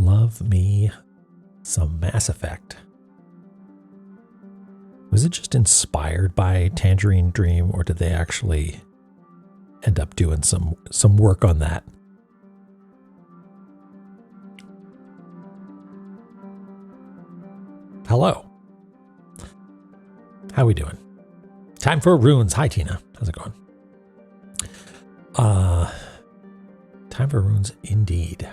Love me some Mass Effect. Was it just inspired by Tangerine Dream, or did they actually end up doing some work on that? Hello. How we doing? Time for runes. Hi, Tina. How's it going? Time for runes indeed.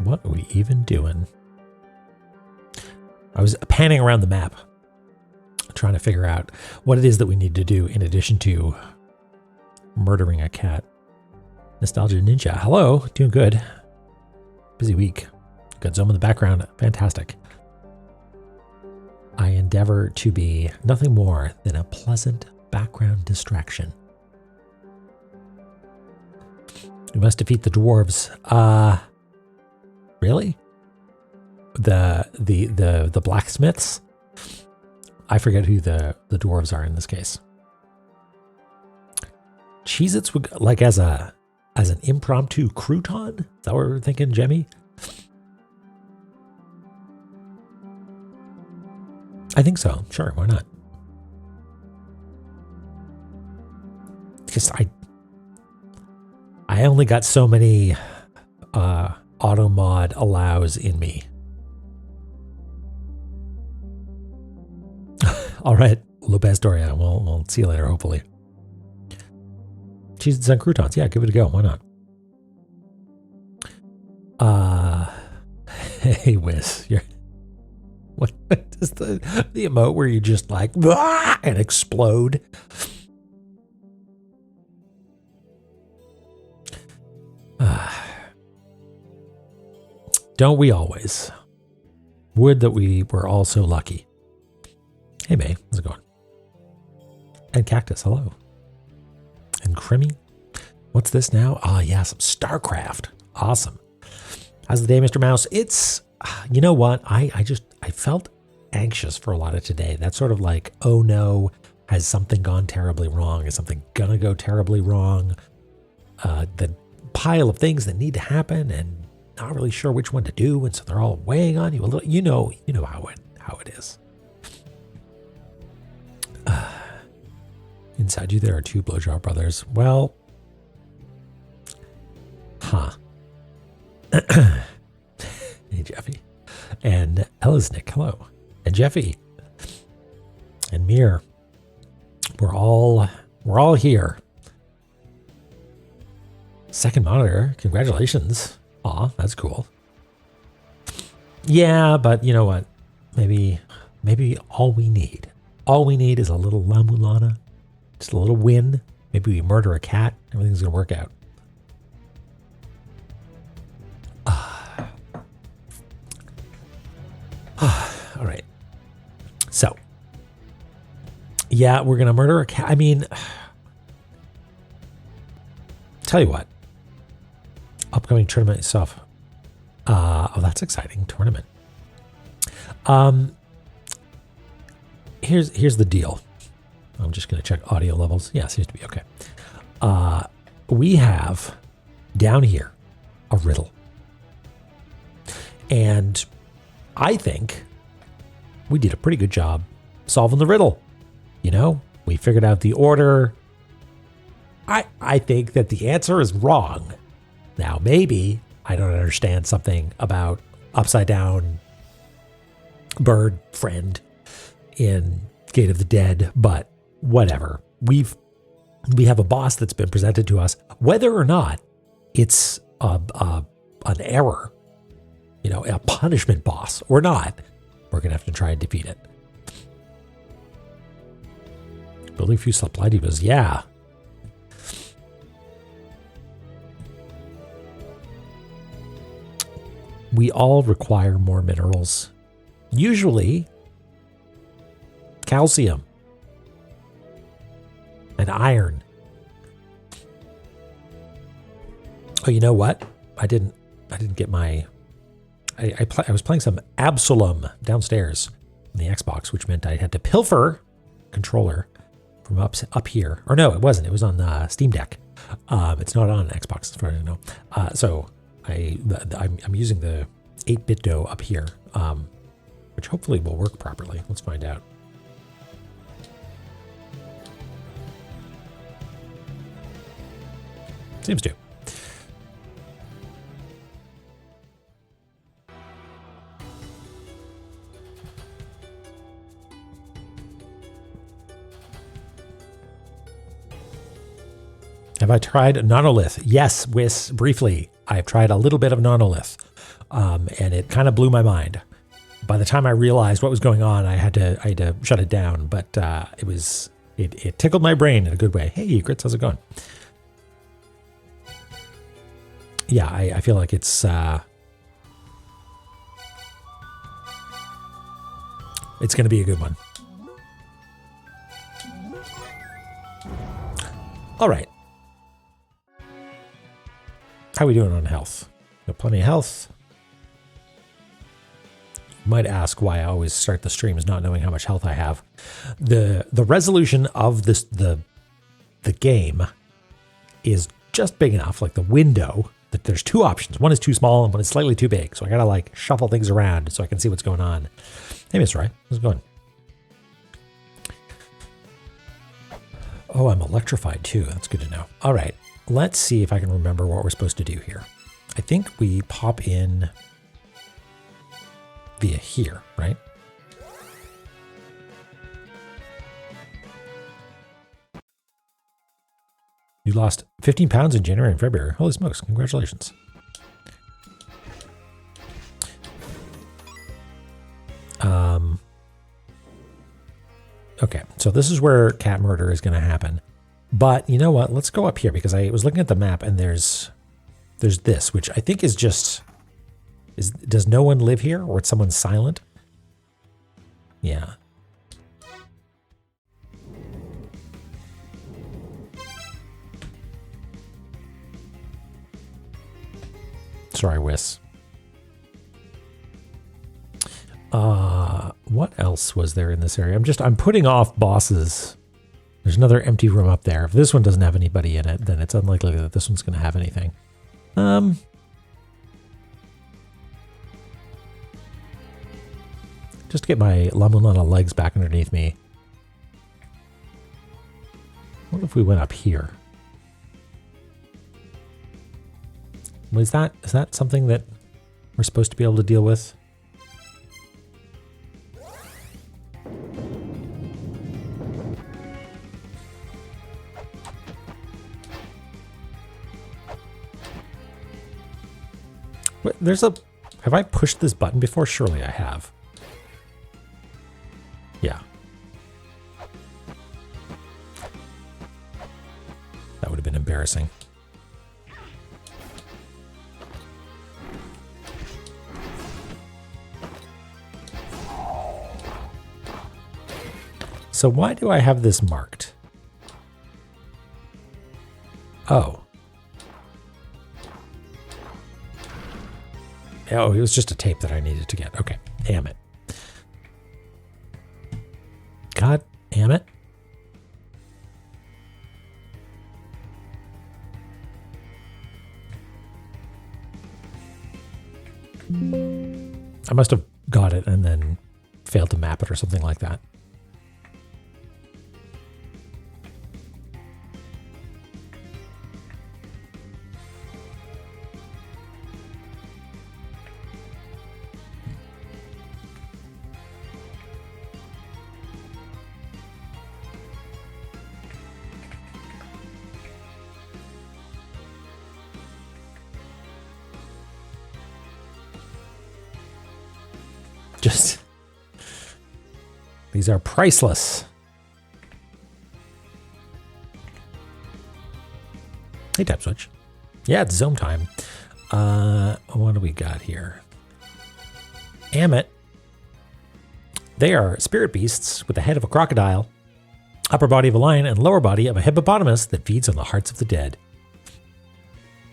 What are we even doing? I was panning around the map, trying to figure out what it is that we need to do in addition to murdering a cat. Nostalgia Ninja. Hello. Doing good. Busy week. Good Zome in the background. Fantastic. I endeavor to be nothing more than a pleasant background distraction. We must defeat the dwarves. Really? The blacksmiths? I forget who the dwarves are in this case. Cheez-Its would, like, as an impromptu crouton? Is that what we're thinking, Jemmy? I think so. Sure, why not? Because I only got so many auto mod allows in me. All right, Lopez Doria. We'll see you later, hopefully. Cheez-Its and croutons. Yeah, give it a go. Why not? Hey, Wiz. What is the emote where you just like and explode? Don't we always? Would that we were all so lucky. Hey, May. How's it going? And Cactus. Hello. And Crimmy. What's this now? Oh, yeah, some StarCraft. Awesome. How's the day, Mr. Mouse? It's, you know what? I felt anxious for a lot of today. That's sort of like, oh no, has something gone terribly wrong? Is something gonna go terribly wrong? The pile of things that need to happen and not really sure which one to do, and so they're all weighing on you a little. You know how it is. Inside you, there are two blowjob brothers. Well, Hey, Jeffy. And Eliznick, hello. And Jeffy. And Mir. We're all here. Second monitor. Congratulations. Aw, that's cool. Yeah, but you know what? Maybe all we need is a little La-Mulana. Just a little win. Maybe we murder a cat. Everything's going to work out. All right. So, yeah, we're going to murder a cat. I mean, tell you what. Upcoming tournament stuff. Oh, that's exciting. Tournament. Here's the deal. I'm just going to check audio levels. Yeah, seems to be okay. We have down here a riddle. And I think we did a pretty good job solving the riddle. You know, we figured out the order. I think that the answer is wrong. Now, maybe I don't understand something about upside down bird friend in Gate of the Dead, but whatever. We have a boss that's been presented to us, whether or not it's an error, you know, a punishment boss or not, we're going to have to try and defeat it. Building a few supply depots, yeah. We all require more minerals. Usually, calcium and iron. Oh, you know what? I didn't get my. I was playing some Absalom downstairs. on the Xbox, which meant I had to pilfer controller from up here. Or no, it wasn't. It was on the Steam Deck. It's not on Xbox, as far as I know. So I'm using the 8-bit dough up here, which hopefully will work properly. Let's find out. Seems to. Have I tried Nonolith? Yes, briefly. I've tried a little bit of Nonolith, and it kind of blew my mind. By the time I realized what was going on, I had to shut it down. But it tickled my brain in a good way. Hey, Grits, how's it going? Yeah, I feel like it's going to be a good one. All right. How are we doing on health? Got plenty of health. You might ask why I always start the streams not knowing how much health I have. The resolution of the game is just big enough, like the window, that there's two options. One is too small and one is slightly too big. So I gotta like shuffle things around so I can see what's going on. Hey, Mr. Rai, how's it going? Oh, I'm electrified too. That's good to know. All right. Let's see if I can remember what we're supposed to do here. I think we pop in via here, right? You lost 15 pounds in January and February. Holy smokes, congratulations. Okay, so this is where cat murder is going to happen. But you know what? Let's go up here because I was looking at the map and there's this, which I think is just does no one live here or it's someone silent? Yeah. Sorry, Wiss. What else was there in this area? I'm putting off bosses. There's another empty room up there. If this one doesn't have anybody in it, then it's unlikely that this one's going to have anything. Just to get my La-Mulana legs back underneath me. What if we went up here? Is that something that we're supposed to be able to deal with? Have I pushed this button before? Surely I have. Yeah. That would have been embarrassing. So why do I have this marked? Oh. Oh, it was just a tape that I needed to get. Okay, damn it. God damn it. I must have got it and then failed to map it or something like that. These are priceless. Hey, Tap Switch. Yeah, it's Zome time. What do we got here? Amit. They are spirit beasts with the head of a crocodile, upper body of a lion, and lower body of a hippopotamus that feeds on the hearts of the dead.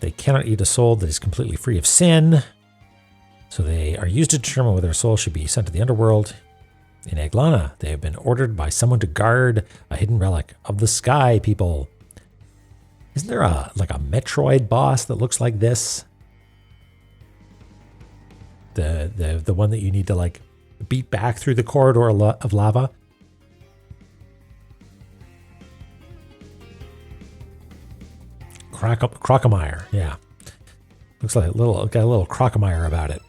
They cannot eat a soul that is completely free of sin. So they are used to determine whether a soul should be sent to the underworld. In Eglana, they have been ordered by someone to guard a hidden relic of the sky people. Isn't there a Metroid boss that looks like this? The one that you need to like beat back through the corridor of lava. Crocomire, yeah. Looks like got a little Crocomire about it.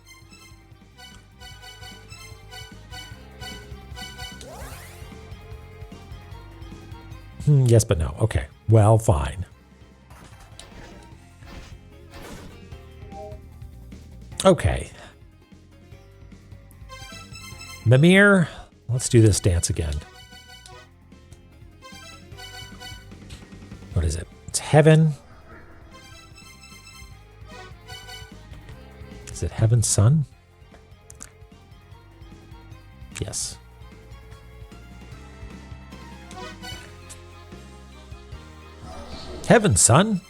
Yes, but no. Okay. Well, fine. Okay. Mimir, let's do this dance again. What is it? It's heaven. Is it Heaven's Son? Yes. Heaven's Son?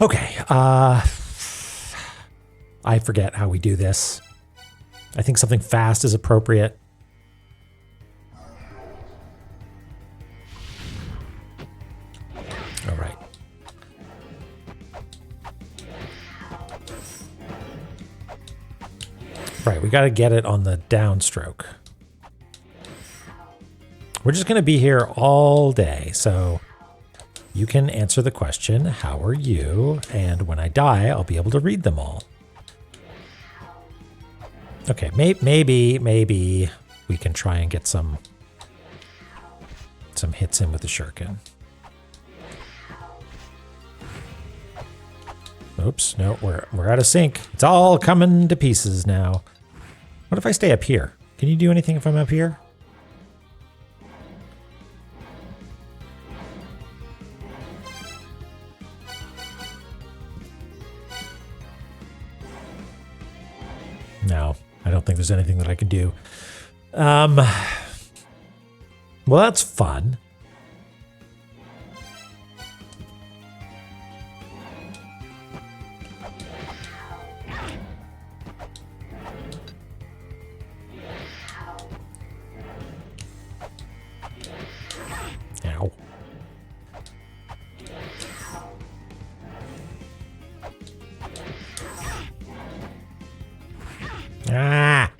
Okay, I forget how we do this. I think something fast is appropriate. All right. Right, we got to get it on the downstroke. We're just going to be here all day, so you can answer the question, how are you? And when I die, I'll be able to read them all. Okay, maybe we can try and get some hits in with the shuriken. Oops, no, we're out of sync. It's all coming to pieces now. What if I stay up here? Can you do anything if I'm up here? No, I don't think there's anything that I can do. Well, that's fun. Ow. Ah!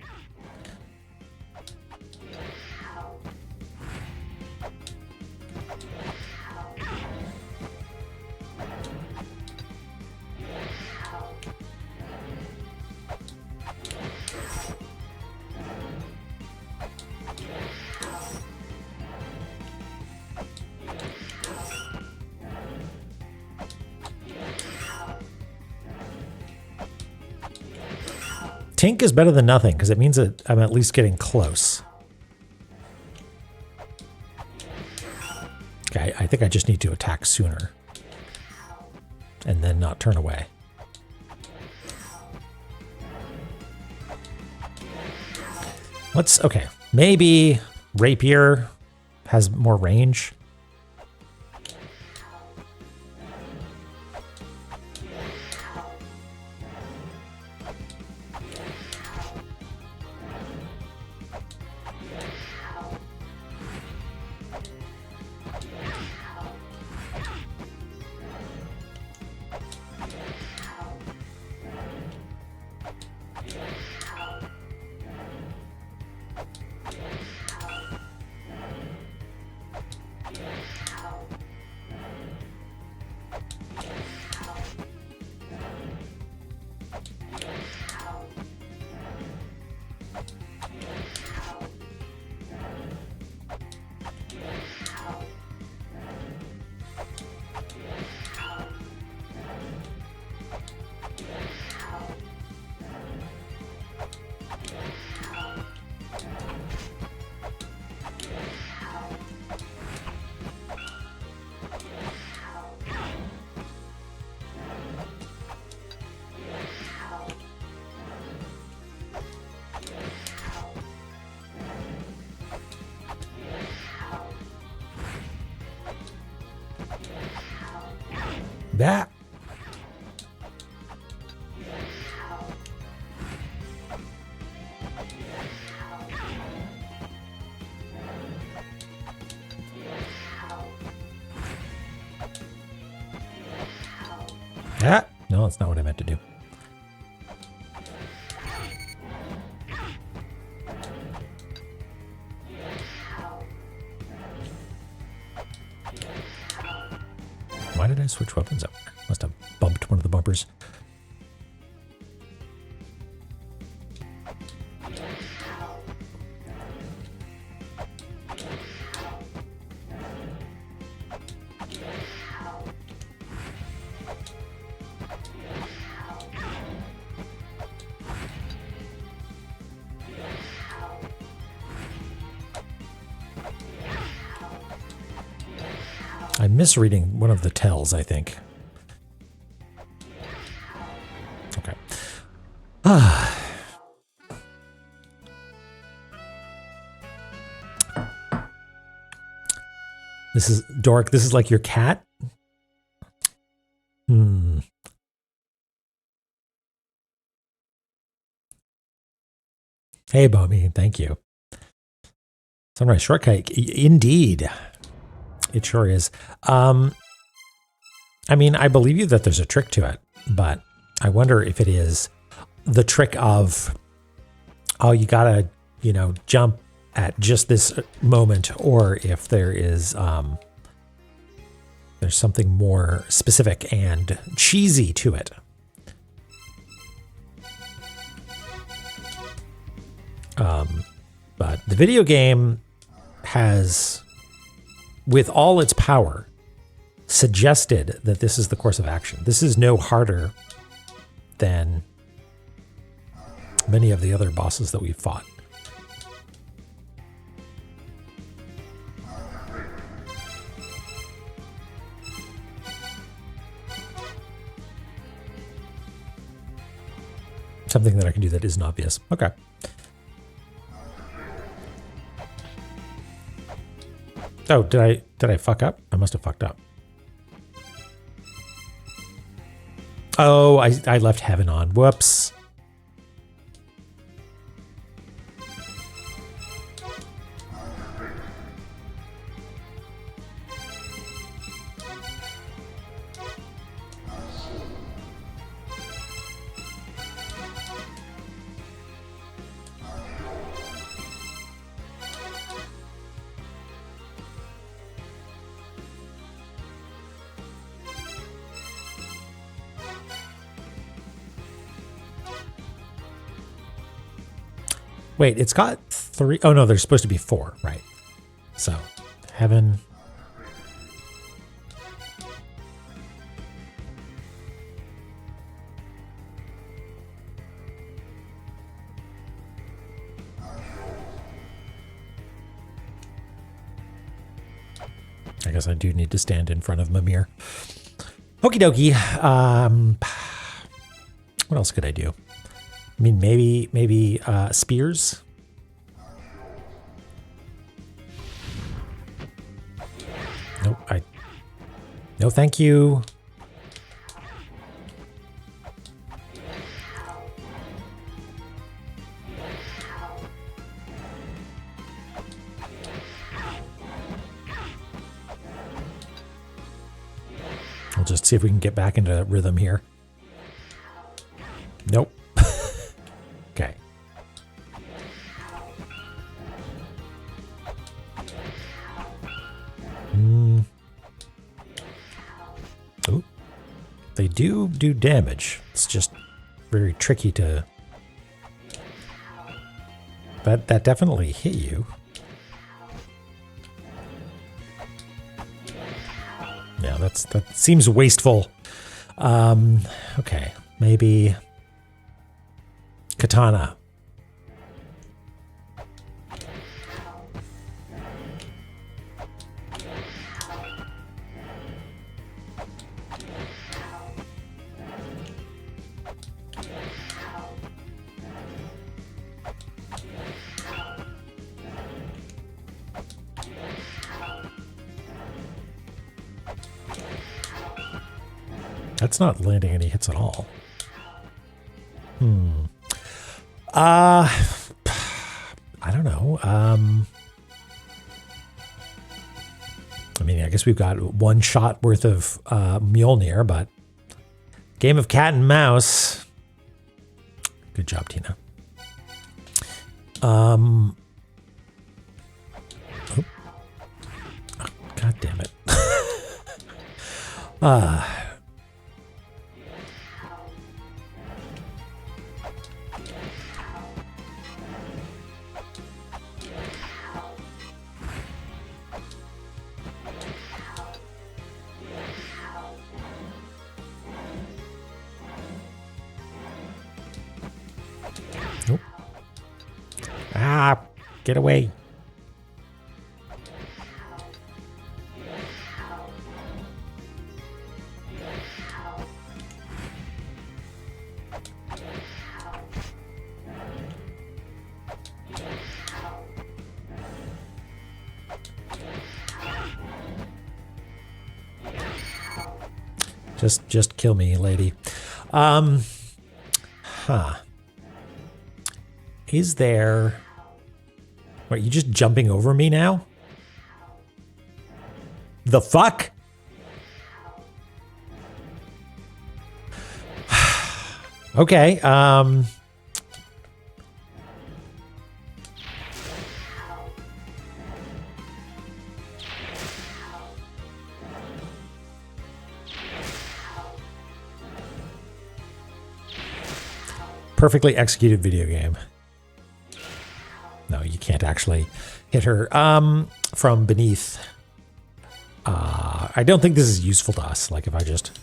Tink is better than nothing because it means that I'm at least getting close. Okay, I think I just need to attack sooner and then not turn away. Okay, maybe Rapier has more range. Ah. Ah. No, that's not what I meant to do. Why did I switch weapons up? Must have bumped one of the bumpers. I'm misreading one of the tells, I think. Okay. This is Dork. This is like your cat? Hmm. Hey, Bommy. Thank you. Sunrise Shortcut. Indeed. It sure is. I mean, I believe you that there's a trick to it, but I wonder if it is the trick of, oh, you gotta, you know, jump at just this moment, or if there is, there's something more specific and cheesy to it. But the video game has, with all its power, suggested that this is the course of action. This is no harder than many of the other bosses that we've fought. Something that I can do that isn't obvious. Okay. Oh, did I fuck up? I must have fucked up. Oh, I left heaven on. Whoops. Wait, it's got 3. Oh, no, there's supposed to be 4, right? So, heaven. I guess I do need to stand in front of Mimir. Okie dokie. What else could I do? I mean, maybe spears. Nope. No, thank you. We'll just see if we can get back into rhythm here. Nope. Okay. Oh, they do damage. It's just very tricky to. That definitely hit you. Yeah, that seems wasteful. Okay, maybe katana. That's not landing any hits at all. I don't know. I mean, I guess we've got one shot worth of Mjolnir, but game of cat and mouse. Good job, Tina. Oh, God damn it. Nope. Ah, get away. Just kill me, lady. Is there... What, are you just jumping over me now? The fuck? Okay, perfectly executed video game. No, you can't actually hit her from beneath. I don't think this is useful to us. Like if I just...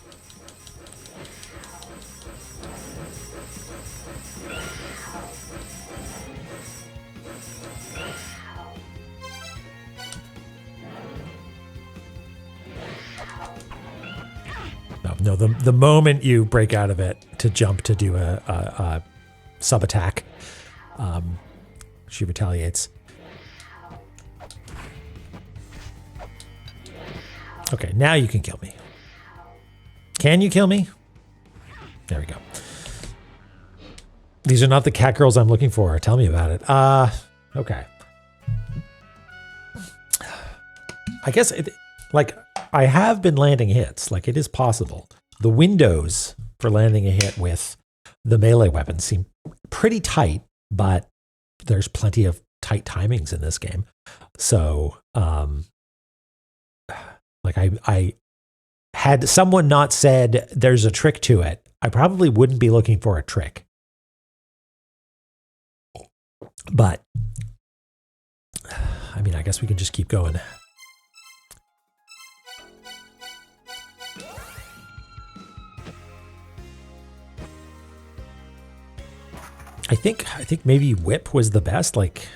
No, the moment you break out of it to jump to do a sub attack, she retaliates. Okay, now you can kill me. Can you kill me? There we go. These are not the cat girls I'm looking for. Tell me about it. Okay. I guess I have been landing hits. Like it is possible. The windows for landing a hit with the melee weapons seem pretty tight, but there's plenty of tight timings in this game. So, like I had someone not said there's a trick to it, I probably wouldn't be looking for a trick. But, I mean, I guess we can just keep going. I think maybe whip was the best, like...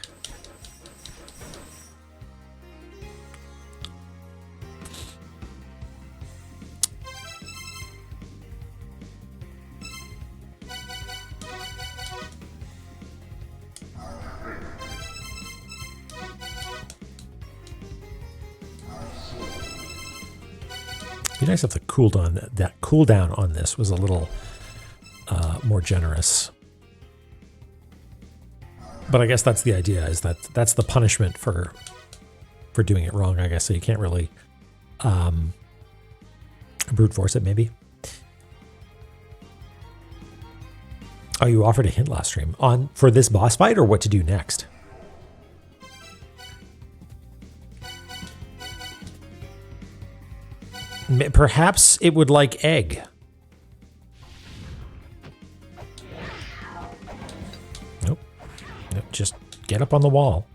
It'd be nice if the cooldown on this was a little more generous. But I guess that's the idea, is that's the punishment for doing it wrong, I guess. So you can't really brute force it, maybe. Oh, you offered a hint last stream for this boss fight or what to do next? Perhaps it would like egg. Nope. Just get up on the wall.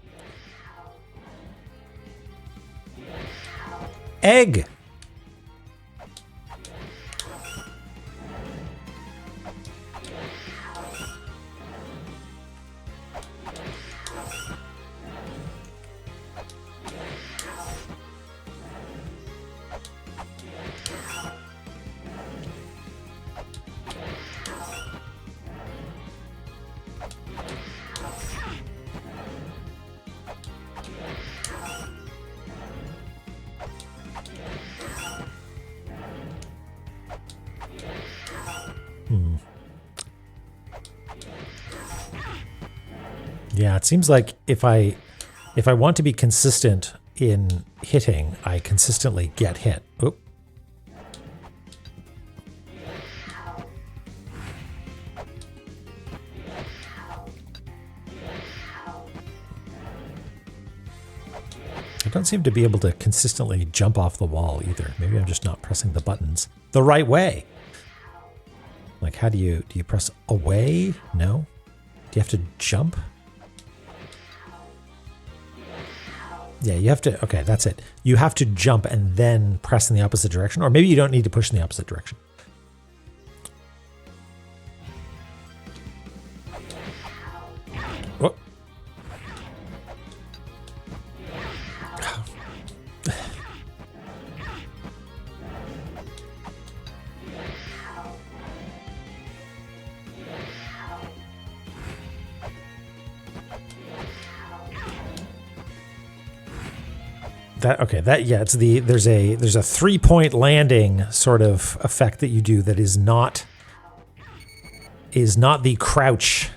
Egg! Yeah, it seems like if I want to be consistent in hitting, I consistently get hit. Oop. I don't seem to be able to consistently jump off the wall either. Maybe I'm just not pressing the buttons the right way. Like, how do you press away? No? Do you have to jump? Yeah, you have to, okay, that's it. You have to jump and then press in the opposite direction, or maybe you don't need to push in the opposite direction. Oh. It's there's a 3-point landing sort of effect that you do that is not the crouch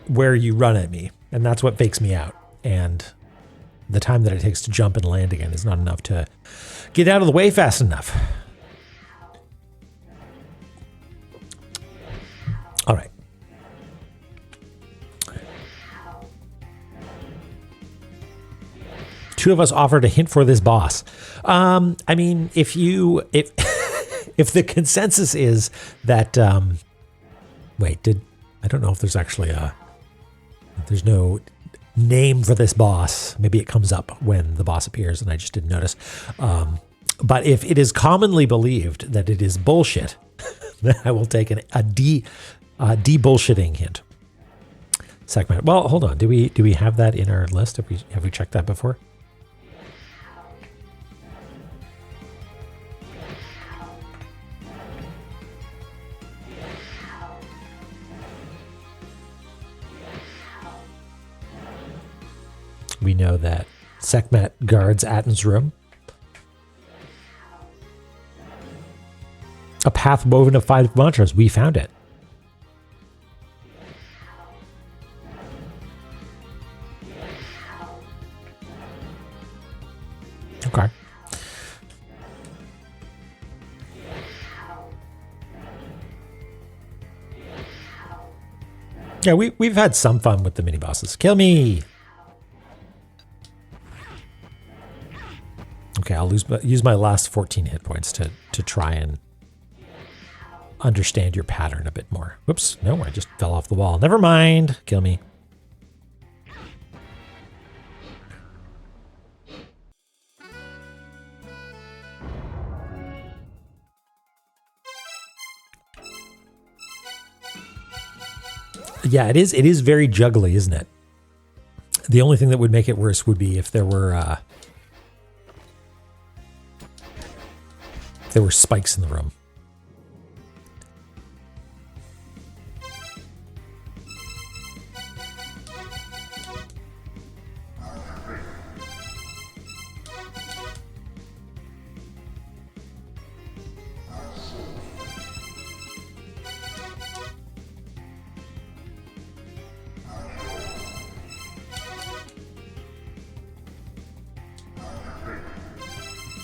where you run at me, and that's what fakes me out. And the time that it takes to jump and land again is not enough to get out of the way fast enough. All right. Two of us offered a hint for this boss. I mean, if if the consensus is that, I don't know if there's actually there's no name for this boss. Maybe it comes up when the boss appears and I just didn't notice. But if it is commonly believed that it is bullshit, then I will take a de-bullshitting hint. Segment. Well, hold on. Do we have that in our list? Have we checked that before? We know that Sekhmet guards Aten's room. A path woven of 5 mantras. We found it. Okay. Yeah, we've had some fun with the mini bosses. Kill me. Okay, I'll use my last 14 hit points to try and understand your pattern a bit more. Whoops, no, I just fell off the wall. Never mind. Kill me. Yeah, it is very juggly, isn't it? The only thing that would make it worse would be if there were spikes in the room.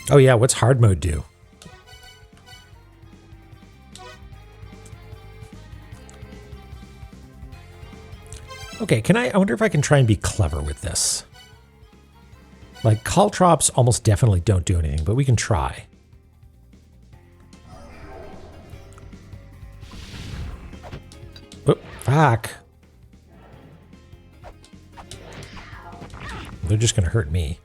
Oh yeah, what's hard mode do? Okay, I wonder if I can try and be clever with this. Like, caltrops almost definitely don't do anything, but we can try. Oh, fuck. They're just gonna hurt me.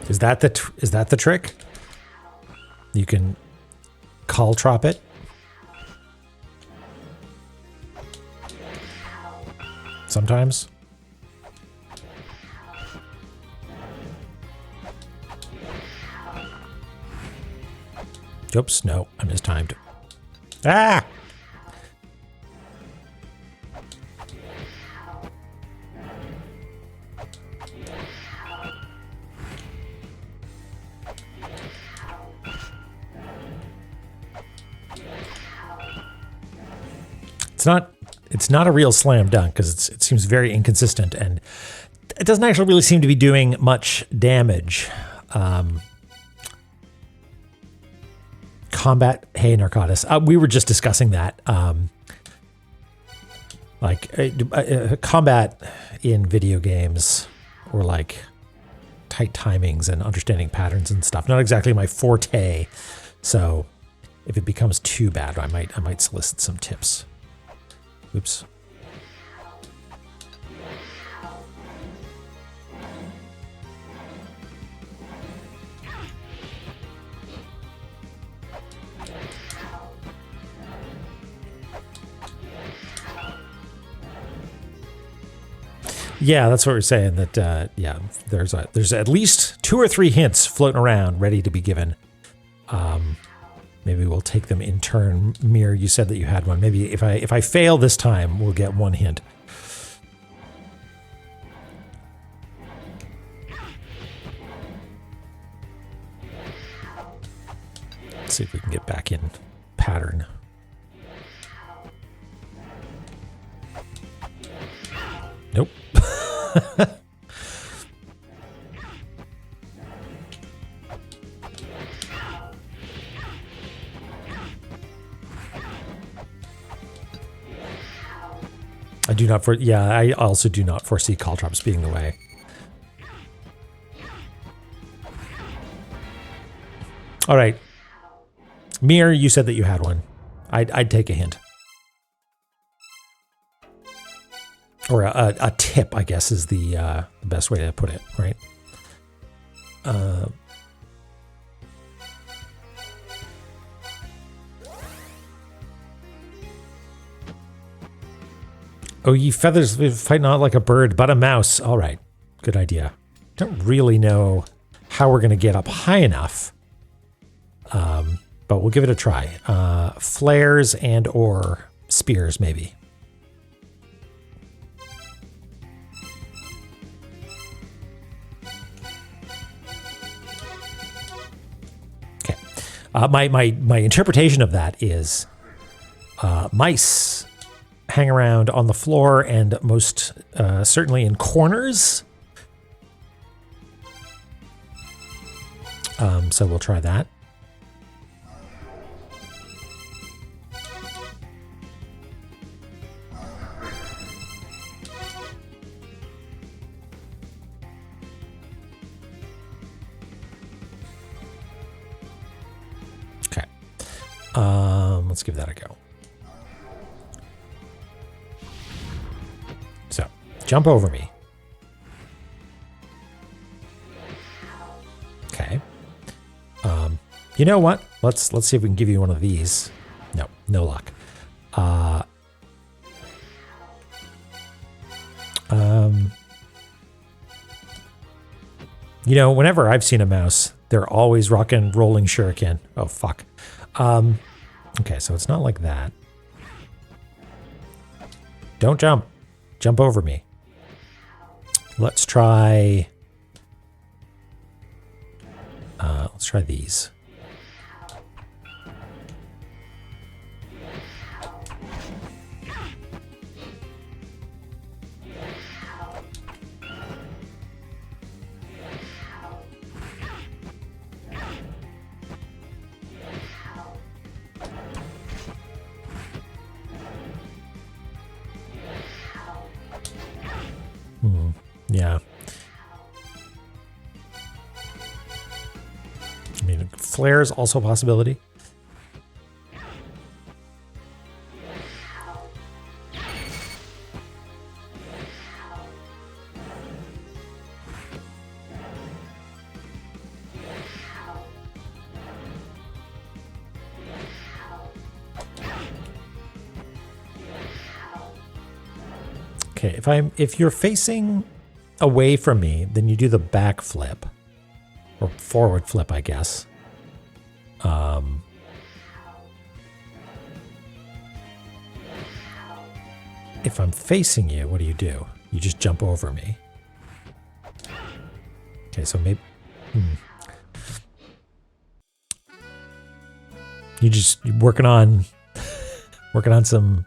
Is that the trick? You can caltrop it. Sometimes. Oops, no, I mistimed. Ah! It's not a real slam dunk because it seems very inconsistent and it doesn't actually really seem to be doing much damage. Combat, hey Narcotis, we were just discussing that. Combat in video games or like tight timings and understanding patterns and stuff. Not exactly my forte. So if it becomes too bad, I might solicit some tips. Oops. Yeah, that's what we're saying. That yeah, there's at least 2 or 3 hints floating around, ready to be given. Maybe we'll take them in turn. Mir, you said that you had one. Maybe if I fail this time, we'll get 1 hint. Let's see if we can get back in pattern. Nope. I also do not foresee Caltrops being the way. All right. Mir, you said that you had one. I'd take a hint. Or a tip, I guess, is the best way to put it, right? Oh, ye feathers fight not like a bird, but a mouse. All right, good idea. Don't really know how we're going to get up high enough, but we'll give it a try. Flares and or spears, maybe. Okay. My interpretation of that is mice hang around on the floor and most certainly in corners. So we'll try that. Okay. Let's give that a go. Jump over me. Okay. You know what? Let's see if we can give you one of these. No luck. You know, whenever I've seen a mouse, they're always rocking rolling shuriken. Oh fuck. Okay, so it's not like that. Don't jump. Jump over me. Let's try these. Yeah. I mean, flare is also a possibility. Okay, if you're facing away from me, then you do the back flip or forward flip, I guess. If I'm facing you, what do? You just jump over me. Okay, so maybe you're working on some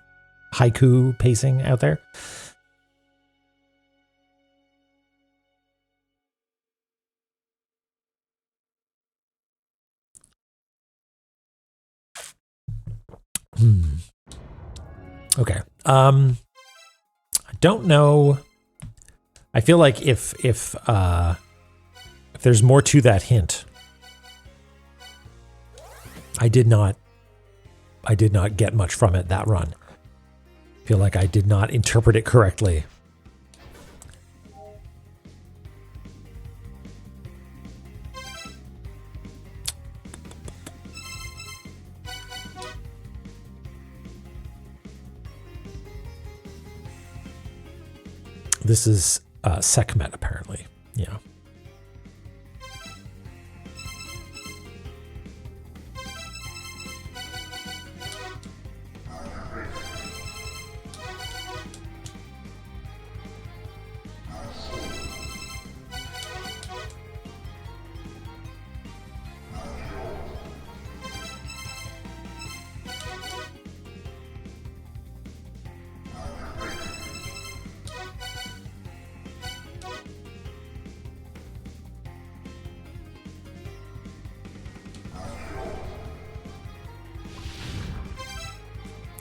haiku pacing out there. Okay. I don't know. I feel like if there's more to that hint, I did not get much from it that run. I feel like I did not interpret it correctly. This is Sekhmet, apparently. Yeah.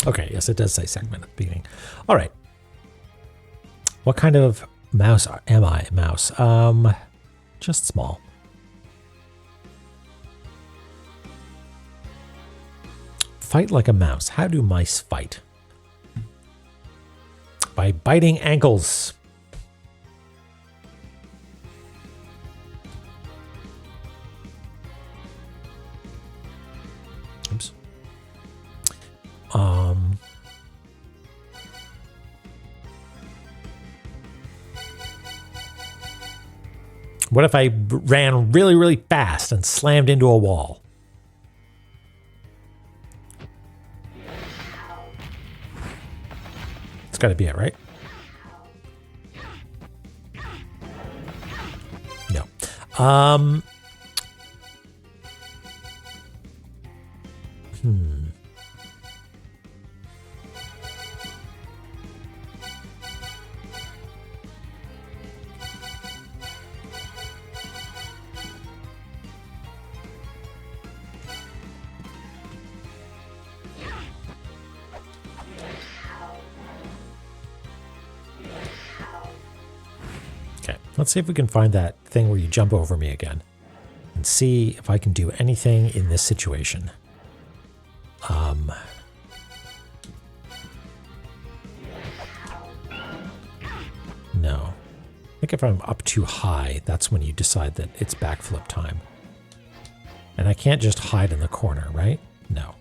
Okay, yes, it does say segment at the beginning. All right. What kind of mouse am I? Mouse. Just small. Fight like a mouse. How do mice fight? By biting ankles. Oops. What if I ran really, really fast and slammed into a wall? It's got to be it, right? No. Let's see if we can find that thing where you jump over me again and see if I can do anything in this situation. No. I think if I'm up too high, that's when you decide that it's backflip time. And I can't just hide in the corner, right? No.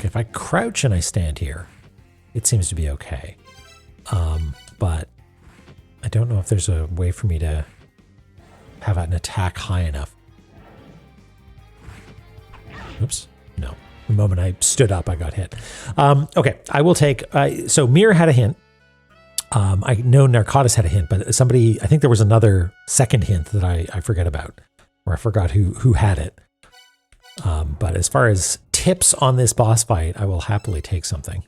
If I crouch and I stand here, it seems to be okay. But I don't know if there's a way for me to have an attack high enough. Oops. No. The moment I stood up, I got hit. Okay. I will take... so Mir had a hint. I know Narcotis had a hint, but somebody... I think there was another second hint that I forget about. Or I forgot who had it. But as far as tips on this boss fight, I will happily take something.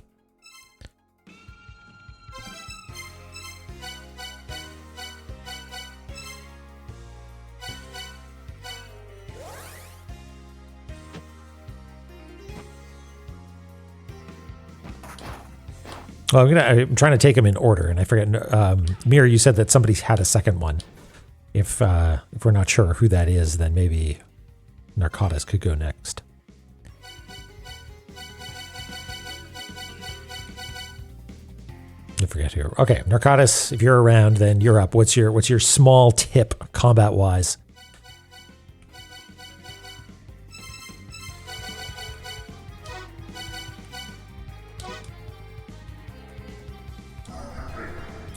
Well, I'm trying to take them in order, and I forget. Mir, you said that somebody had a second one. If we're not sure who that is, then maybe Narcotis could go next. I forget who. Okay, Narcotis, if you're around, then you're up. What's your small tip combat wise?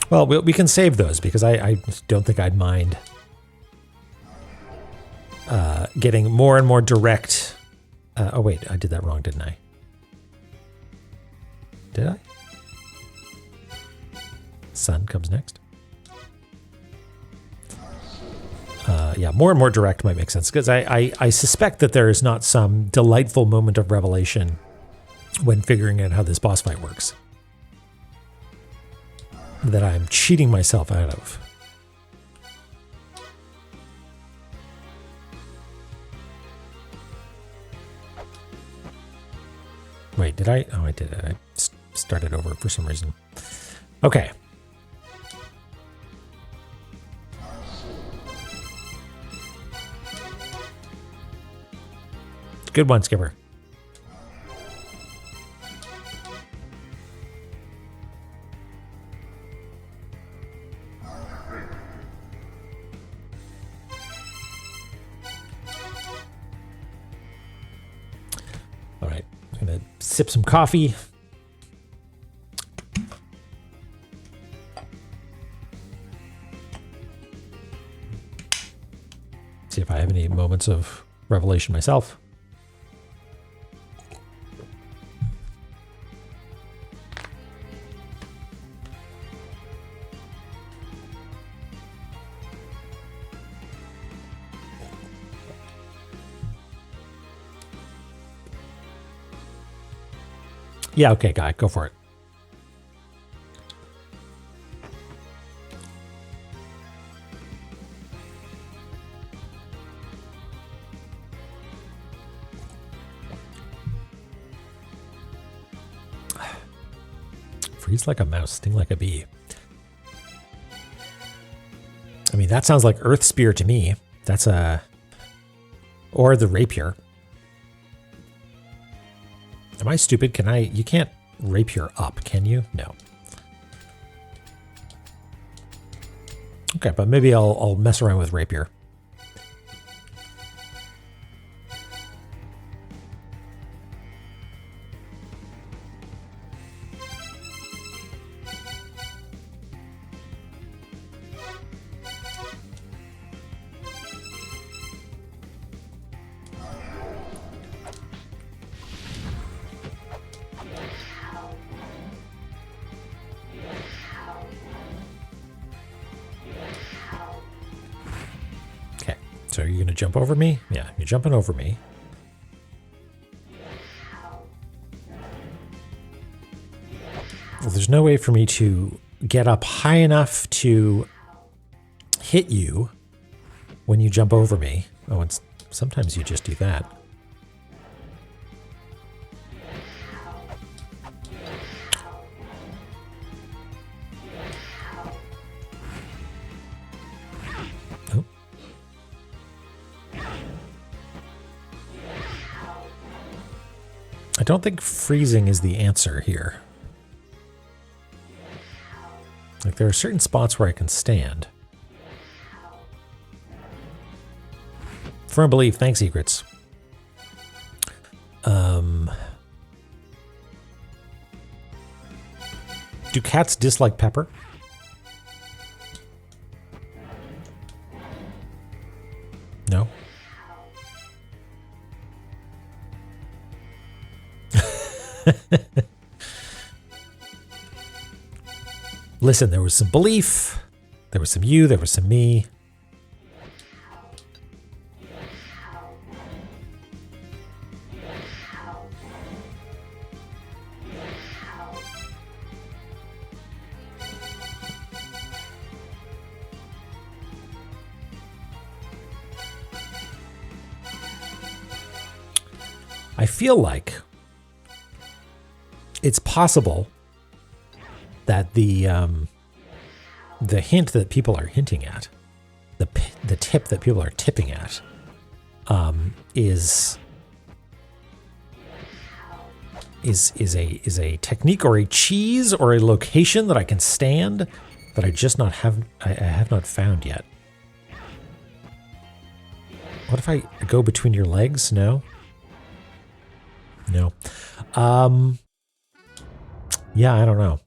Well, we can save those because I don't think I'd mind getting more and more direct. Oh, wait, I did that wrong, didn't I? Did I? Sun comes next. Yeah, more and more direct might make sense because I suspect that there is not some delightful moment of revelation when figuring out how this boss fight works that I'm cheating myself out of. Wait, did I? Oh, I did it. I started over for some reason. Okay. Good one, Skipper. All right, I'm gonna sip some coffee. See if I have any moments of revelation myself. Yeah, okay, guy, go for it. Freeze like a mouse, sting like a bee. I mean, that sounds like Earth Spear to me. That's a... Or the Rapier. Am I stupid? Can I... You can't Rapier up, can you? No. Okay, but maybe I'll mess around with Rapier. So are you going to jump over me? Yeah, you're jumping over me. Well, there's no way for me to get up high enough to hit you when you jump over me. Oh, and sometimes you just do that. I don't think freezing is the answer here. Like, there are certain spots where I can stand. Firm belief, thanks, Egrets. Do cats dislike pepper? No? Listen, there was some belief, there was some you, there was some me. I feel like it's possible that the hint that people are hinting at, the tip that people are tipping at, is a technique or a cheese or a location that I can stand that I have not found yet. What if I go between your legs? No. No. Yeah, I don't know.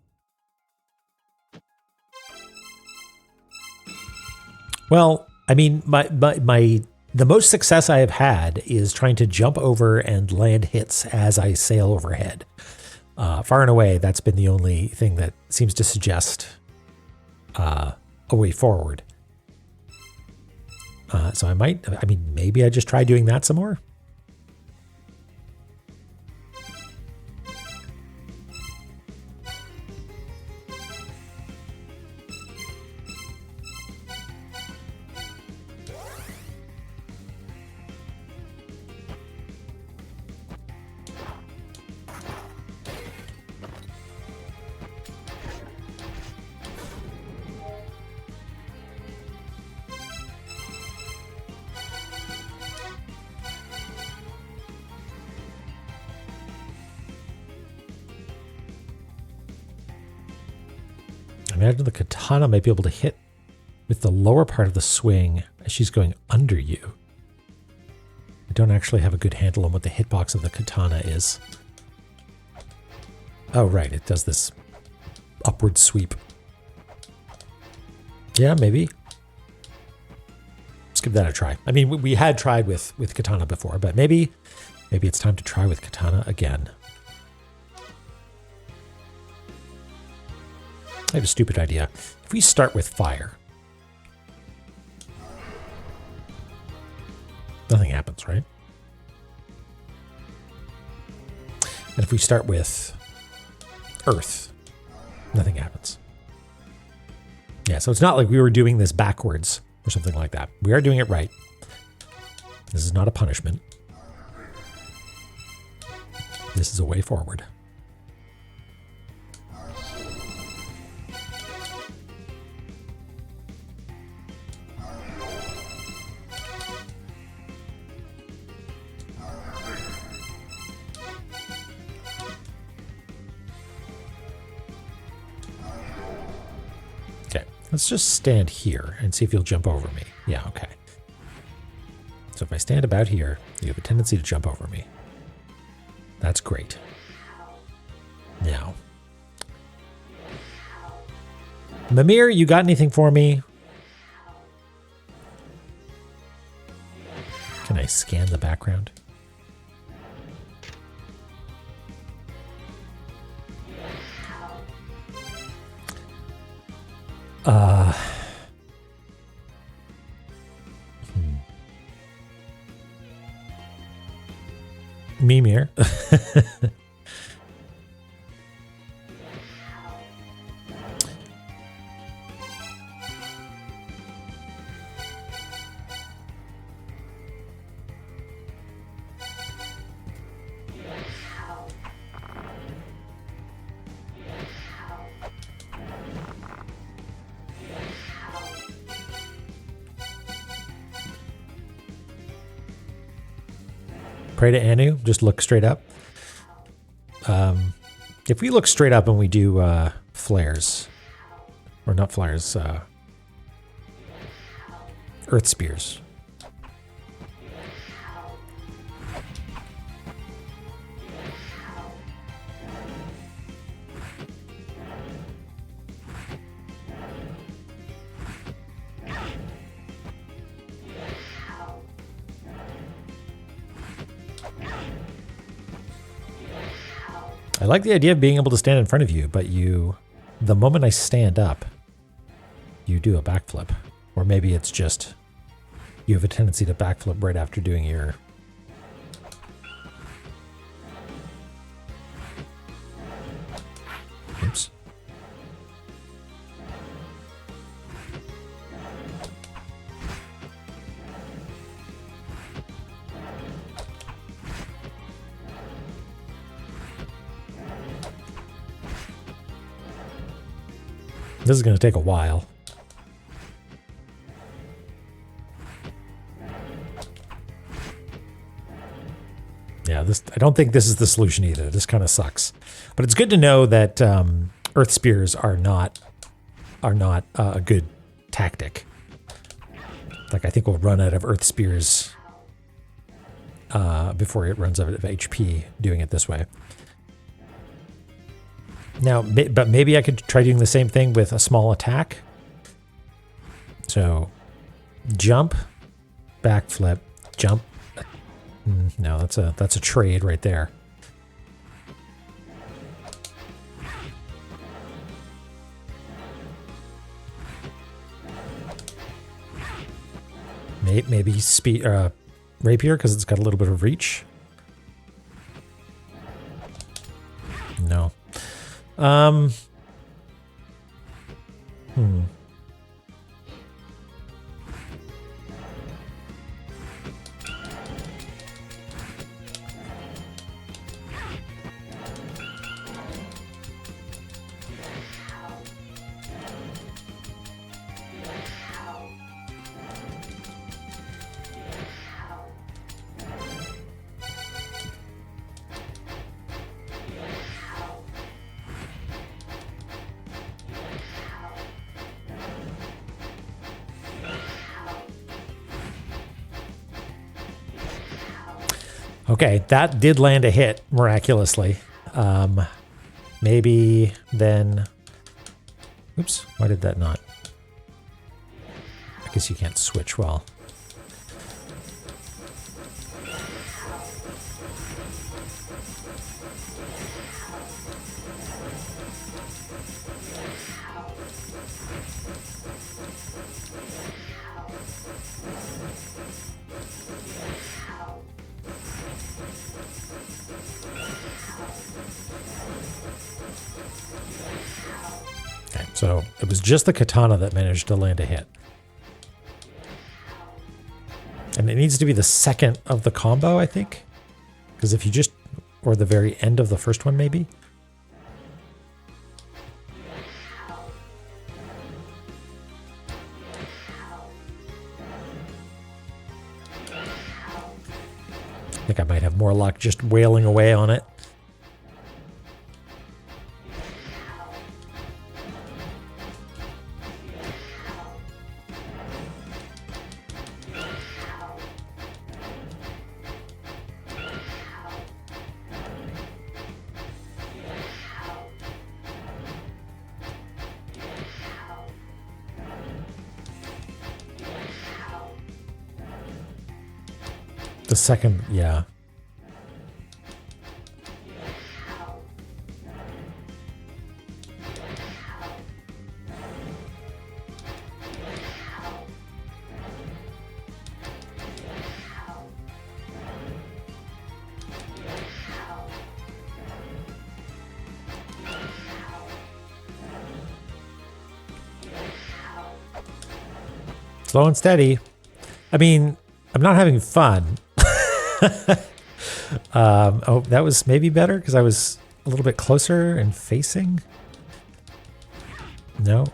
Well, I mean, the most success I have had is trying to jump over and land hits as I sail overhead. Far and away, that's been the only thing that seems to suggest a way forward. So I mean, maybe I just try doing that some more. I imagine the katana might be able to hit with the lower part of the swing as she's going under you. I don't actually have a good handle on what the hitbox of the katana is. Oh, right. It does this upward sweep. Yeah, maybe. Let's give that a try. I mean, we had tried with katana before, but maybe it's time to try with katana again. I have a stupid idea. If we start with fire, nothing happens, right? And if we start with earth, nothing happens. Yeah, so it's not like we were doing this backwards or something like that. We are doing it right. This is not a punishment. This is a way forward. Let's just stand here and see if you'll jump over me. Yeah, okay. So if I stand about here, you have a tendency to jump over me. That's great. Now, Mimir, you got anything for me? Can I scan the background? Mimir. Pray to Anu, just look straight up. If we look straight up and we do flares, or not flares, earth spears. I like the idea of being able to stand in front of you, but the moment I stand up, you do a backflip. Or maybe it's just you have a tendency to backflip right after doing your... Oops. This is going to take a while. Yeah, I don't think this is the solution either. This kind of sucks. But it's good to know that earth spears are not a good tactic. Like, I think we'll run out of earth spears before it runs out of HP doing it this way. Now, but maybe I could try doing the same thing with a small attack. So Jump, backflip, jump. No, that's a trade right there. Maybe speed rapier because it's got a little bit of reach. No. Okay, that did land a hit miraculously. Maybe then... Oops, why did that not? I guess you can't switch well. So it was just the katana that managed to land a hit. And it needs to be the second of the combo, I think. Because if you just... Or the very end of the first one, maybe? I think I might have more luck just wailing away on it. The second, yeah. Slow and steady. I mean, I'm not having fun. Oh, that was maybe better because I was a little bit closer and facing. No.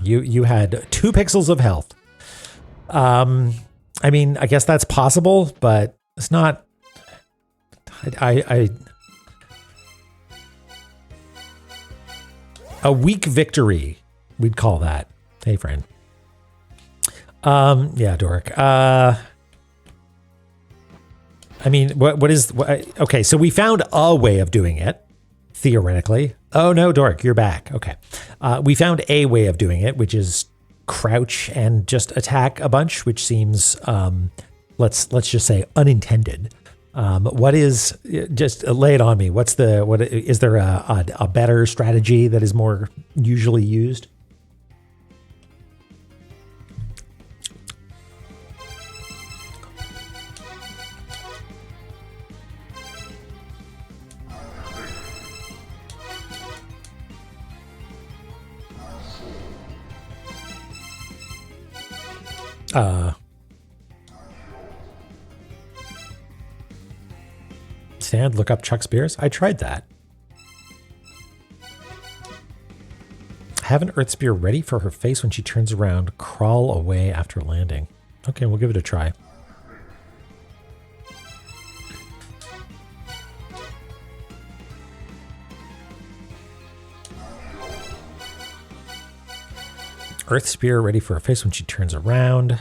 You had 2 pixels of health. I mean, I guess that's possible, but it's not. A weak victory, we'd call that. Hey, friend. Yeah, Doric. I mean, what is? Okay, so we found a way of doing it, theoretically. Oh no, Doric, you're back. Okay, we found a way of doing it, which is crouch and just attack a bunch, which seems, let's just say, unintended. What is, just lay it on me. What is there a better strategy that is more usually used? Stand, look up Chuck Spears. I tried that. Have an Earth Spear ready for her face when she turns around. Crawl away after landing. Okay, we'll give it a try. Earth Spear ready for her face when she turns around.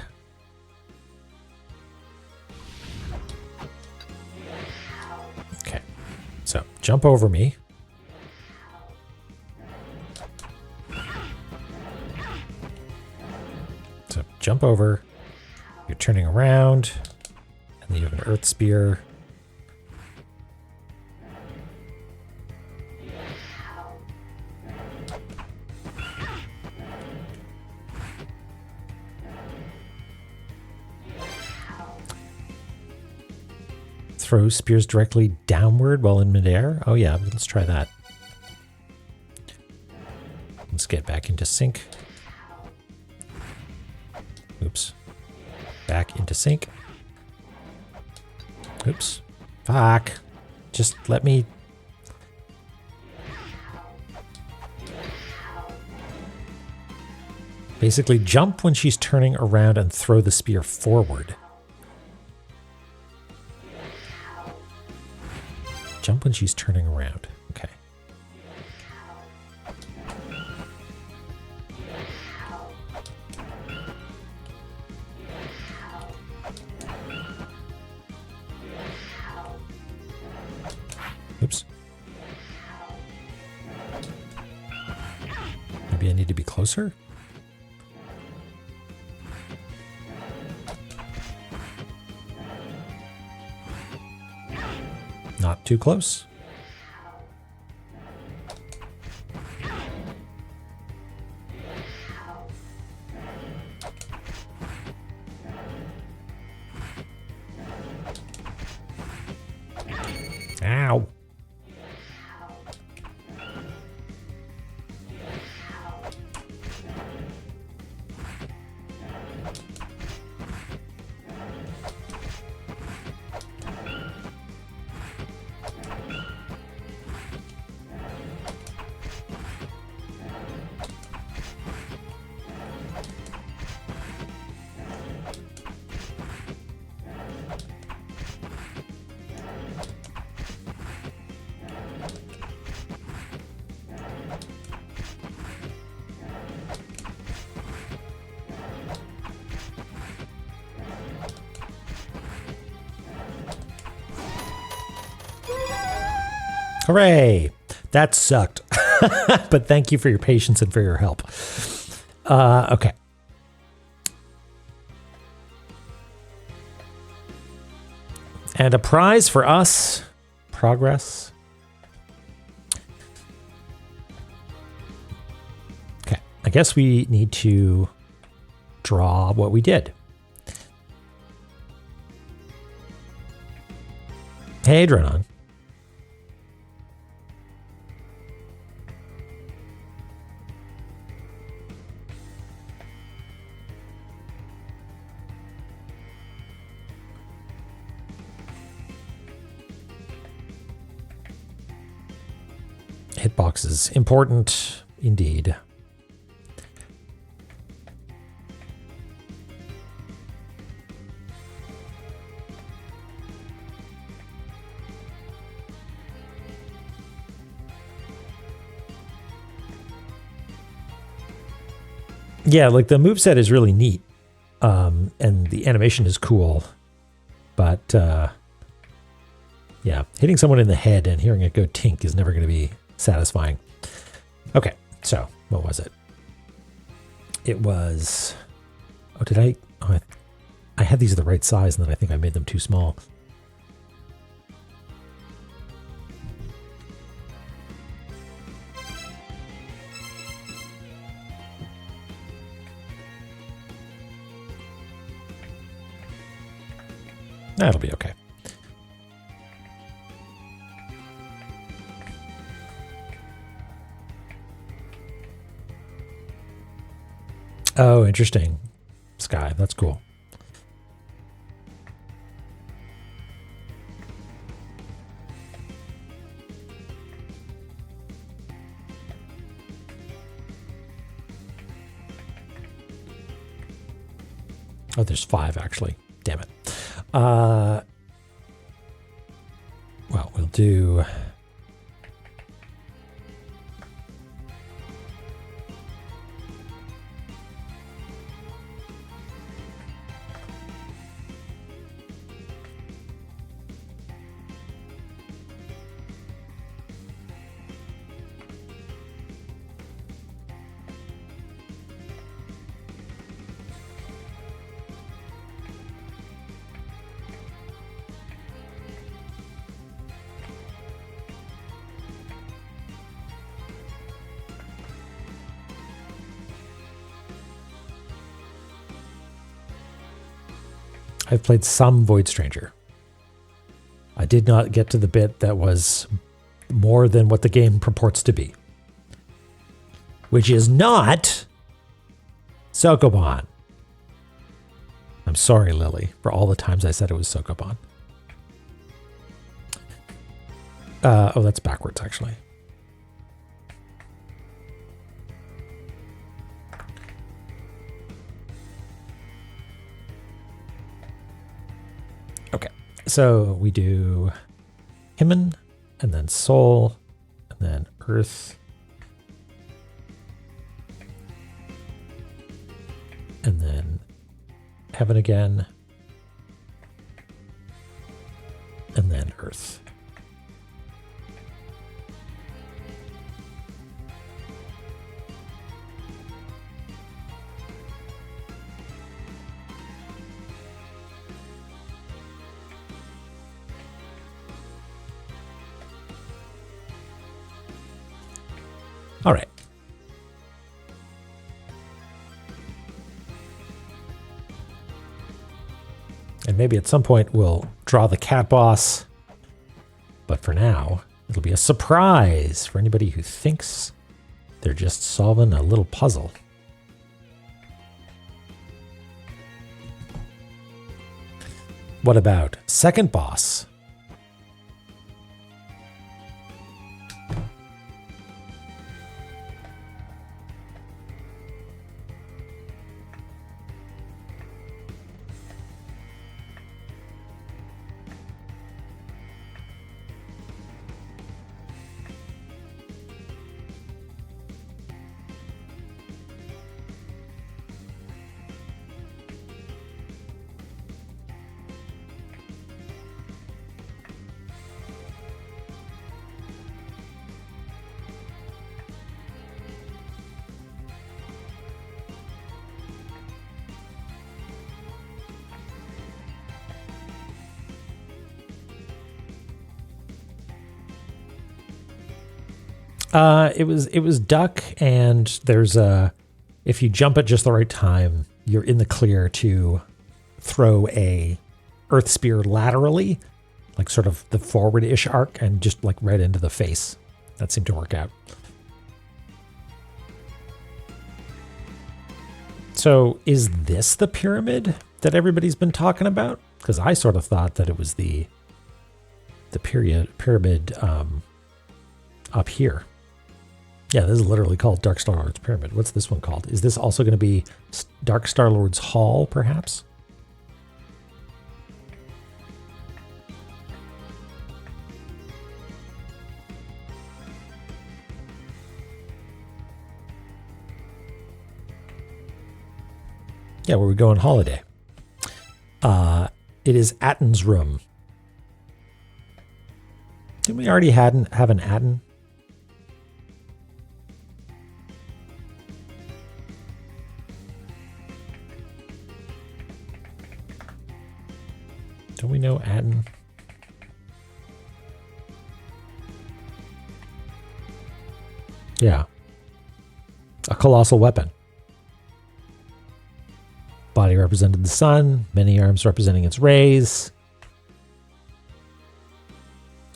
Okay, so jump over me. So jump over. You're turning around. And then you have an Earth Spear. Throw spears directly downward while in midair. Oh yeah, let's try that. Let's get back into sync. Oops. Back into sync. Oops. Fuck. Just let me... Basically jump when she's turning around and throw the spear forward. Jump when she's turning around. Okay. Oops. Maybe I need to be closer? Not too close. Ow. Hooray! That sucked. But thank you for your patience and for your help. Okay. And a prize for us. Progress. Okay. I guess we need to draw what we did. Hey, Dronon. Hitboxes. Important indeed. Yeah, like the moveset is really neat. And the animation is cool. But yeah, hitting someone in the head and hearing it go tink is never going to be satisfying. Okay, so what was it? It was... Oh, did I... Oh, I had these the right size, and then I think I made them too small. That'll be okay. Oh, interesting. Sky, that's cool. Oh, there's 5 actually. Damn it. Well, we'll do... I've played some Void Stranger. I did not get to the bit that was more than what the game purports to be, which is not Sokoban. I'm sorry, Lily, for all the times I said it was Sokoban. Oh, that's backwards, actually. Okay, so we do Himan, and then Soul, and then Earth, and then Heaven again, and then Earth. All right. And maybe at some point we'll draw the cat boss. But for now, it'll be a surprise for anybody who thinks they're just solving a little puzzle. What about second boss? It was duck, and there's a, if you jump at just the right time, you're in the clear to throw a earth spear laterally, like sort of the forward-ish arc, and just like right into the face. That seemed to work out. So is this the pyramid that everybody's been talking about? Because I sort of thought that it was the pyramid up here. Yeah, this is literally called Dark Star-Lord's Pyramid. What's this one called? Is this also going to be Dark Star-Lord's Hall, perhaps? Yeah, where we go on holiday. It is Atten's room. Didn't we already have an Atten? Don't we know Atten? Yeah. A colossal weapon. Body represented the sun, many arms representing its rays.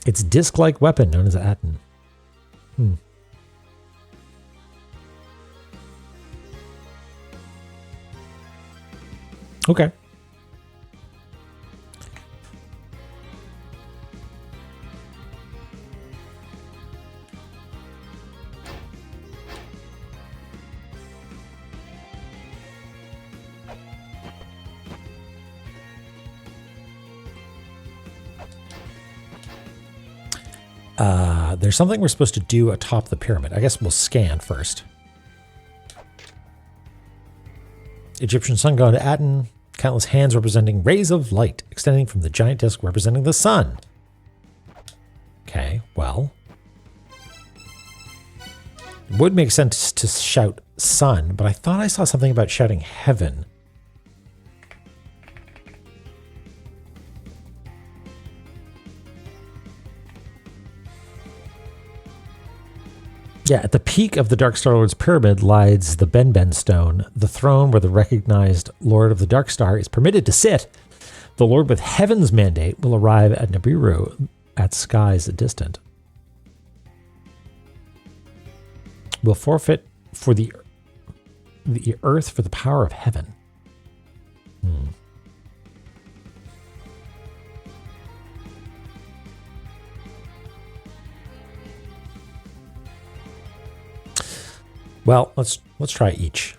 Its disc-like weapon known as Atten. Okay. There's something we're supposed to do atop the pyramid. I guess we'll scan first. Egyptian sun god Aten, countless hands representing rays of light extending from the giant disk representing the sun. Okay, well. It would make sense to shout sun, but I thought I saw something about shouting heaven. Yeah, at the peak of the Dark Star-Lord's pyramid lies the Ben Stone, the throne where the recognized Lord of the Dark Star is permitted to sit, The Lord with Heaven's mandate will arrive at Nibiru at skies distant. Will forfeit for the earth for the power of heaven. Well, let's try each.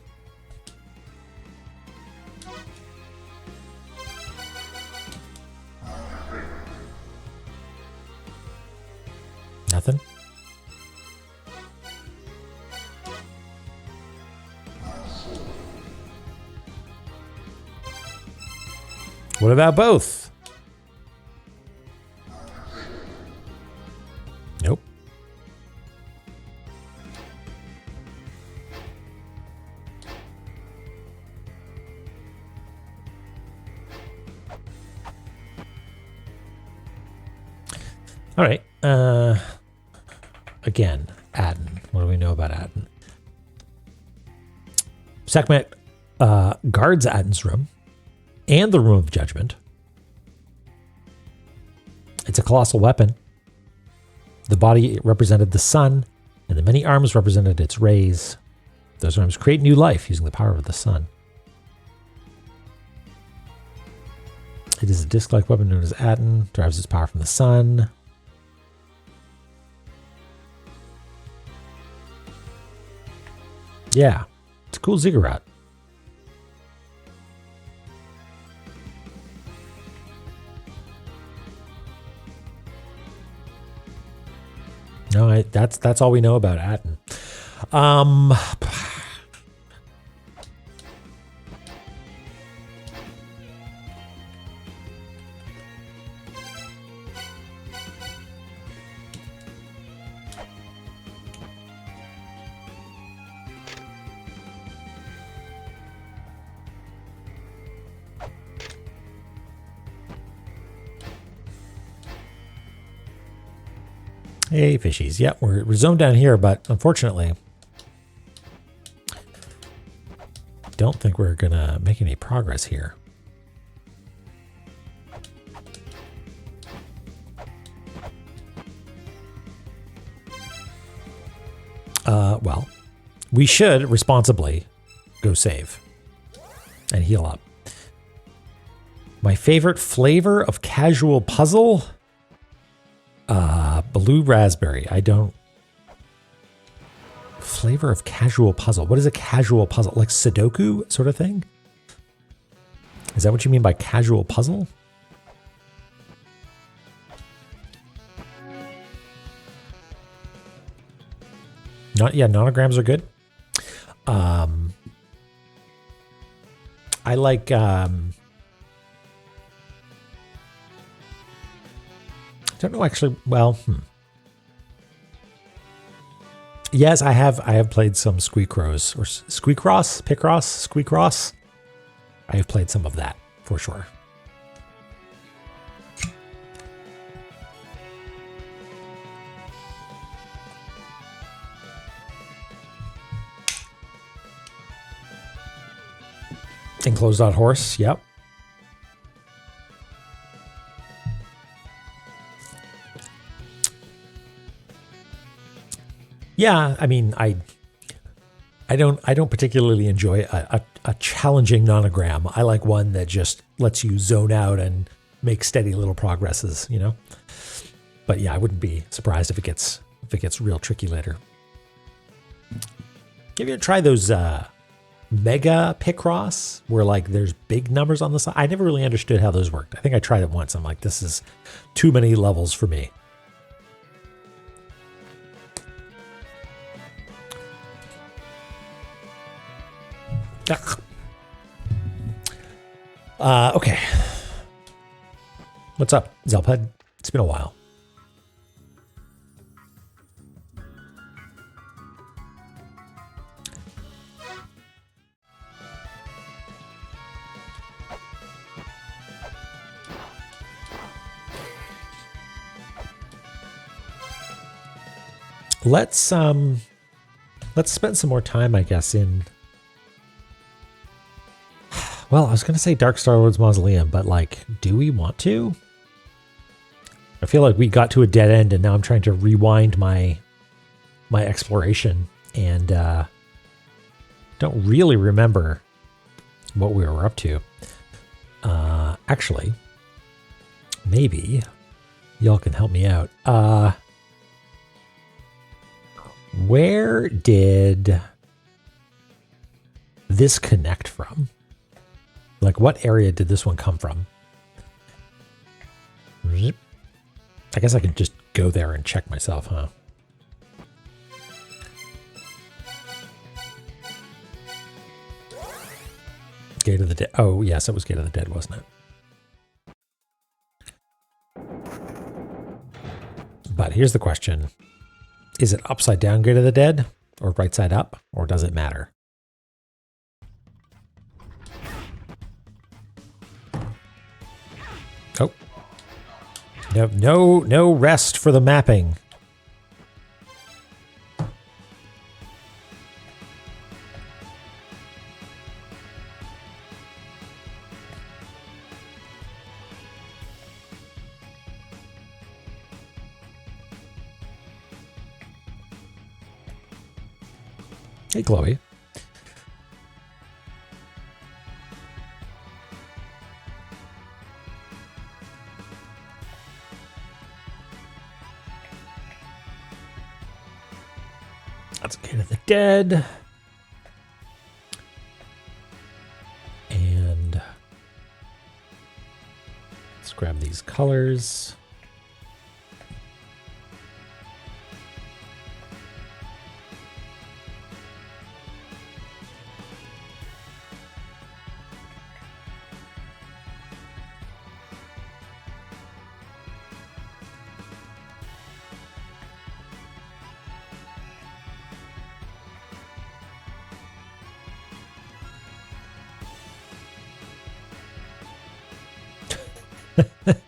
Nothing? What about both? Nope. All right. Again, Aden. What do we know about Aden? Sekhmet guards Aden's room and the Room of Judgment. It's a colossal weapon. The body represented the sun, and the many arms represented its rays. Those arms create new life using the power of the sun. It is a disc-like weapon known as Aten, derives its power from the sun. Yeah, it's a cool ziggurat. No, that's all we know about Aten. Hey, fishies. Yeah, we're zoned down here, but unfortunately, don't think we're going to make any progress here. Well, we should responsibly go save and heal up. My favorite flavor of casual puzzle? Blue raspberry. I don't... Flavor of casual puzzle. What is a casual puzzle? Like Sudoku sort of thing? Is that what you mean by casual puzzle? Yeah, nonograms are good. I like... I don't know actually. Well, yes, I have played some Squeakross or Squeakross. I have played some of that for sure. Enclosed on horse. Yep. Yeah, I mean, I don't particularly enjoy a challenging nonogram. I like one that just lets you zone out and make steady little progresses, you know. But yeah, I wouldn't be surprised if it gets real tricky later. Have you ever tried those mega Picross where like there's big numbers on the side? I never really understood how those worked. I think I tried it once. I'm like, this is too many levels for me. Okay. What's up, Zelped? It's been a while. Let's spend some more time, I guess, in Well, I was going to say Dark Star Lord's Mausoleum, but like, do we want to? I feel like we got to a dead end and now I'm trying to rewind my exploration and don't really remember what we were up to. Actually, maybe y'all can help me out. Where did this connect from? Like, what area did this one come from? I guess I could just go there and check myself, huh? Gate of the Dead. Oh, yes, it was Gate of the Dead, wasn't it? But here's the question. Is it upside down Gate of the Dead? Or right side up? Or does it matter? Oh. No rest for the mapping. Hey, Chloe. That's Gate of the Dead. And let's grab these colors.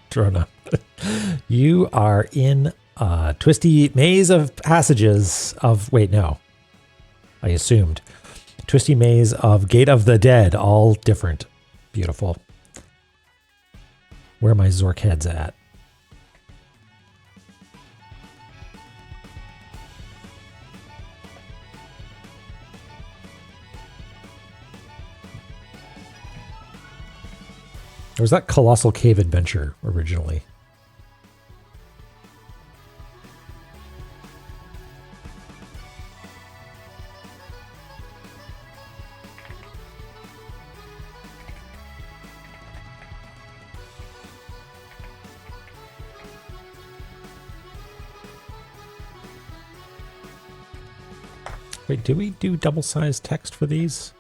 Drona, you are in a twisty maze of passages of, wait, no, I assumed. Twisty maze of Gate of the Dead, all different. Beautiful. Where are my Zork heads at? Or was that Colossal Cave Adventure originally? Wait, do we do double-sized text for these?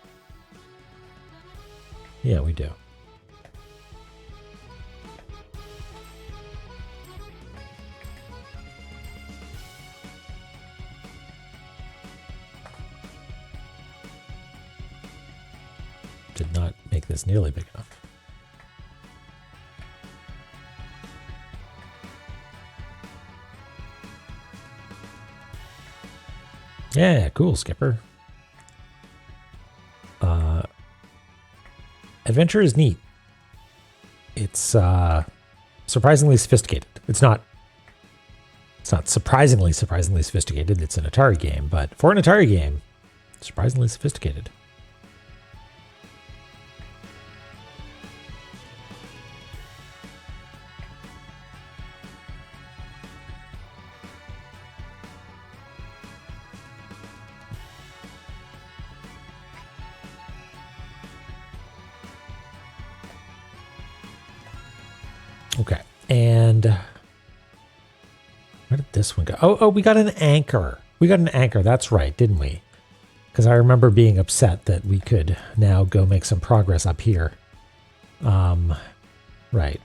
Yeah, we do. Did not make this nearly big enough. Yeah, cool, Skipper. Adventure is neat. It's surprisingly sophisticated. It's not surprisingly sophisticated. It's an Atari game, but for an Atari game, surprisingly sophisticated. Okay, and where did this one go? Oh, we got an anchor. We got an anchor. That's right, didn't we? Because I remember being upset that we could now go make some progress up here. Right.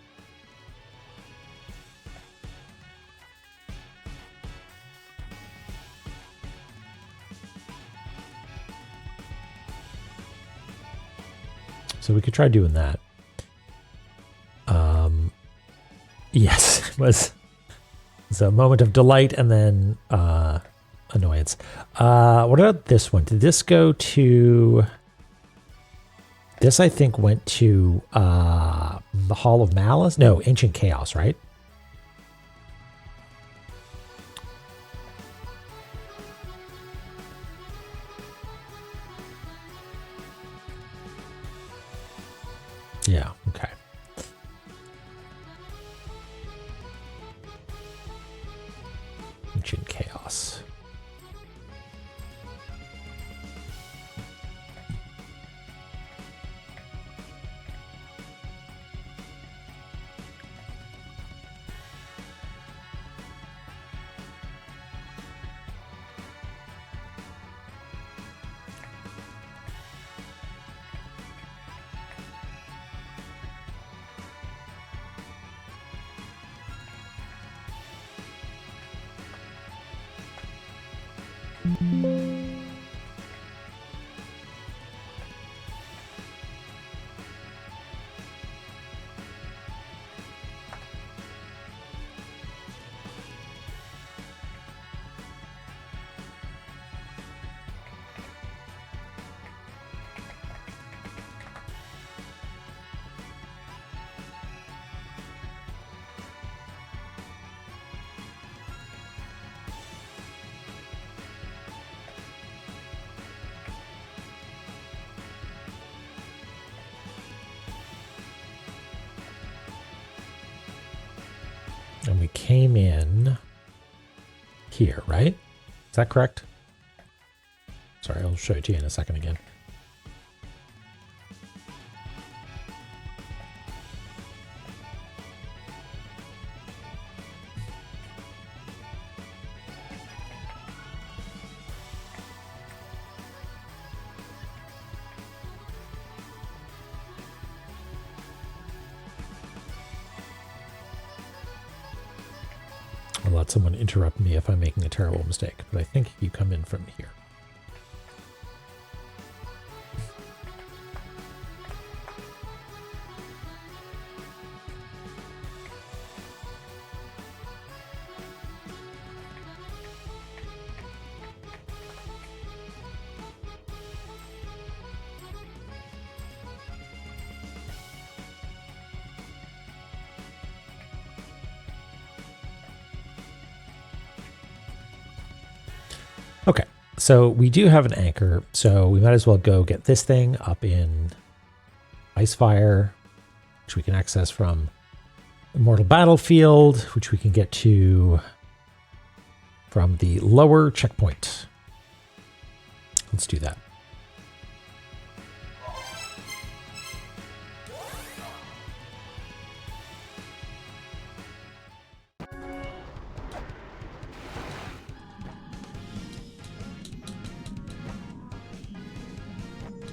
So we could try doing that. Yes, it was a moment of delight and then annoyance. What about this one? Did this go to This, I think, went to the Hall of Malice. No, Ancient Chaos, right? Yeah, okay. Ancient Chaos. And we came in here, right? Is that correct? Sorry, I'll show it to you in a second again. I'll let someone interrupt me if I'm making a terrible mistake, but I think you come in from here. Okay, so we do have an anchor, so we might as well go get this thing up in Icefire, which we can access from Immortal Battlefield, which we can get to from the lower checkpoint. Let's do that.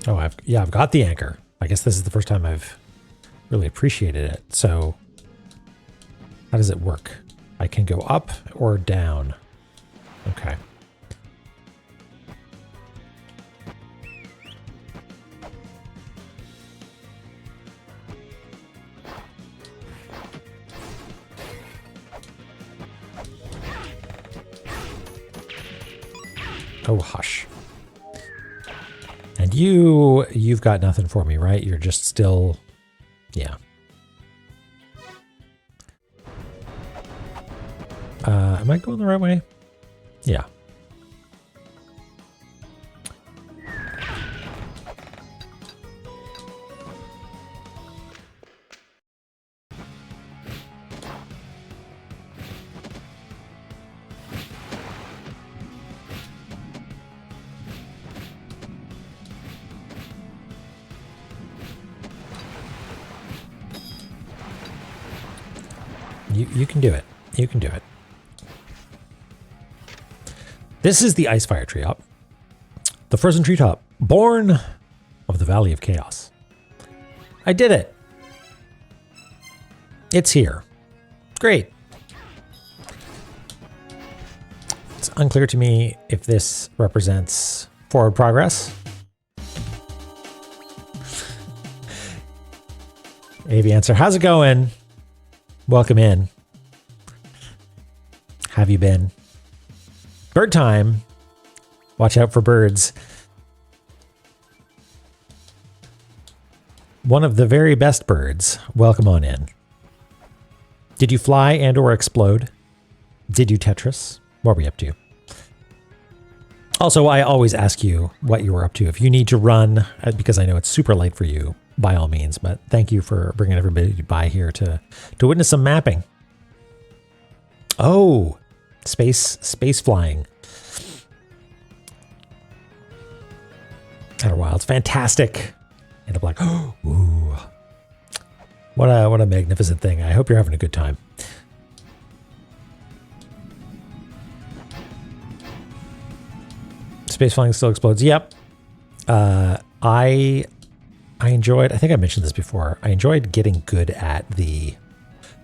Oh, I've got the anchor. I guess this is the first time I've really appreciated it. So how does it work? I can go up or down. Okay. Oh, hush. And you've got nothing for me, right? You're just still, yeah. Am I going the right way? Yeah. You can do it. You can do it. This is the Icefire treetop. The frozen treetop, born of the Valley of Chaos. I did it. It's here. Great. It's unclear to me if this represents forward progress. AV answer, how's it going? Welcome in. Have you been? Bird time. Watch out for birds. one of the very best birds. Welcome on in. Did you fly and or explode? Did you Tetris? What were we up to? Also, I always ask you what you were up to. If you need to run, because I know it's super late for you, by all means. But thank you for bringing everybody by here to witness some mapping. Oh, space flying. Outer Wilds, fantastic. And I'm like, ooh, what a magnificent thing. I hope you're having a good time. Space flying still explodes. Yep. I enjoyed, I think I mentioned this before. I enjoyed getting good at the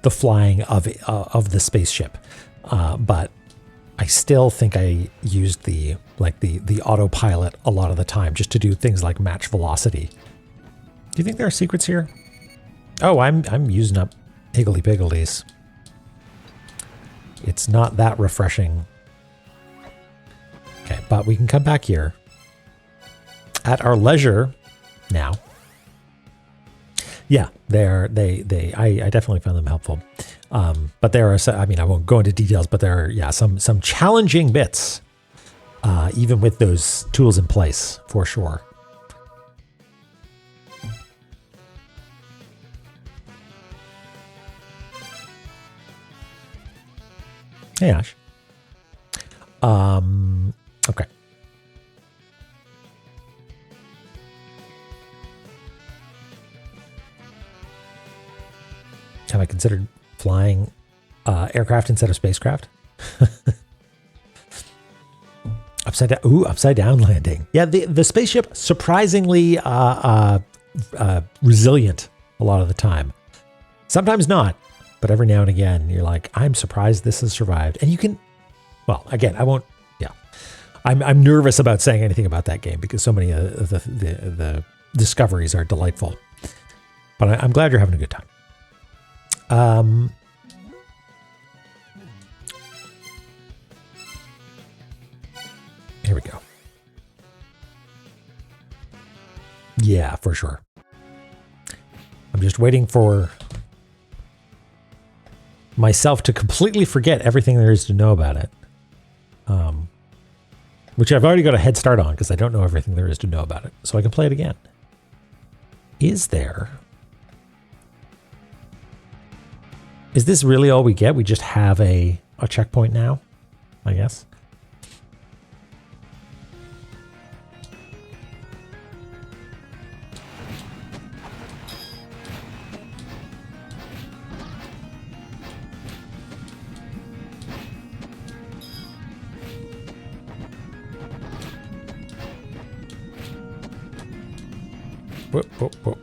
flying of the spaceship. But I still think I used the autopilot a lot of the time just to do things like match velocity. Do you think there are secrets here? Oh, I'm using up higgledy-piggledies. It's not that refreshing. Okay, but we can come back here at our leisure now. Yeah, I definitely found them helpful. But there are, I mean, I won't go into details, but there are, yeah, some challenging bits, even with those tools in place, for sure. Hey, Ash. Okay. Have I considered flying aircraft instead of spacecraft? Upside down landing. Yeah, the spaceship surprisingly resilient a lot of the time. Sometimes not, but every now and again you're like, I'm surprised this has survived. And you can, well, again, I won't. Yeah, I'm nervous about saying anything about that game because so many of the discoveries are delightful. But I'm glad you're having a good time. Here we go. Yeah, for sure. I'm just waiting for myself to completely forget everything there is to know about it. Which I've already got a head start on because I don't know everything there is to know about it. So I can play it again. Is this really all we get? We just have a checkpoint now, I guess. Whoop, whoop, whoop.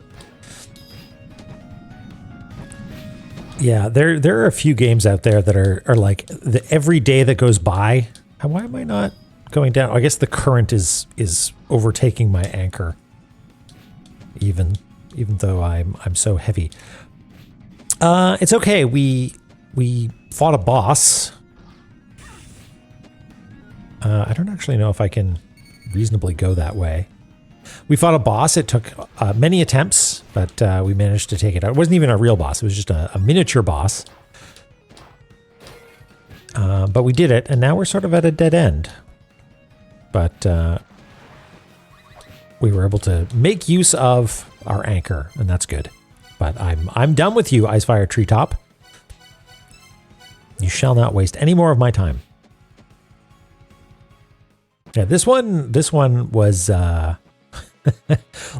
Yeah, there are a few games out there that are like every day that goes by. Why am I not going down? I guess the current is overtaking my anchor. Even though I'm so heavy. It's okay. We fought a boss. I don't actually know if I can reasonably go that way. We fought a boss. It took many attempts, but we managed to take it out. It wasn't even a real boss. It was just a miniature boss. But we did it, and now we're sort of at a dead end. But we were able to make use of our anchor, and that's good. But I'm done with you, Icefire Treetop. You shall not waste any more of my time. Yeah, this one was...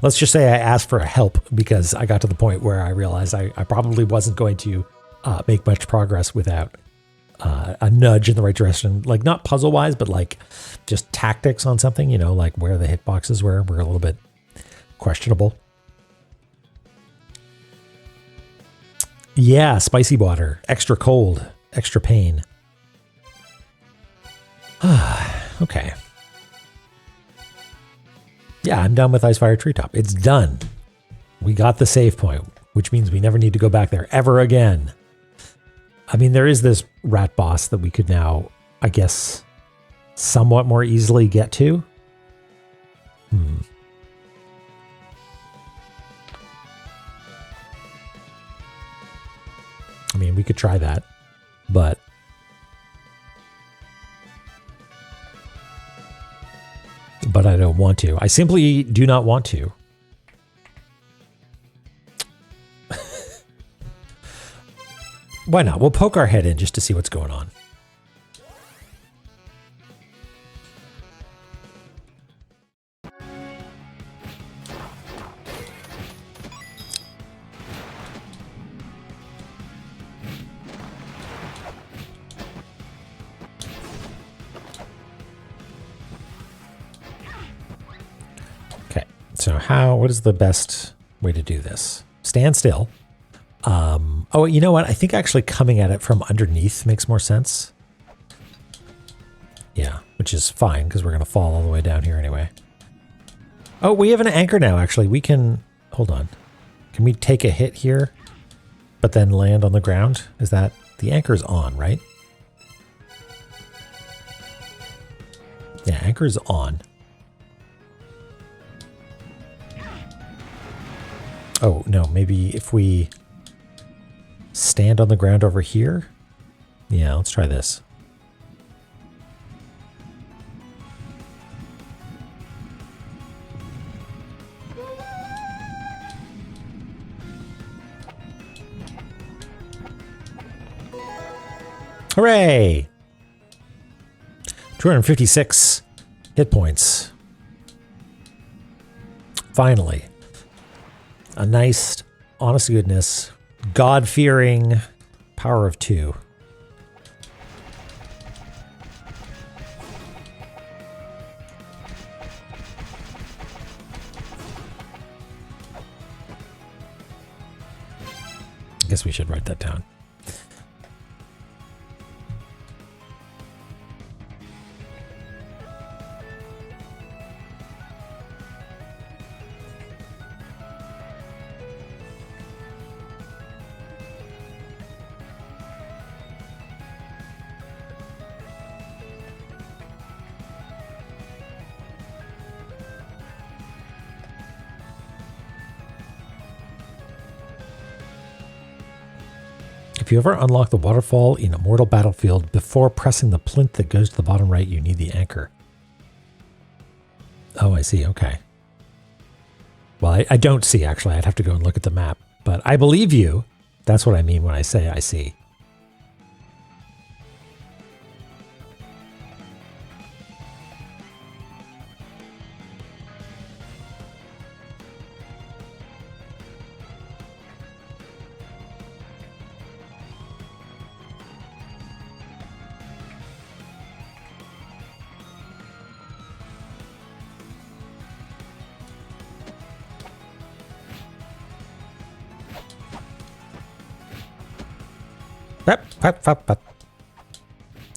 let's just say I asked for help because I got to the point where I realized I probably wasn't going to make much progress without a nudge in the right direction. Like not puzzle wise, but like just tactics on something, you know, like where the hitboxes were a little bit questionable. Yeah, spicy water, extra cold, extra pain. Okay. Yeah, I'm done with Icefire Treetop. It's done. We got the save point, which means we never need to go back there ever again. I mean, there is this rat boss that we could now, I guess, somewhat more easily get to. mean, we could try that, but I don't want to. I simply do not want to. Why not? We'll poke our head in just to see what's going on. So what is the best way to do this? Stand still. Oh, you know what? I think actually coming at it from underneath makes more sense. Yeah, which is fine because we're going to fall all the way down here anyway. Oh, we have an anchor now, actually. We can... Hold on. Can we take a hit here, but then land on the ground? Is that... The anchor's on, right? Yeah, anchor's on. Oh, no, maybe if we stand on the ground over here? Yeah, let's try this. Hooray! 256 hit points. Finally. A nice, honest to goodness, God-fearing power of 2. I guess we should write that down. If you ever unlock the waterfall in a mortal battlefield, before pressing the plinth that goes to the bottom right, you need the anchor. Oh, I see. Okay. Well, I don't see, actually. I'd have to go and look at the map. But I believe you. That's what I mean when I say I see.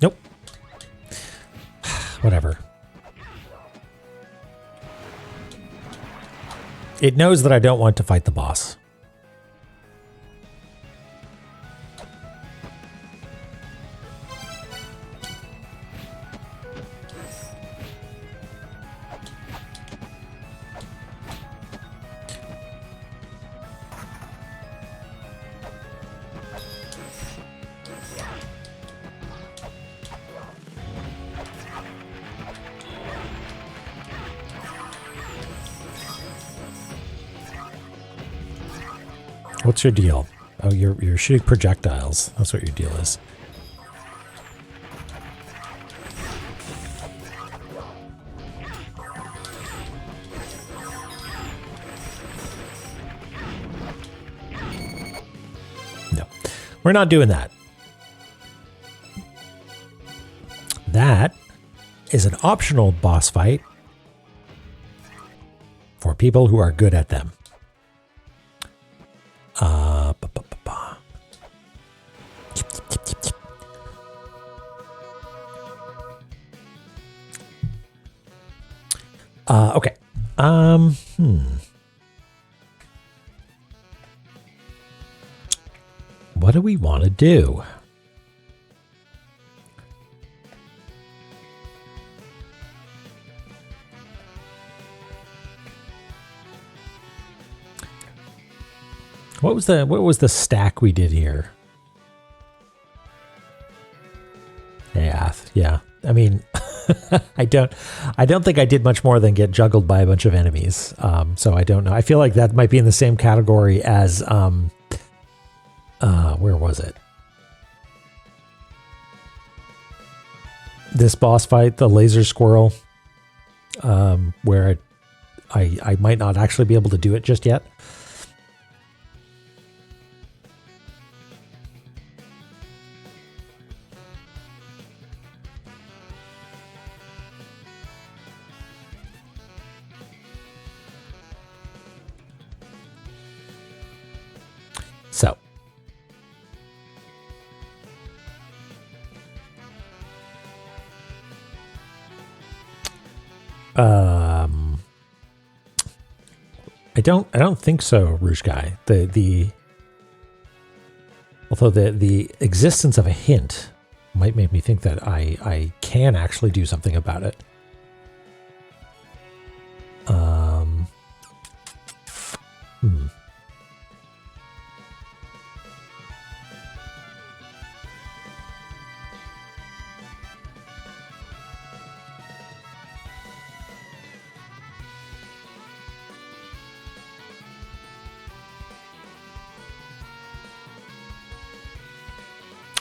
Nope. Whatever. It knows that I don't want to fight the boss. What's your deal? Oh, you're shooting projectiles. That's what your deal is. No, we're not doing that. That is an optional boss fight for people who are good at them. Okay. What do we want to do? What was the stack we did here? mean, I don't think I did much more than get juggled by a bunch of enemies. So I don't know. I feel like that might be in the same category as where was it? This boss fight, the laser squirrel, where I might not actually be able to do it just yet. So, I don't think so, Rouge Guy. Although the existence of a hint might make me think that I can actually do something about it.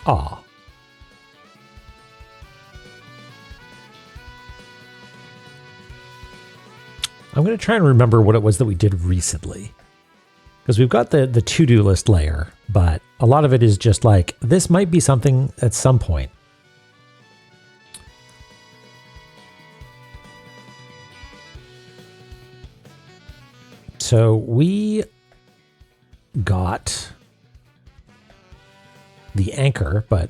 Aw. I'm going to try and remember what it was that we did recently. Because we've got the to-do list layer, but a lot of it is just like, this might be something at some point. So we got the anchor, but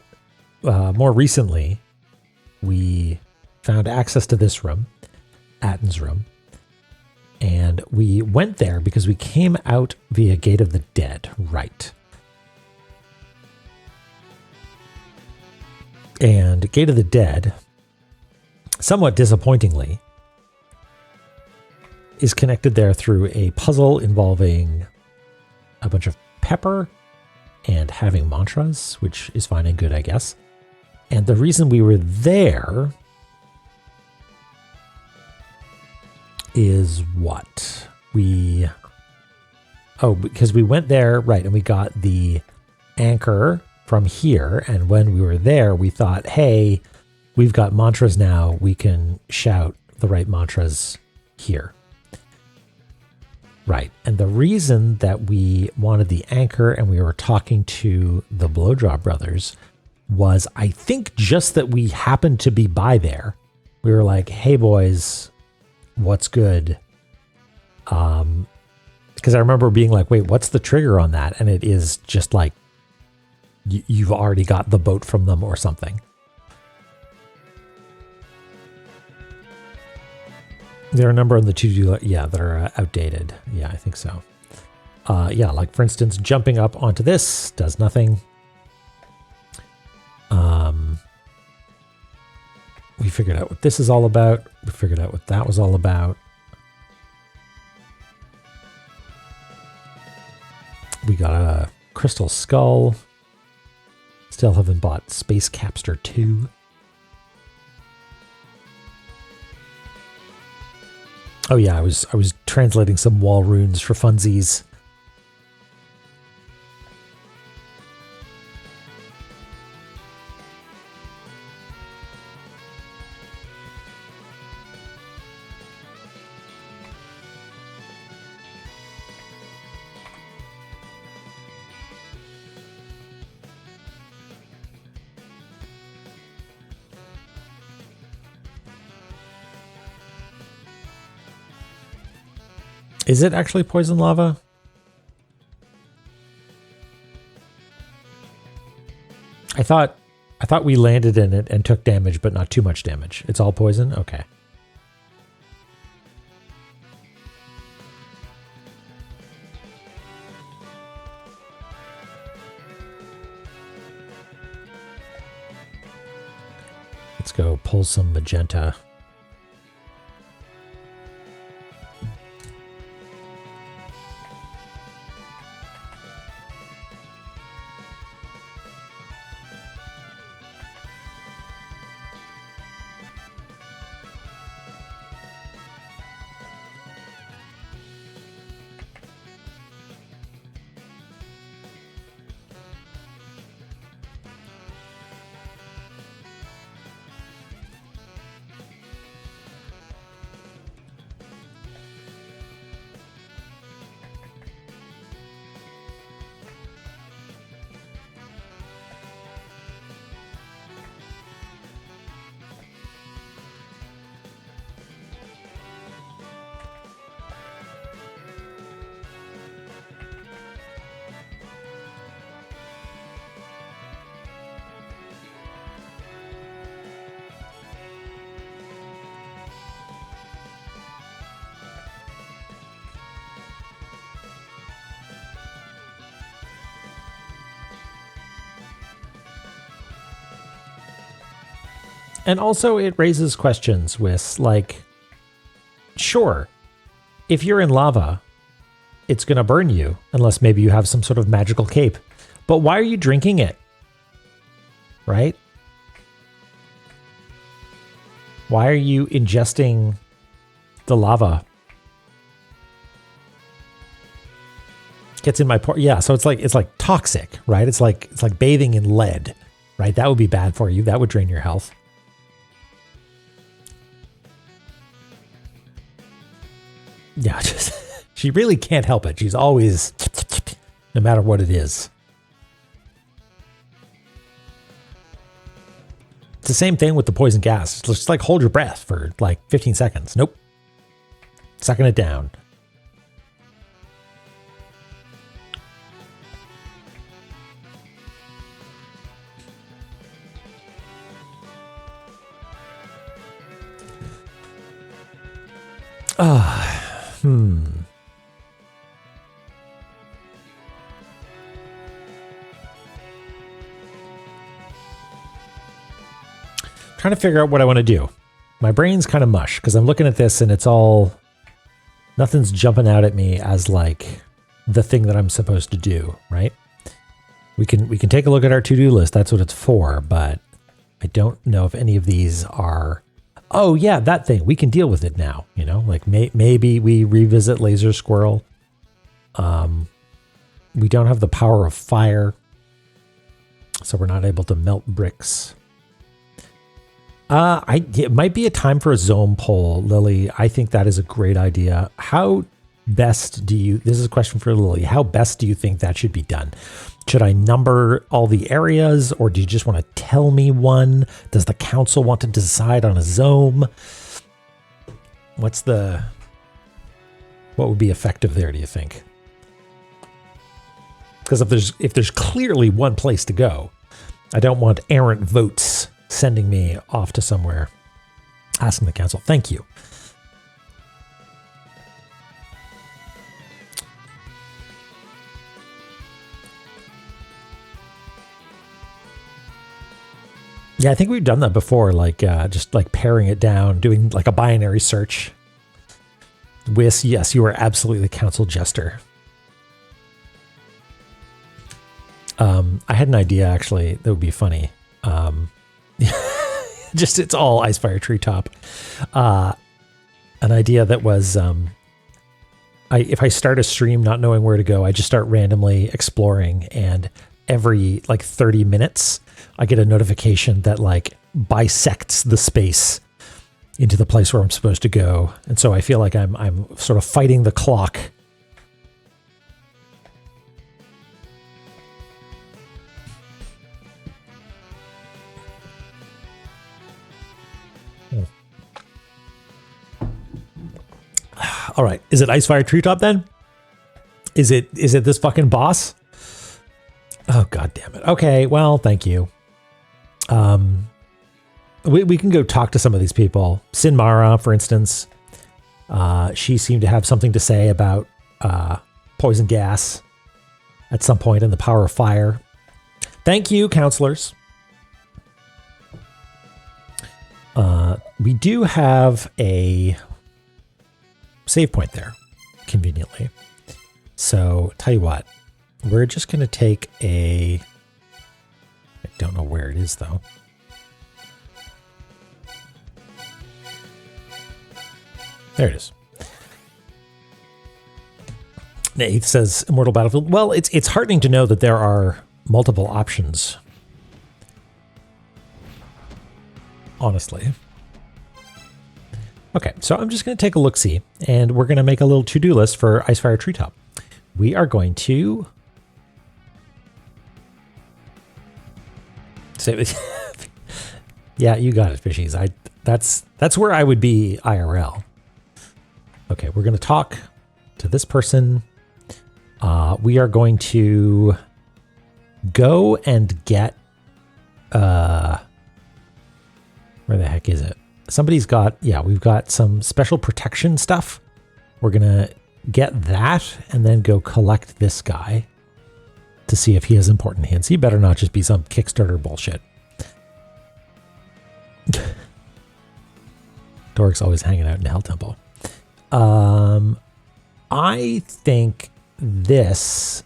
more recently, we found access to this room, Atten's room. And we went there because we came out via Gate of the Dead, right? And Gate of the Dead, somewhat disappointingly, is connected there through a puzzle involving a bunch of pepper and having mantras, which is fine and good, I guess. And the reason we were there is what? Because we went there, right, and we got the anchor from here, and when we were there, we thought, hey, we've got mantras now, we can shout the right mantras here. Right, and the reason that we wanted the anchor and we were talking to the Blowjob Brothers was, I think, just that we happened to be by there. We were like, hey, boys, what's good? Because I remember being like, wait, what's the trigger on that? And it is just like, you've already got the boat from them or something. There are a number on the to-do, that are outdated. Yeah, I think so. Like for instance, jumping up onto this does nothing. We figured out what this is all about. We figured out what that was all about. We got a crystal skull. Still haven't bought Space Capster 2. Oh yeah, I was translating some wall runes for funsies. Is it actually poison lava? I thought we landed in it and took damage, but not too much damage. It's all poison? Okay. Let's go pull some magenta. And also it raises questions with, like, sure, if you're in lava, it's going to burn you, unless maybe you have some sort of magical cape. But why are you drinking it? Right? Why are you ingesting the lava? Gets in my pore. Yeah, so it's like toxic, right? It's like bathing in lead, right? That would be bad for you. That would drain your health. Yeah, just she really can't help it. She's always, no matter what it is. It's the same thing with the poison gas. It's just like hold your breath for like 15 seconds. Nope. Sucking it down. Trying to figure out what I want to do. My brain's kind of mush because I'm looking at this and it's all, nothing's jumping out at me as like the thing that I'm supposed to do, right? We can take a look at our to-do list. That's what it's for, but I don't know if any of these are, oh yeah, that thing, we can deal with it now, you know, like maybe we revisit Laser Squirrel. We don't have the power of fire, so we're not able to melt bricks. It might be a time for a zone poll, Lily. I think that is a great idea. How best do you, this is a question for Lily, how best do you think that should be done? Should I number all the areas, or do you just want to tell me one? Does the council want to decide on a zone? What would be effective there, do you think? Because if there's clearly one place to go, I don't want errant votes sending me off to somewhere, asking the council. Thank you. Yeah, I think we've done that before, like just like paring it down, doing like a binary search. Whis, yes, you are absolutely the council jester. I had an idea actually that would be funny. Just it's all Ice Fire Treetop. An idea that was if I start a stream not knowing where to go, I just start randomly exploring, and every like 30 minutes I get a notification that like bisects the space into the place where I'm supposed to go. And so I feel like I'm sort of fighting the clock. All right. Is it Icefire Treetop then? Is it this fucking boss? Oh, God damn it. Okay. Well, thank you. We can go talk to some of these people. Sinmara, for instance. She seemed to have something to say about poison gas at some point in the power of fire. Thank you, counselors. We do have a save point there, conveniently. So, tell you what, we're just going to take I don't know where it is, though. There it is. Nath says, Immortal Battlefield. Well, it's heartening to know that there are multiple options. Honestly. Okay, so I'm just going to take a look-see, and we're going to make a little to-do list for Icefire Treetop. We are going to save it. Yeah, you got it, fishies. That's where I would be IRL. Okay, we're going to talk to this person. We are going to go and get where the heck is it? Somebody's got, yeah, we've got some special protection stuff. We're going to get that and then go collect this guy to see if he has important hints. He better not just be some Kickstarter bullshit. Doric's always hanging out in the Hell Temple. I think this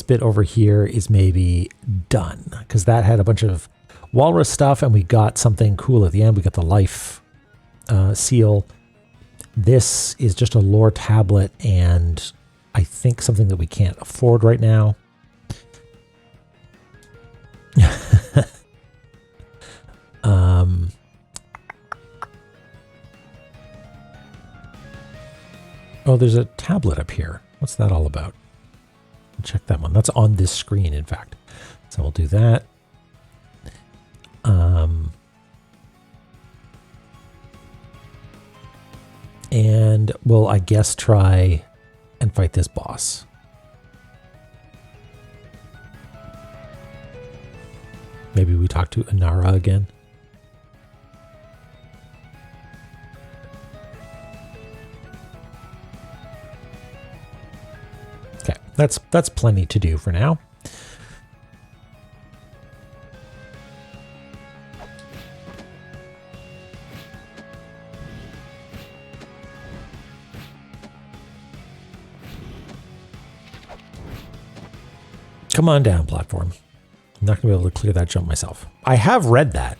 bit over here is maybe done, because that had a bunch of walrus stuff and we got something cool at the end. We got the life seal. This is just a lore tablet and I think something that we can't afford right now. Oh, there's a tablet up here. What's that all about? Check that one. That's on this screen, in fact. So we'll do that. And we'll, I guess, try and fight this boss. Maybe we talk to Inara again. Okay, that's plenty to do for now. Come on down, platform. I'm not going to be able to clear that jump myself. I have read that.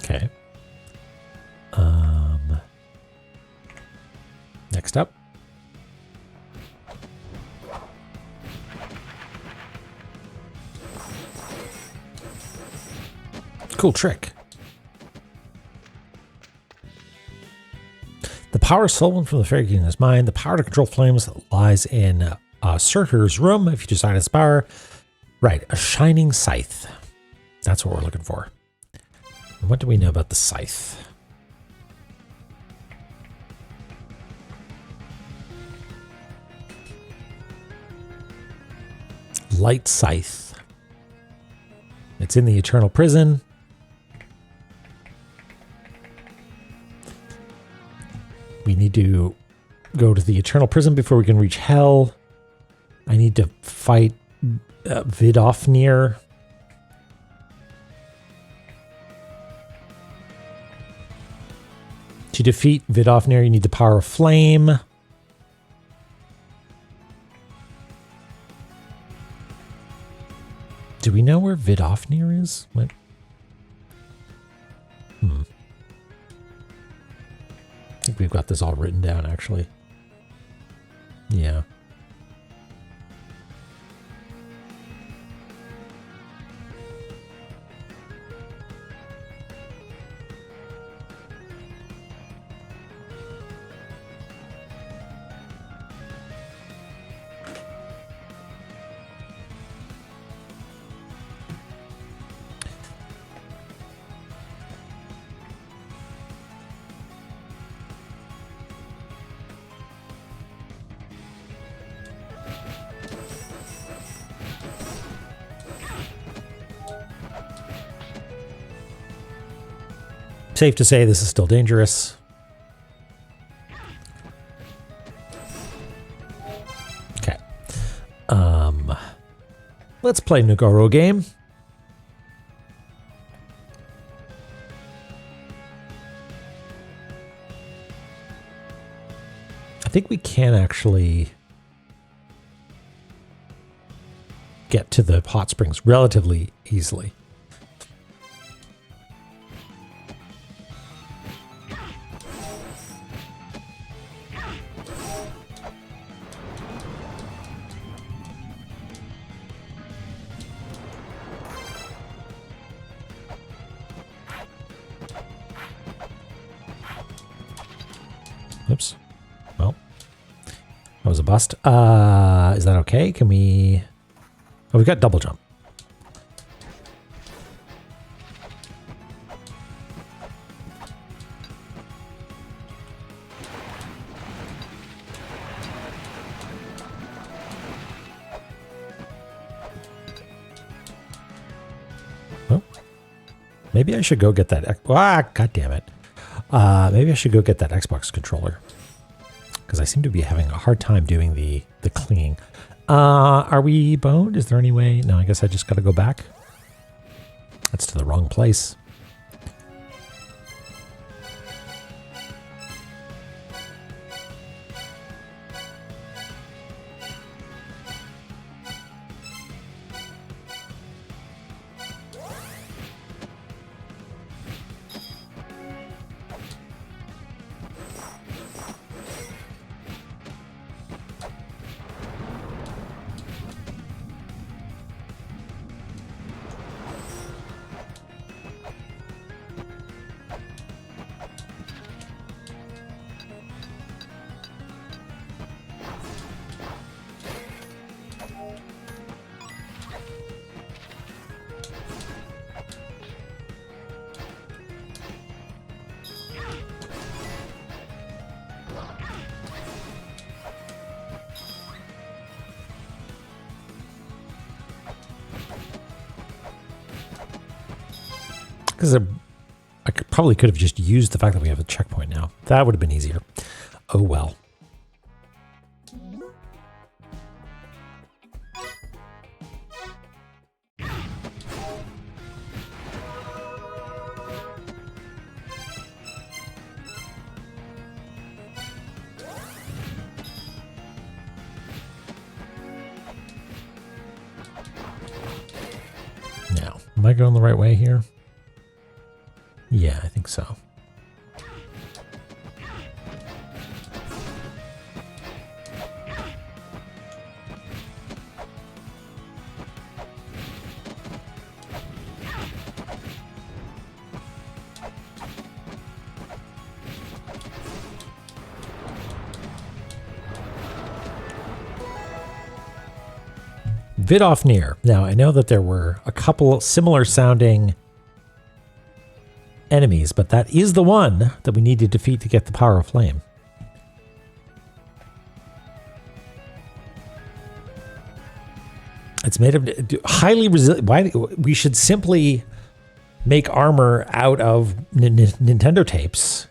Okay. Next up. Cool trick. The power stolen from the Fairy Kingdom's mind. The power to control flames lies in Surtur's room. If you decide its power. Right, a shining scythe. That's what we're looking for. And what do we know about the scythe? Light scythe. It's in the Eternal Prison. We need to go to the Eternal Prison before we can reach Hell. I need to fight Vidofnir. To defeat Vidofnir, you need the power of flame. Do we know where Vidofnir is? What? I think we've got this all written down, actually. Yeah. Safe to say this is still dangerous. Okay. Let's play Nogoro game. I think we can actually get to the hot springs relatively easily. That was a bust. Is that okay? Can we... Oh, we've got double jump. Oh. Maybe I should go get that... God damn it. Maybe I should go get that Xbox controller. Because I seem to be having a hard time doing the clinging. Are we boned? Is there any way? No, I guess I just got to go back. That's to the wrong place. Because I probably could have just used the fact that we have a checkpoint now. That would have been easier. Oh well. Now, am I going the right way here? Yeah, I think so. Vidofnir. Now, I know that there were a couple similar sounding enemies, but that is the one that we need to defeat to get the power of flame. It's made of highly resilient. Why we should simply make armor out of Nintendo tapes,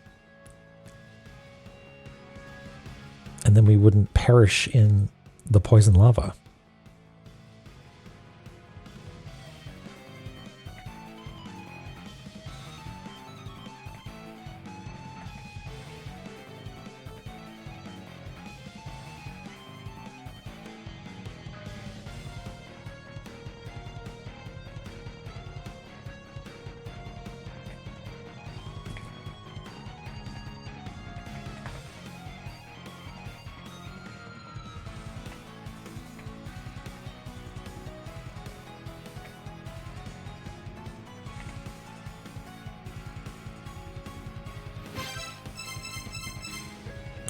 and then we wouldn't perish in the poison lava.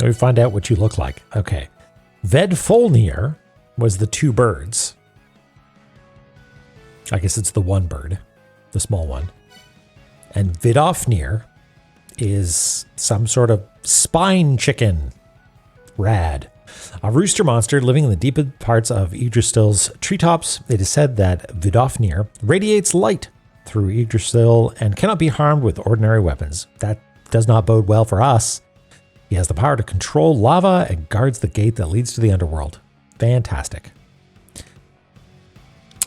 Let me find out what you look like. Okay. Vedfolnir was the two birds. I guess it's the one bird, the small one. And Vidofnir is some sort of spine chicken. Rad. A rooster monster living in the deep parts of Yggdrasil's treetops. It is said that Vidofnir radiates light through Yggdrasil and cannot be harmed with ordinary weapons. That does not bode well for us. He has the power to control lava and guards the gate that leads to the underworld. Fantastic.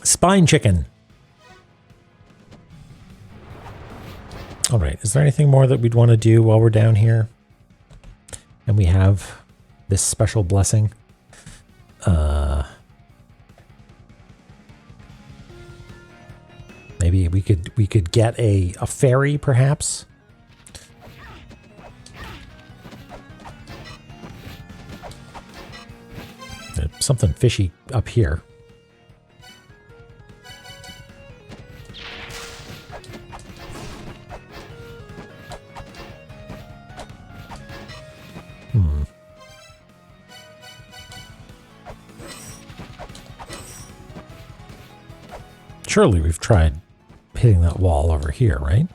Spine chicken. All right. Is there anything more that we'd want to do while we're down here? And we have this special blessing. Maybe we could get a ferry, perhaps. There's something fishy up here. Surely we've tried hitting that wall over here, right?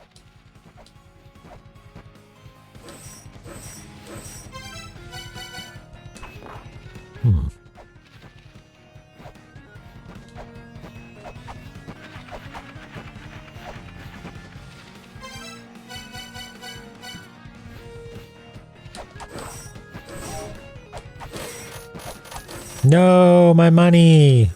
No, my money.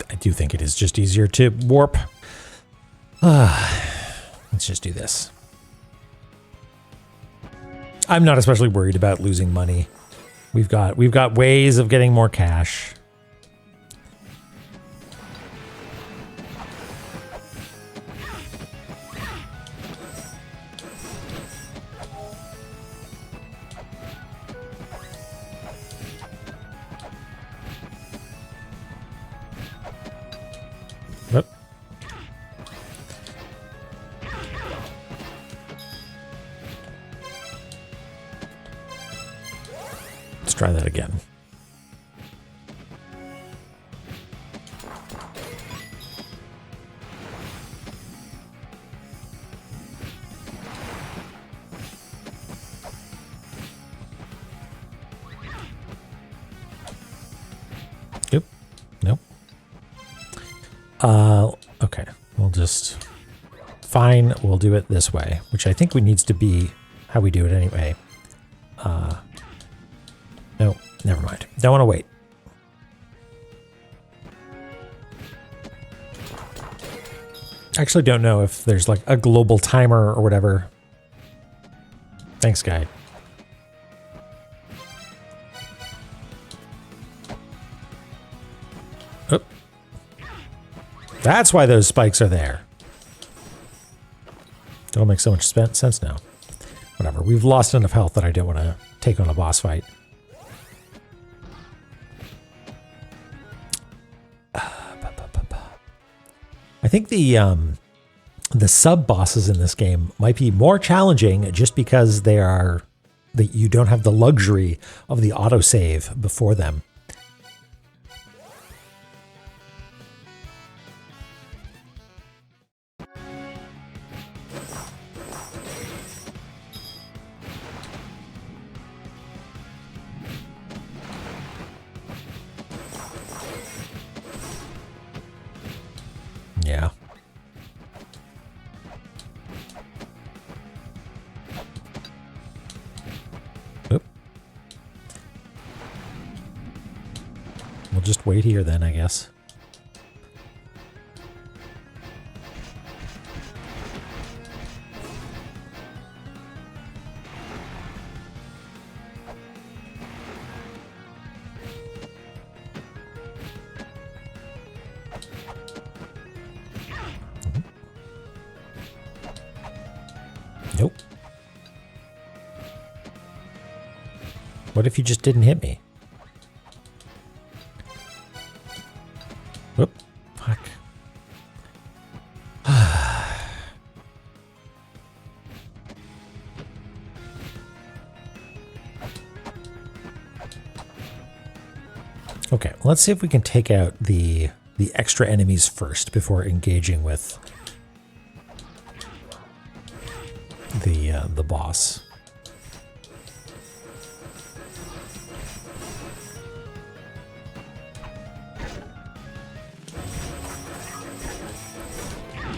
I do think it is just easier to warp. Let's just do this. I'm not especially worried about losing money. We've got ways of getting more cash. Whoop. Let's try that again. Yep. Nope. Okay. We'll just... Fine, we'll do it this way, which I think needs to be how we do it anyway. No, never mind. Don't want to wait. I actually don't know if there's like a global timer or whatever. Thanks, guide. Oh. That's why those spikes are there. It'll make so much sense now. Whatever. We've lost enough health that I don't want to take on a boss fight. I think the sub bosses in this game might be more challenging just because you don't have the luxury of the autosave before them. Yeah. Oop. We'll just wait here then, I guess. Nope. What if you just didn't hit me? Okay, let's see if we can take out the extra enemies first before engaging with the boss.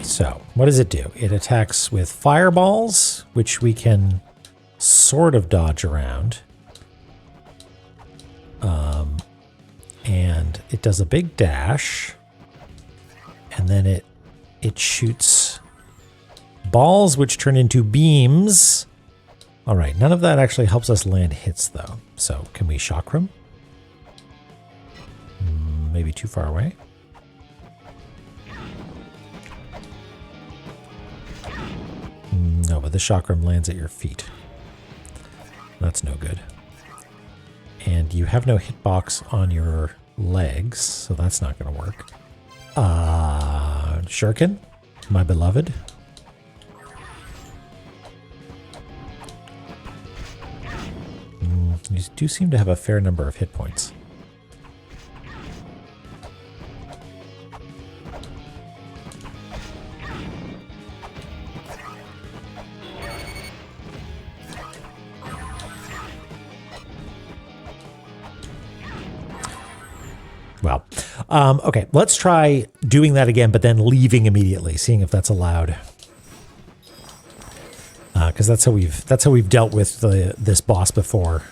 So, what does it do? It attacks with fireballs, which we can sort of dodge around. And it does a big dash. And then it shoots balls, which turn into beams. All right, none of that actually helps us land hits, though. So, can we chakram? Maybe too far away. No, but the chakram lands at your feet. That's no good. And you have no hitbox on your legs, so that's not going to work. Shuriken, my beloved. You do seem to have a fair number of hit points. Well, okay, let's try doing that again, but then leaving immediately, seeing if that's allowed. Because that's how we've dealt with this boss before.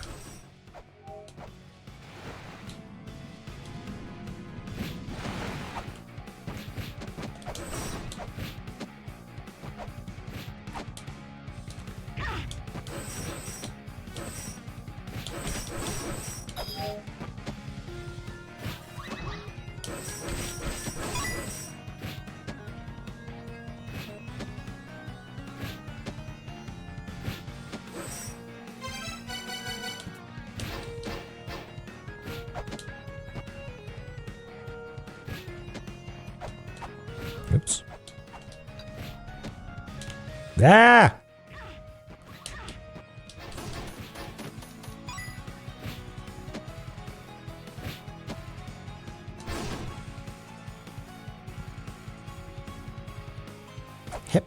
Oops. Ah! Hip.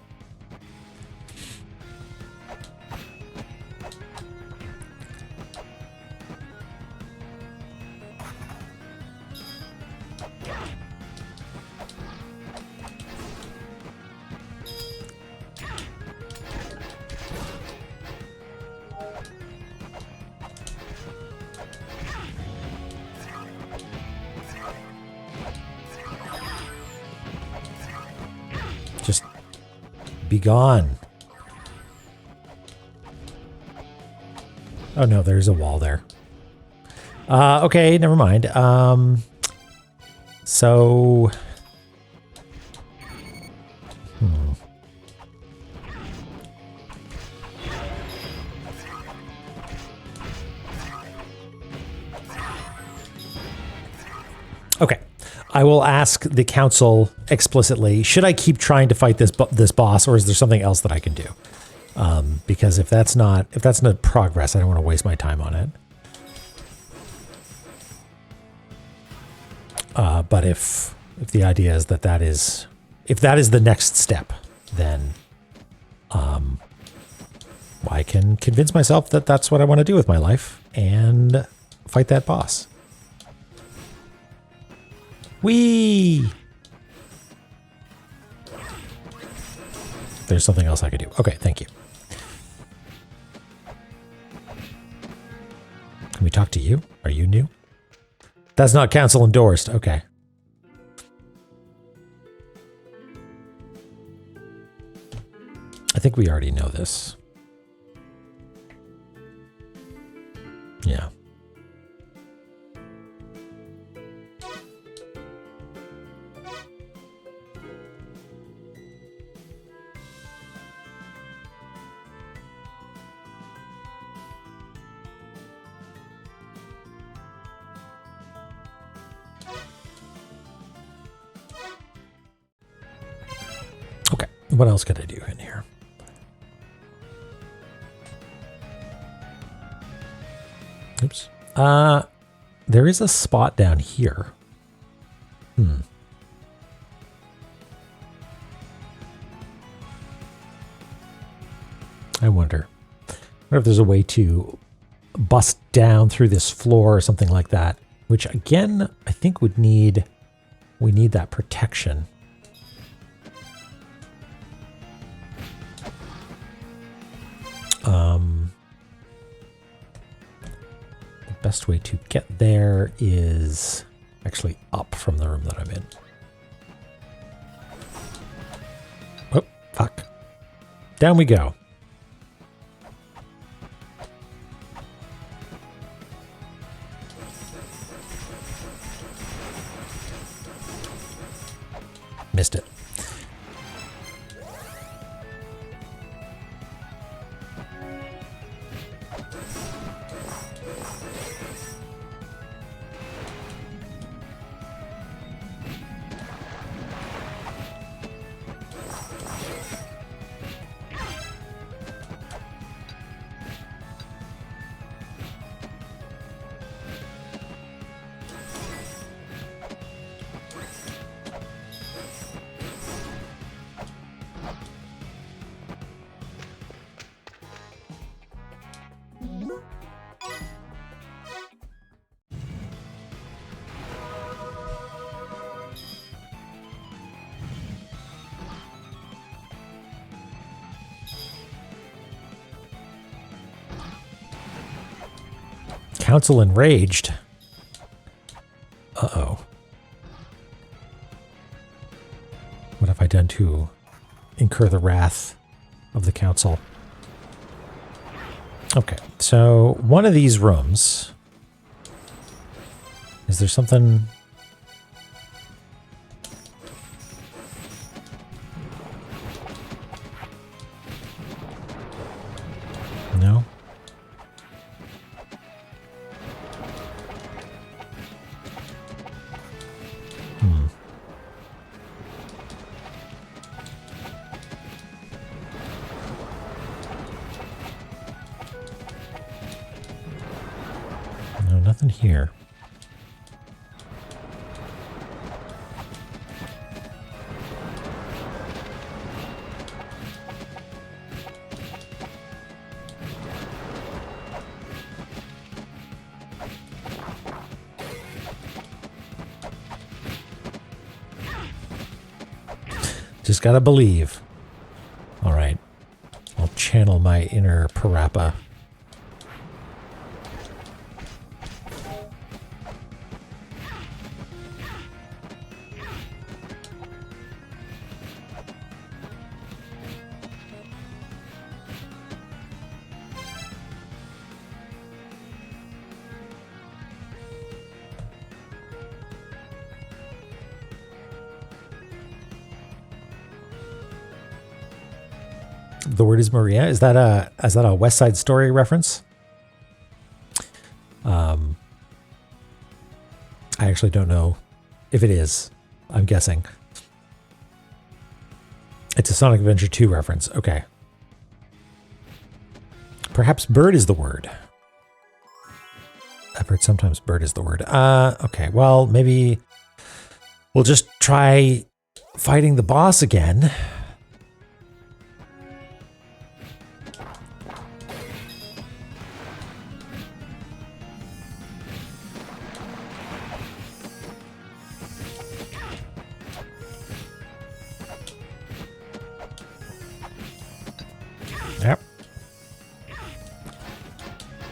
Just be gone. Oh no, there's a wall there. Okay, never mind. So... Okay. I will ask the council explicitly, should I keep trying to fight this boss, or is there something else that I can do? Because if that's not progress, I don't want to waste my time on it. But if the idea is that is the next step, then I can convince myself that that's what I want to do with my life and fight that boss. Whee! There's something else I could do. Okay, thank you. Can we talk to you? Are you new? That's not council endorsed. Okay. I think we already know this. Yeah. Okay, what else could I do in here? Oops. there is a spot down here. I wonder if there's a way to bust down through this floor or something like that, which again, I think we need that protection. The best way to get there is actually up from the room that I'm in. Oh, fuck. Down we go. Missed it. Council enraged. Uh-oh. What have I done to incur the wrath of the council? Okay, so one of these rooms... Is there something... No? No, nothing here. Just gotta believe. All right. I'll channel my inner Parappa. The word is Maria. Is that a West Side Story reference? I actually don't know if it is. I'm guessing. It's a Sonic Adventure 2 reference. Okay. Perhaps bird is the word. I've heard sometimes bird is the word. Okay. Well, maybe we'll just try fighting the boss again. Yep.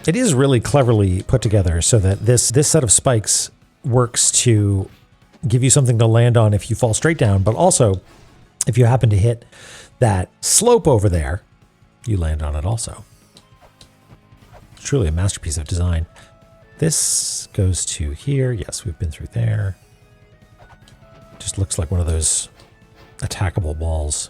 It is really cleverly put together so that this set of spikes works to give you something to land on if you fall straight down, but also if you happen to hit that slope over there, you land on it also. It's truly a masterpiece of design. This goes to here. Yes, we've been through there. Just looks like one of those attackable walls.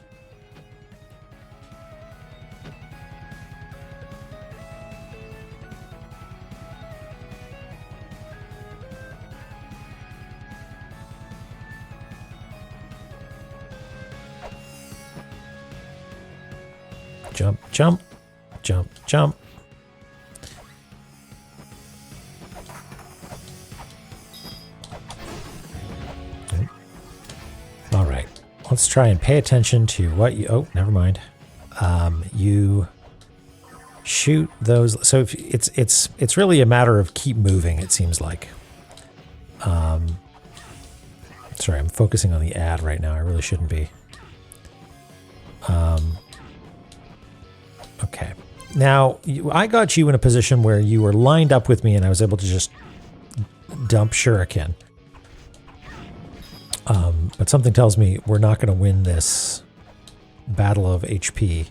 Jump, jump, jump, jump. let's try and pay attention to what you... Oh, never mind. You shoot those... So if it's really a matter of keep moving, it seems like. Sorry, I'm focusing on the ad right now. I really shouldn't be. Okay. Now, I got you in a position where you were lined up with me and I was able to just dump shuriken. But something tells me we're not going to win this battle of HP.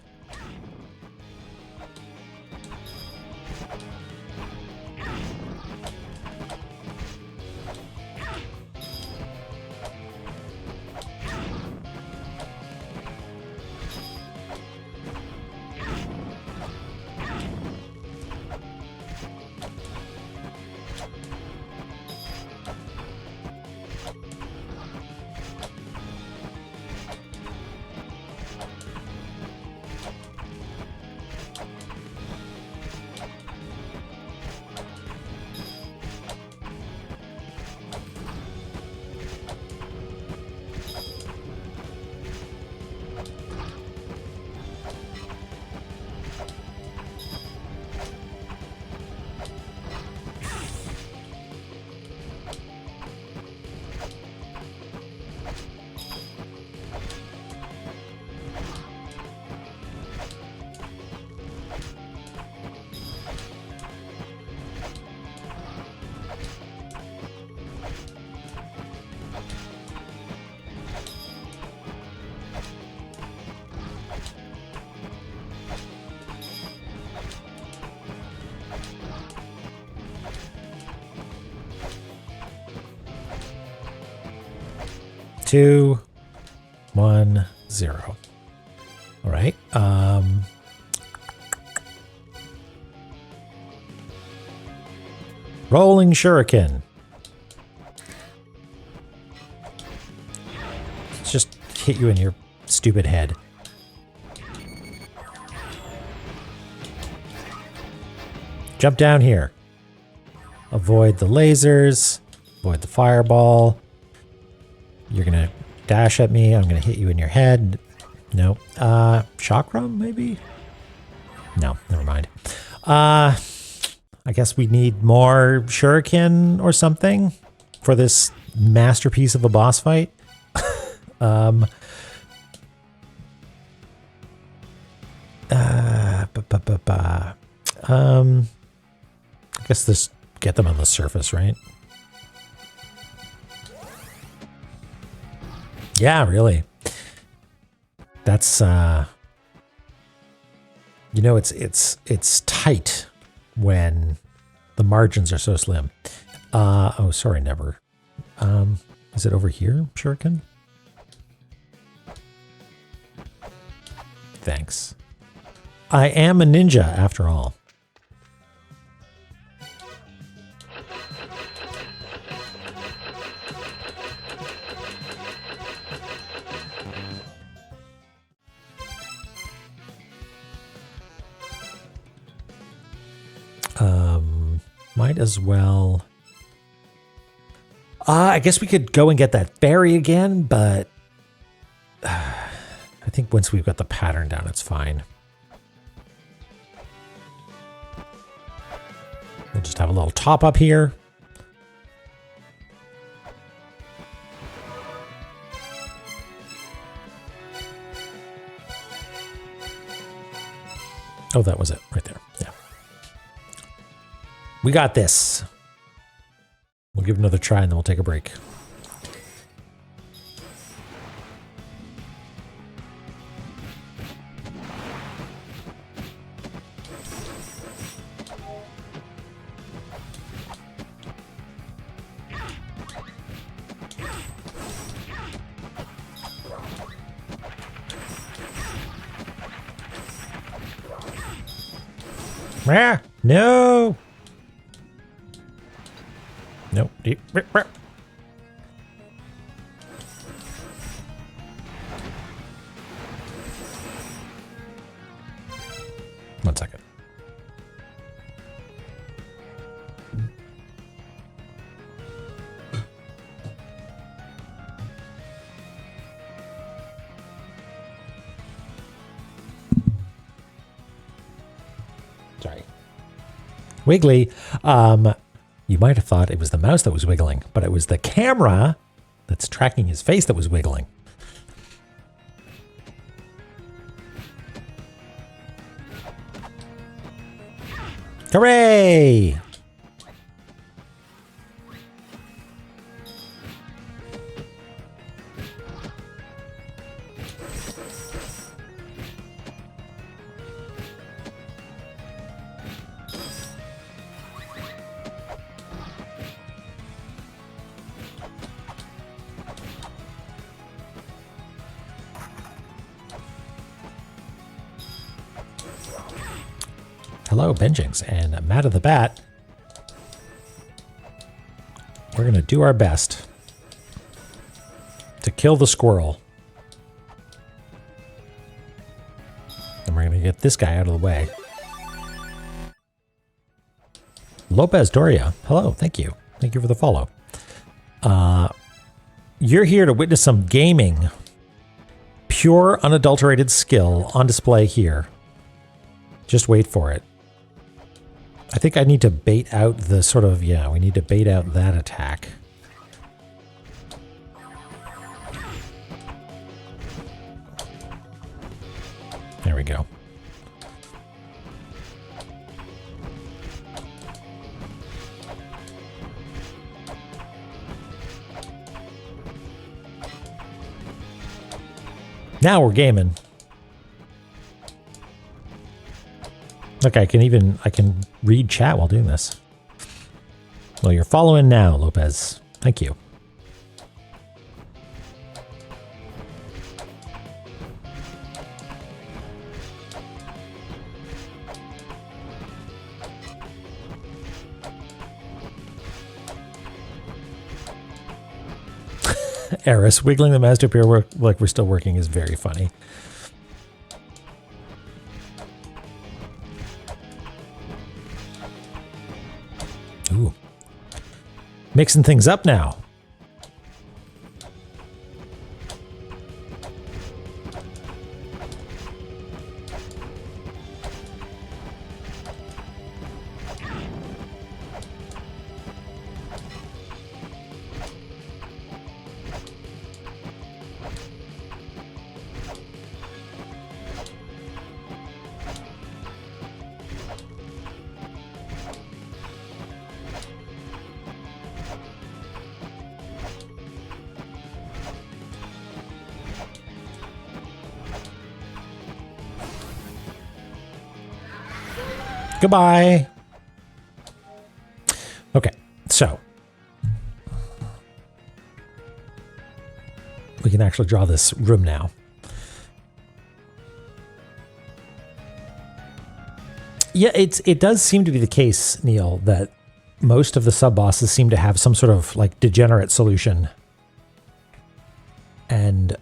Two, 1, 0. All right. Rolling shuriken. Let's just hit you in your stupid head. Jump down here. Avoid the lasers. Avoid the fireball. You're going to dash at me. I'm going to hit you in your head. No. Chakram, maybe? No, never mind. I guess we need more shuriken or something for this masterpiece of a boss fight. I guess this get them on the surface, right? Yeah, really. That's you know, it's tight when the margins are so slim. Oh, sorry, never. Is it over here, shuriken? Thanks. I am a ninja after all. Might as well. I guess we could go and get that berry again, but I think once we've got the pattern down, it's fine. We'll just have a little top up here. Oh, that was it right there. Yeah. We got this. We'll give it another try and then we'll take a break. Ah, no. Nope. One second. Wiggly. You might have thought it was the mouse that was wiggling, but it was the camera that's tracking his face that was wiggling. Hooray! Hello, Benjings, and Matt of the Bat. We're going to do our best to kill the squirrel. And we're going to get this guy out of the way. Lopez Doria, hello, thank you. Thank you for the follow. You're here to witness some gaming. Pure, unadulterated skill on display here. Just wait for it. I think I need to bait out the sort of, yeah, we need to bait out that attack. There we go. Now we're gaming. Look, I can read chat while doing this. Well, you're following now, Lopez. Thank you. Eris, wiggling the mouse to appear like we're still working is very funny. Ooh. Mixing things up now. Goodbye. Okay, so we can actually draw this room now. Yeah, it does seem to be the case, Neil, that most of the sub-bosses seem to have some sort of like degenerate solution. And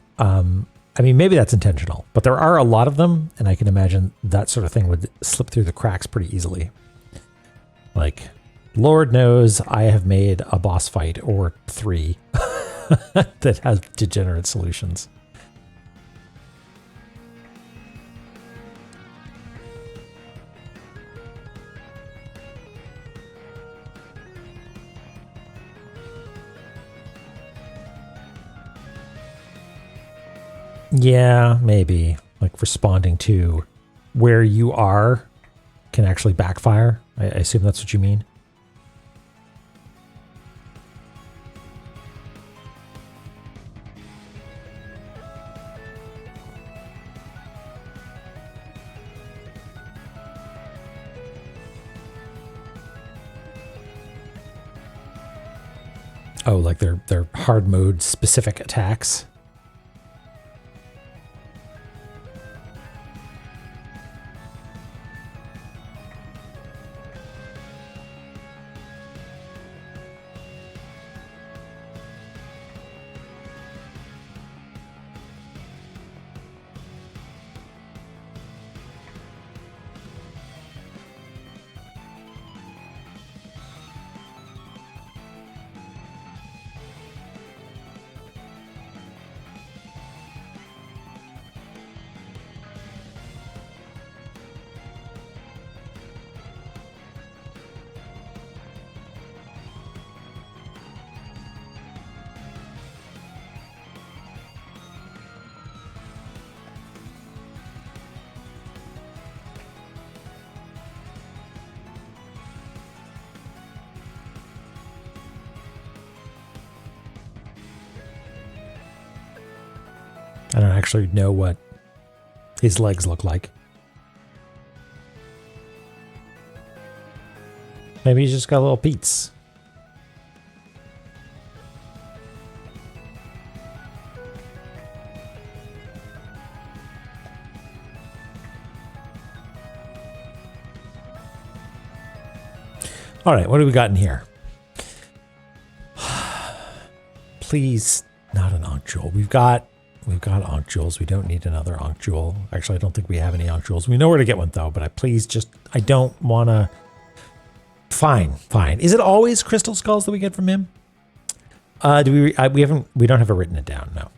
I mean, maybe that's intentional, but there are a lot of them, and I can imagine that sort of thing would slip through the cracks pretty easily. Like, Lord knows I have made a boss fight or 3 that has degenerate solutions. Yeah, maybe. Like responding to where you are can actually backfire. I assume that's what you mean. Oh, like they're hard mode specific attacks. I don't actually know what his legs look like. Maybe he's just got little peats. All right, what do we got in here? Please, not an Ankh Jewel. We've got Ankh Jewels. We don't need another Ankh Jewel. Actually, I don't think we have any Ankh Jewels. We know where to get one though, but I don't want to. Fine. Is it always crystal skulls that we get from him? We don't have it written it down. No.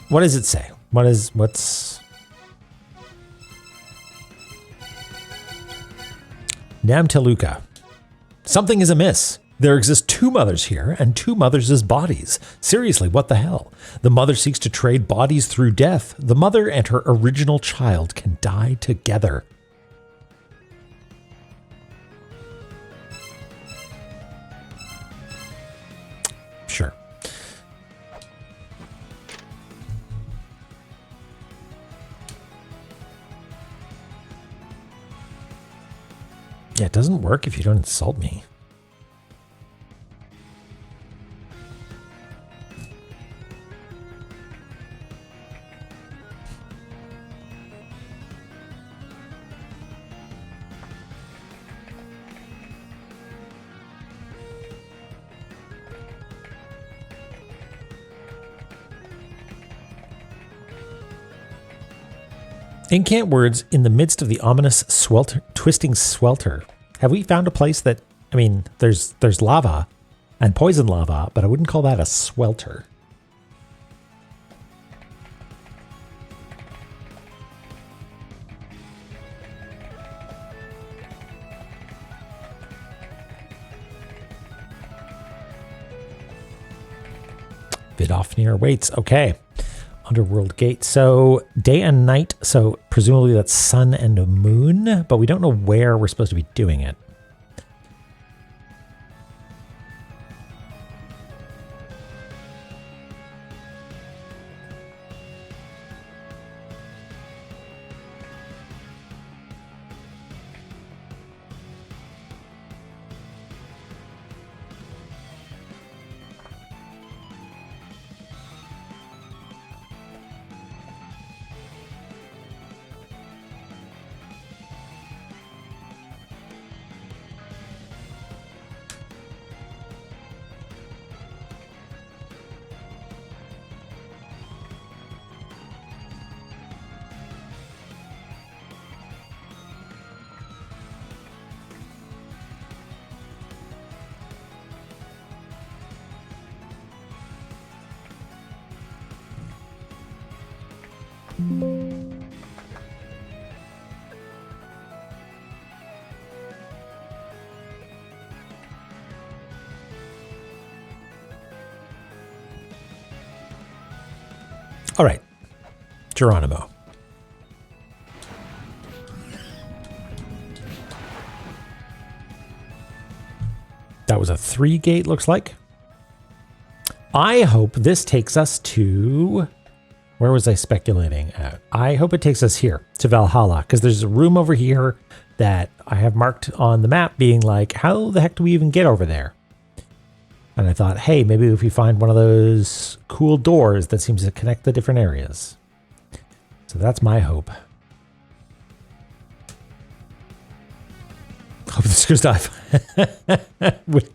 What does it say? What's Namteluka. Something is amiss. There exist two mothers here and two mothers as bodies. Seriously, what the hell? The mother seeks to trade bodies through death. The mother and her original child can die together. Sure. Yeah, it doesn't work if you don't insult me. Incant words in the midst of the ominous twisting swelter. Have we found a place that, I mean, there's lava and poison lava, but I wouldn't call that a swelter. Vidofnir waits. Okay. Underworld gate. So day and night. So presumably that's sun and moon, but we don't know where we're supposed to be doing it. All right, Geronimo. That was a 3 gate, looks like. I hope this takes us to... Where was I speculating at? I hope it takes us here, to Valhalla, because there's a room over here that I have marked on the map being like, how the heck do we even get over there? And I thought, hey, maybe if we find one of those cool doors that seems to connect the different areas. So that's my hope. Hope this goes dive.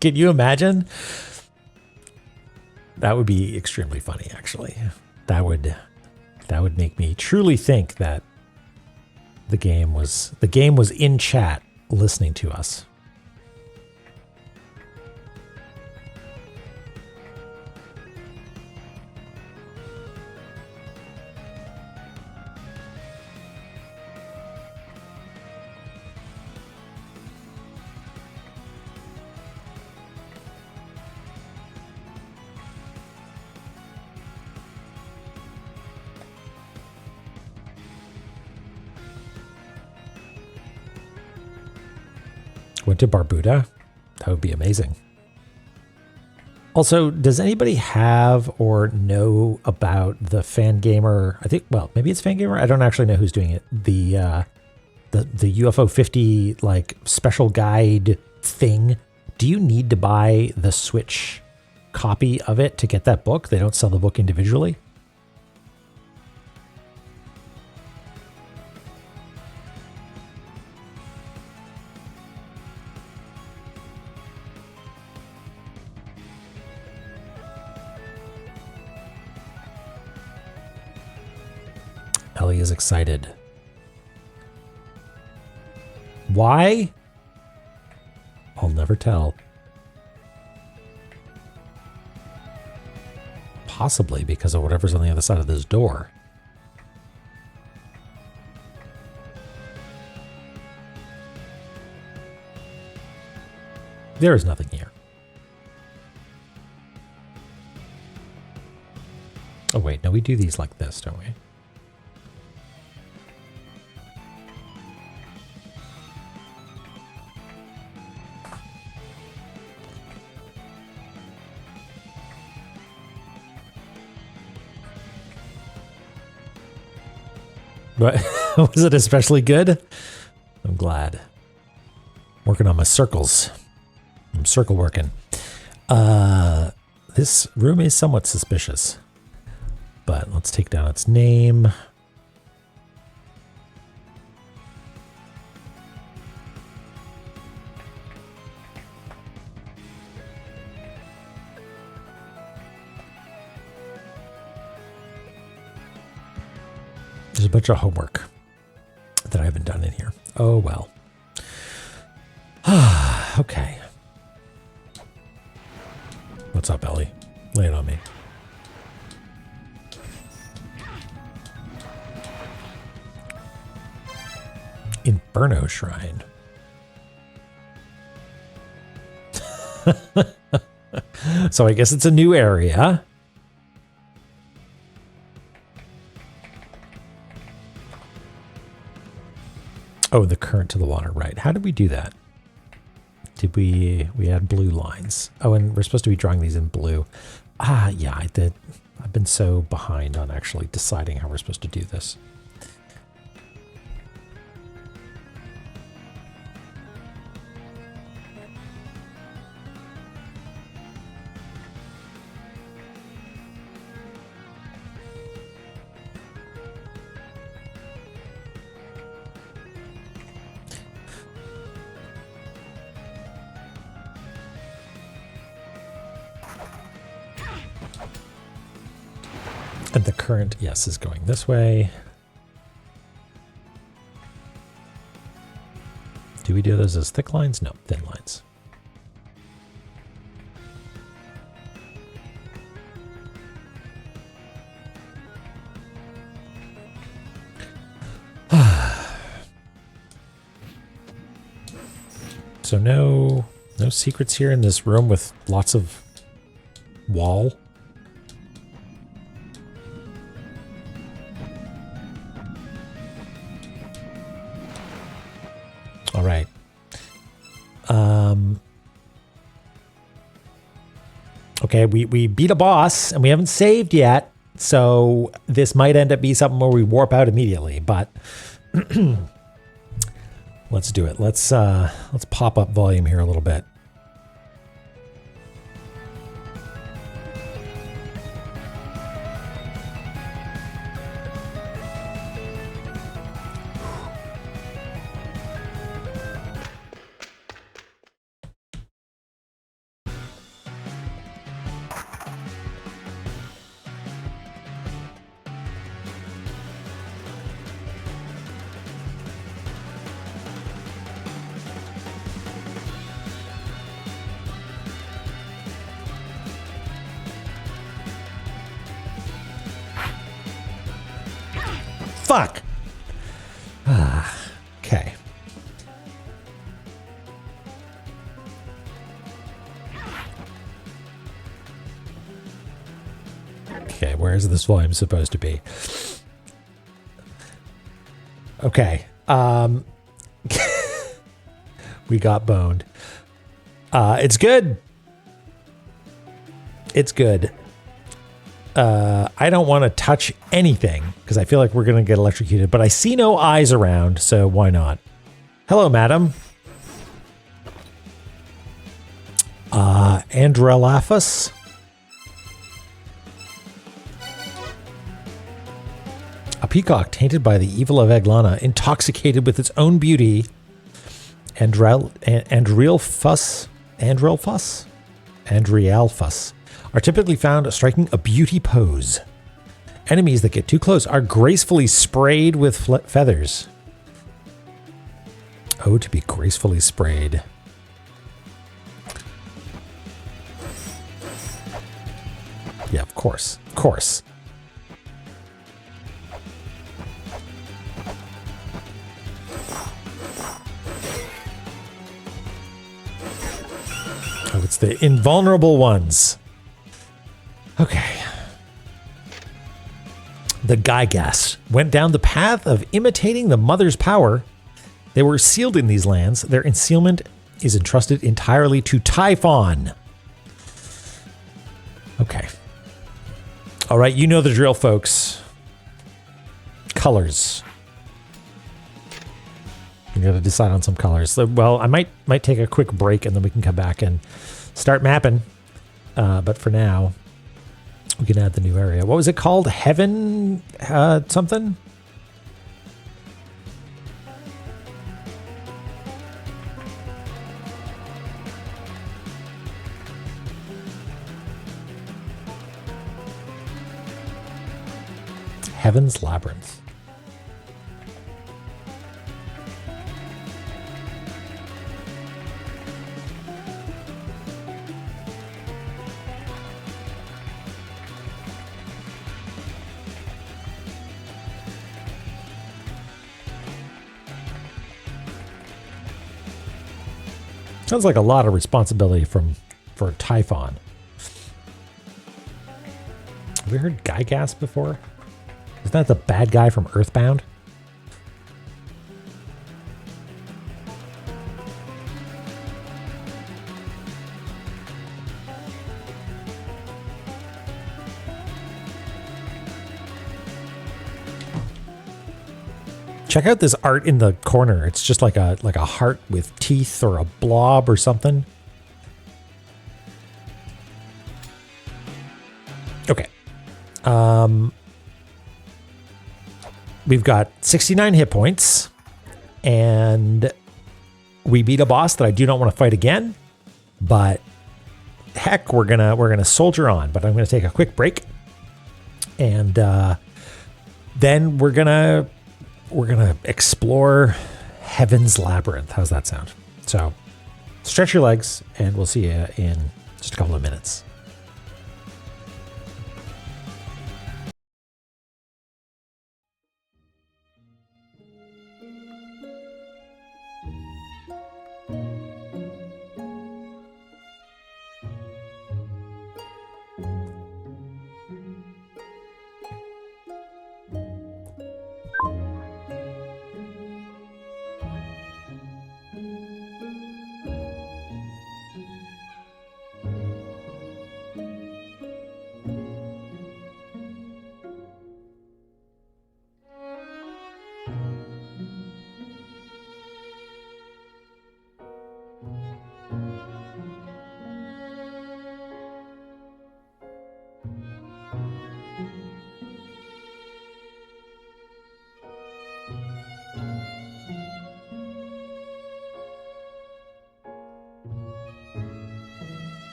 Can you imagine? That would be extremely funny, actually. That would make me truly think that the game was in chat listening to us. Went to Barbuda? That would be amazing. Also, does anybody have or know about the Fangamer? I think, well, maybe it's Fangamer. I don't actually know who's doing it. The UFO 50 like special guide thing. Do you need to buy the Switch copy of it to get that book? They don't sell the book individually. Ellie is excited. Why? I'll never tell. Possibly because of whatever's on the other side of this door. There is nothing here. Oh wait, no, we do these like this, don't we? But was it especially good? I'm glad. Working on my circles. I'm circle working. This room is somewhat suspicious. But let's take down its name. There's a bunch of homework that I haven't done in here. Oh, well. Okay. What's up, Ellie? Lay it on me. Inferno Shrine. So I guess it's a new area. Oh, the current to the water, right. How did we do that? Did we had blue lines. Oh, and we're supposed to be drawing these in blue. Ah, yeah, I did. I've been so behind on actually deciding how we're supposed to do this. And the current, yes, is going this way. Do we do those as thick lines? No, thin lines. So no secrets here in this room with lots of wall. All right. Okay, we beat a boss and we haven't saved yet, so this might end up being something where we warp out immediately, but let's do it. Let's pop up volume here a little bit. Fuck. Okay. Okay, where is this volume supposed to be? Okay. We got boned. It's good. It's good. I don't want to touch anything because I feel like we're going to get electrocuted, but I see no eyes around, so why not? Hello, madam. Andrelaphus. A peacock tainted by the evil of La-Mulana, intoxicated with its own beauty. Andrelphus are typically found striking a beauty pose. Enemies that get too close are gracefully sprayed with feathers. Oh, to be gracefully sprayed. Yeah, of course. Of course. Oh, it's the invulnerable ones. Okay. The Gygas went down the path of imitating the mother's power. They were sealed in these lands. Their ensealment is entrusted entirely to Typhon. Okay. All right, you know the drill, folks. Colors. We got to decide on some colors. So, well, I might take a quick break and then we can come back and start mapping. But for now, we can add the new area. What was it called? Heaven something? Heaven's Labyrinth. Sounds like a lot of responsibility for Typhon. Have we heard Gygas before? Isn't that the bad guy from Earthbound? Check out this art in the corner. It's just like a heart with teeth or a blob or something. Okay. We've got 69 hit points, and we beat a boss that I do not want to fight again. But heck, we're gonna soldier on. But I'm gonna take a quick break, and then we're gonna explore Heaven's Labyrinth. How's that sound? So stretch your legs, and we'll see you in just a couple of minutes.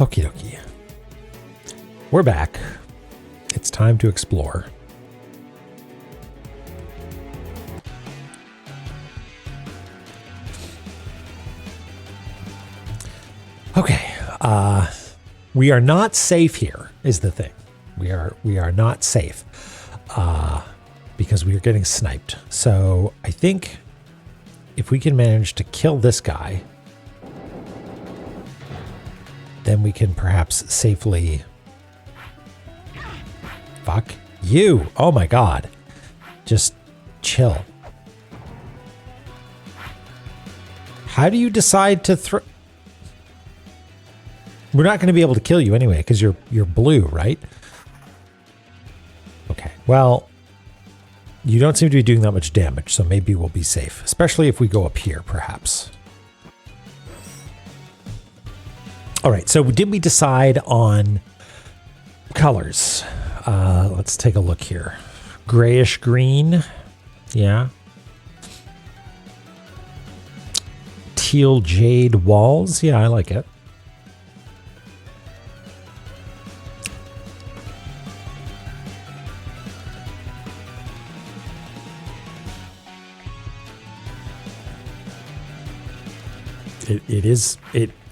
Okie dokie. We're back. It's time to explore. Okay. We are not safe here, is the thing. We are not safe because we are getting sniped. So I think if we can manage to kill this guy, then we can perhaps safely... Fuck you! Oh my god. Just chill. How do you decide to throw... We're not going to be able to kill you anyway, because you're blue, right? Okay, well, you don't seem to be doing that much damage, so maybe we'll be safe. Especially if we go up here, perhaps. All right, so did we decide on colors? Let's take a look here. Grayish green. Yeah. Teal jade walls. Yeah, I like it.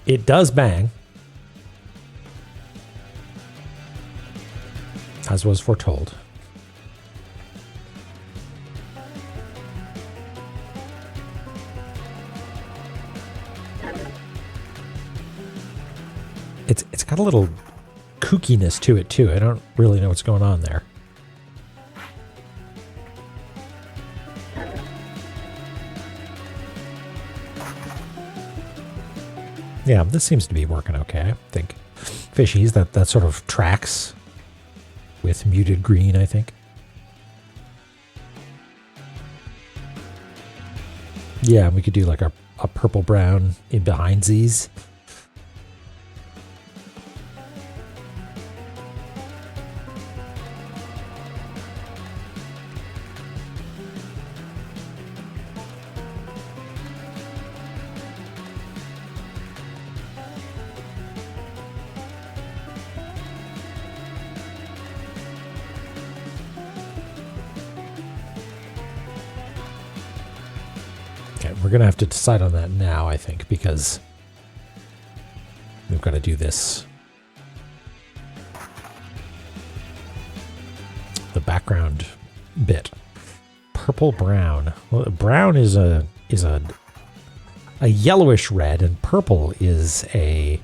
It does bang. As was foretold. It's got a little kookiness to it too. I don't really know what's going on there. Yeah, this seems to be working okay, I think. Fishies, that sort of tracks with muted green, I think. Yeah, we could do like a purple brown in behind these. We're going to have to decide on that now, I think, because we've got to do this. The background bit. Purple brown. Well, brown is a yellowish red, and purple is a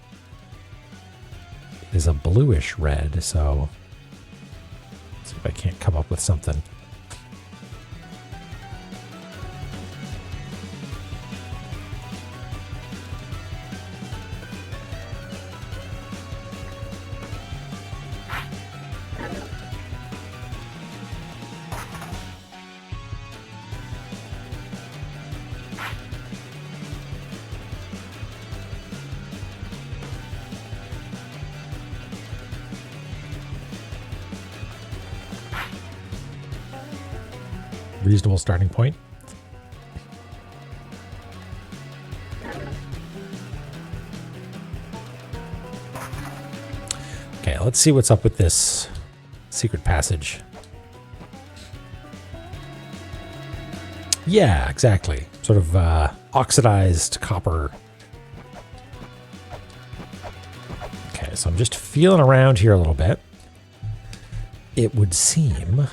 bluish red. So let's see if I can't come up with something. Reasonable starting point. Okay, let's see what's up with this secret passage. Yeah, exactly. Sort of oxidized copper. Okay, so I'm just feeling around here a little bit. It would seem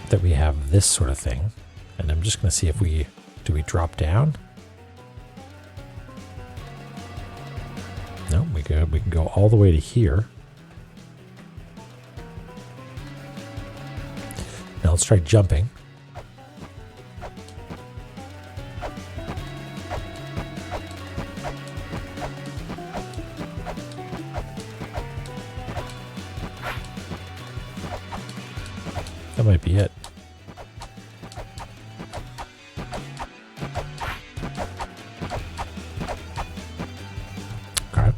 that we have this sort of thing, and I'm just going to see if we drop down. No, we can go all the way to here. Now let's try jumping. That might be it. Okay.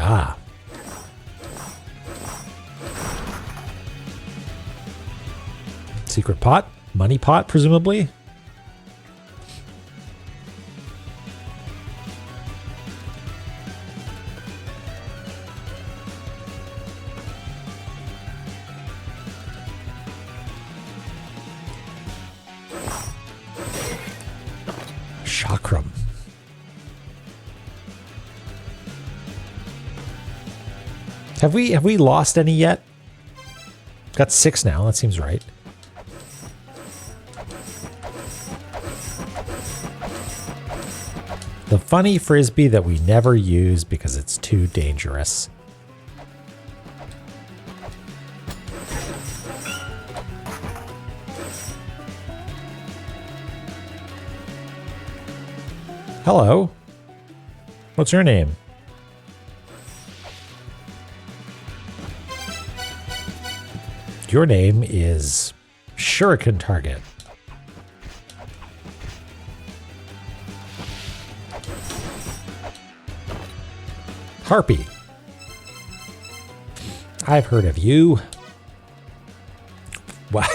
Ah. Secret pot? Money pot, presumably? chakram. Have we lost any yet? Got 6 now. That seems right. The funny frisbee that we never use because it's too dangerous. Hello. What's your name? Your name is Shuriken Target. Harpy. I've heard of you. Wow.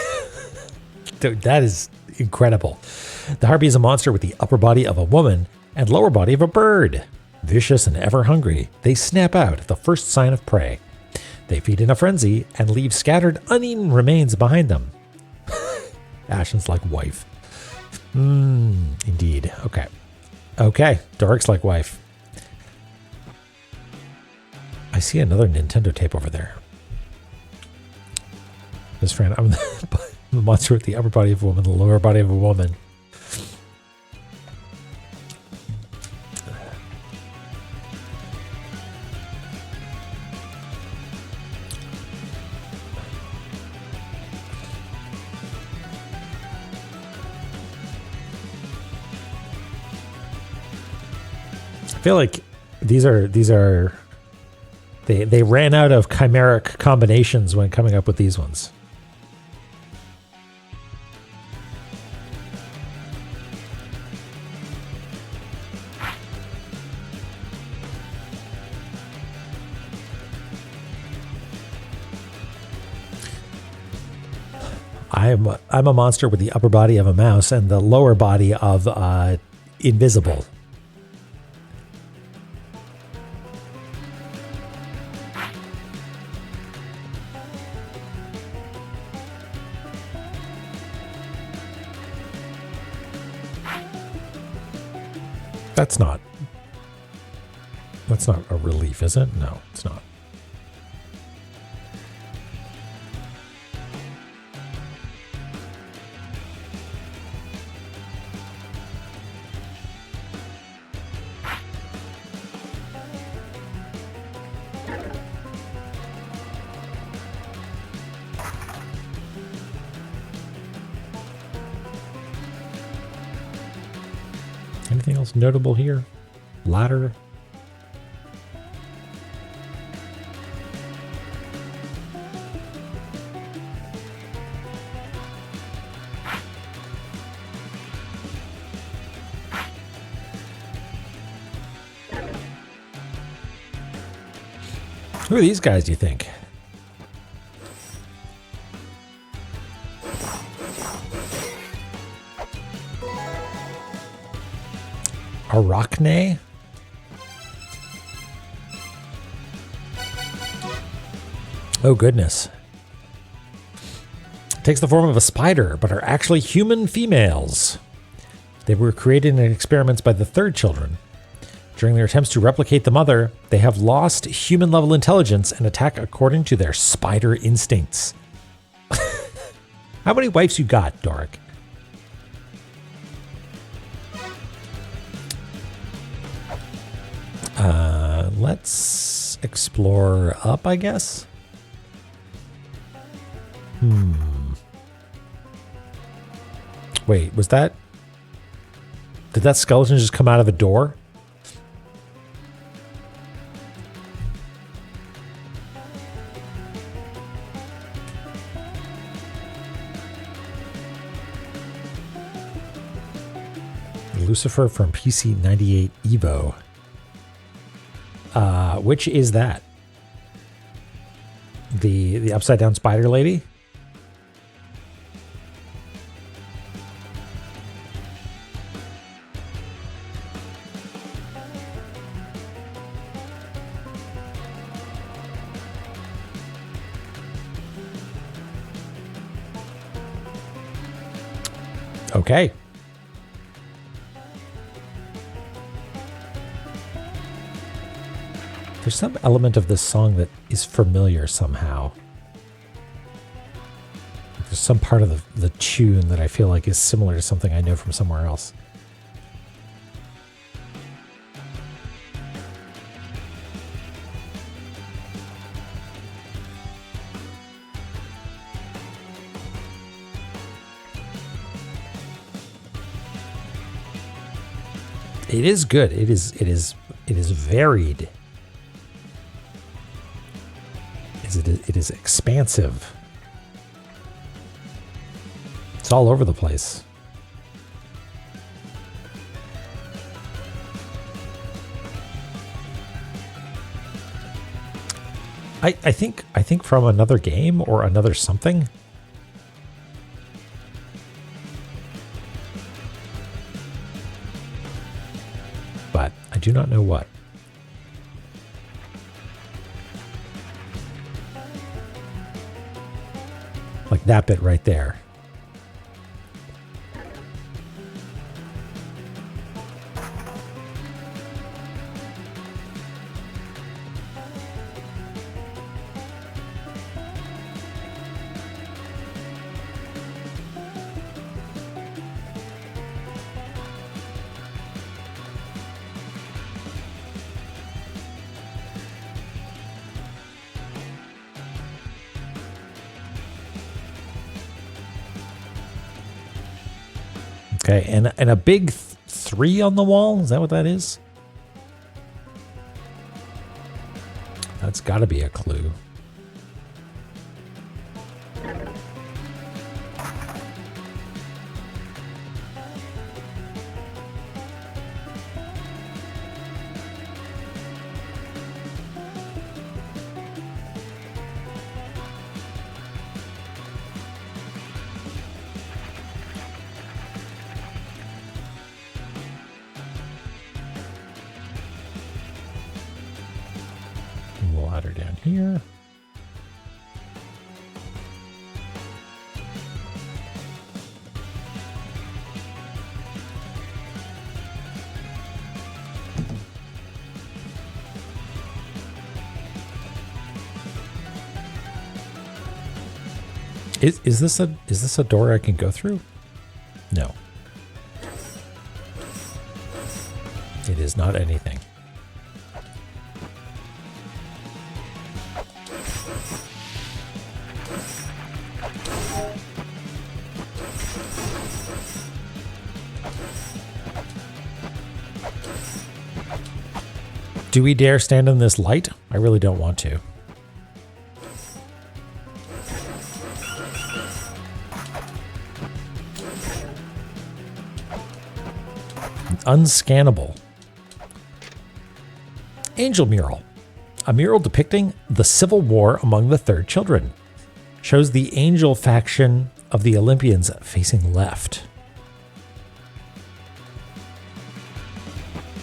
Dude, that is incredible. The harpy is a monster with the upper body of a woman and lower body of a bird. Vicious and ever hungry, they snap out at the first sign of prey. They feed in a frenzy and leave scattered uneaten remains behind them. Ashen's like wife. Indeed. Okay. Okay. Doric's like wife. I see another Nintendo tape over there. This friend, I'm the monster with the upper body of a woman, the lower body of a woman. I feel like these are they ran out of chimeric combinations when coming up with these ones. I'm a monster with the upper body of a mouse and the lower body of invisible. That's not a relief, is it? No, it's not. Anything else notable here? Ladder. Who are these guys, do you think? Arachne? Oh, goodness. Takes the form of a spider, but are actually human females. They were created in experiments by the third children. During their attempts to replicate the mother, they have lost human-level intelligence and attack according to their spider instincts. How many wives you got, Doric? Let's explore up, I guess. Wait, was that... Did that skeleton just come out of a door? Lucifer from PC 98 Evo. Which is that? The upside down spider lady? Okay. There's some element of this song that is familiar somehow. There's some part of the tune that I feel like is similar to something I know from somewhere else. It is good. It is varied. It is expansive. It's all over the place. I think from another game or another something. But I do not know what. Like that bit right there. Okay, and a big 3 on the wall? Is that what that is? That's got to be a clue. Ladder down here. Is this a door I can go through? No. It is not anything. Do we dare stand in this light? I really don't want to. Unscannable. Angel mural. A mural depicting the civil war among the Third Children. Shows the angel faction of the Olympians facing left.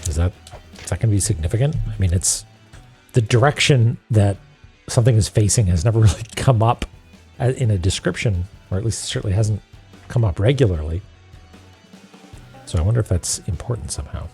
Is that going to be significant? I mean, it's the direction that something is facing has never really come up in a description, or at least it certainly hasn't come up regularly. So I wonder if that's important somehow.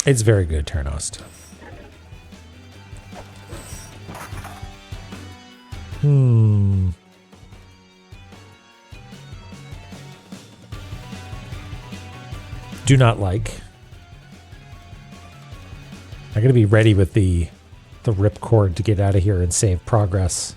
It's very good, Ternost. Do not like. I gotta be ready with the ripcord to get out of here and save progress.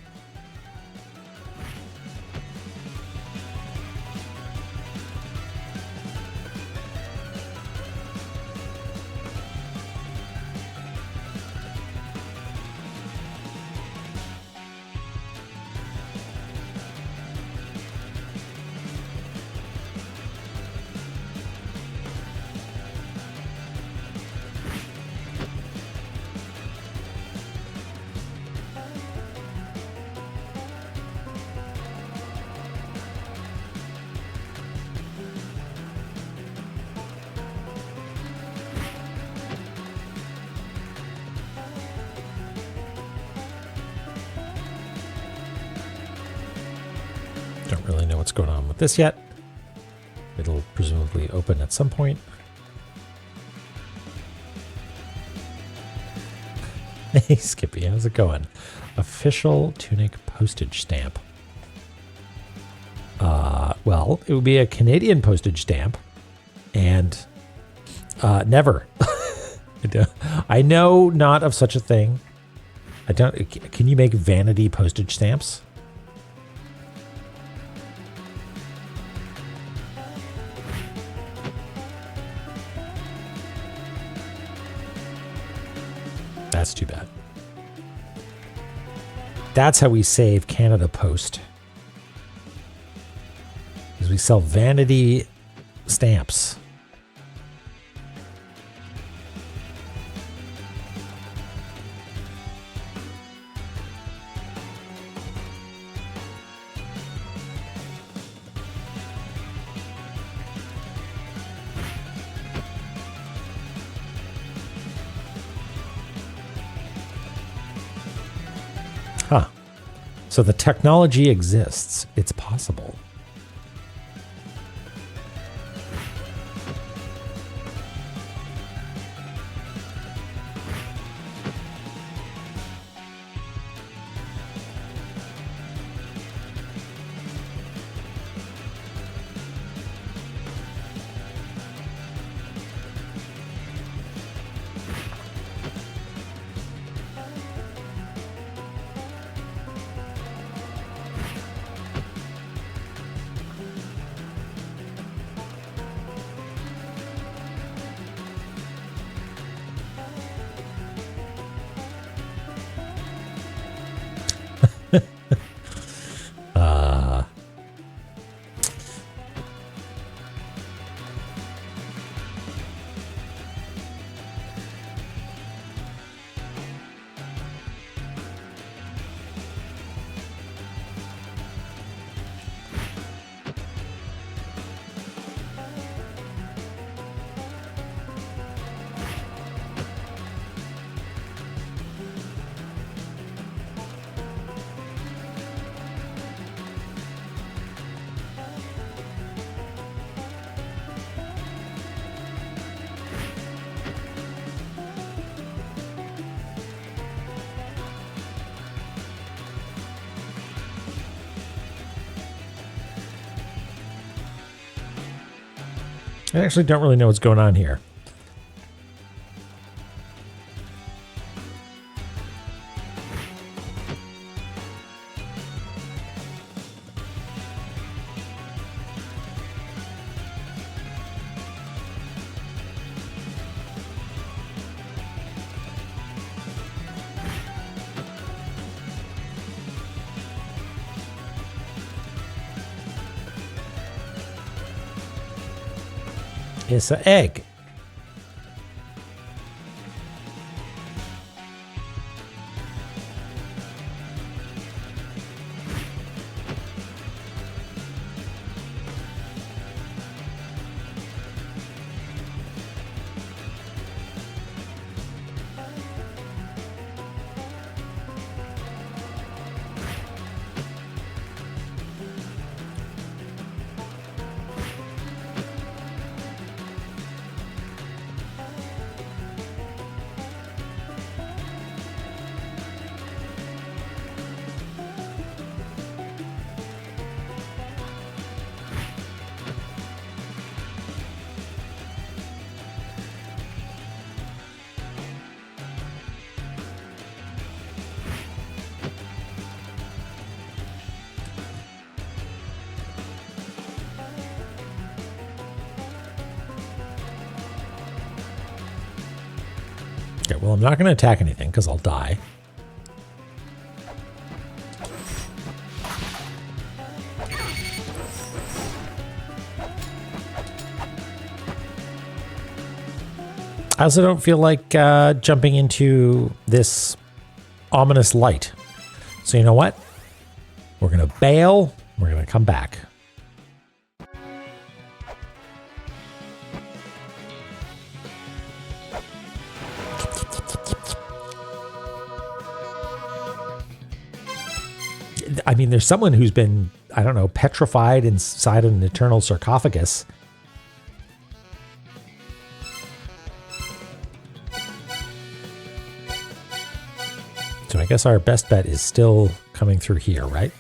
Don't really know what's going on with this yet. It'll presumably open at some point. Hey, Skippy, how's it going? Official tunic postage stamp. Well, it would be a Canadian postage stamp, and never. I know not of such a thing. I don't. Can you make vanity postage stamps? That's too bad. That's how we save Canada Post. Is we sell vanity stamps. Huh. So the technology exists. It's possible. I actually don't really know what's going on here. It's an egg. Okay, well, I'm not going to attack anything because I'll die. I also don't feel like jumping into this ominous light. So you know what? We're going to bail. We're going to come back. I mean, there's someone who's been I don't know, petrified inside an eternal sarcophagus. So I guess our best bet is still coming through here, right?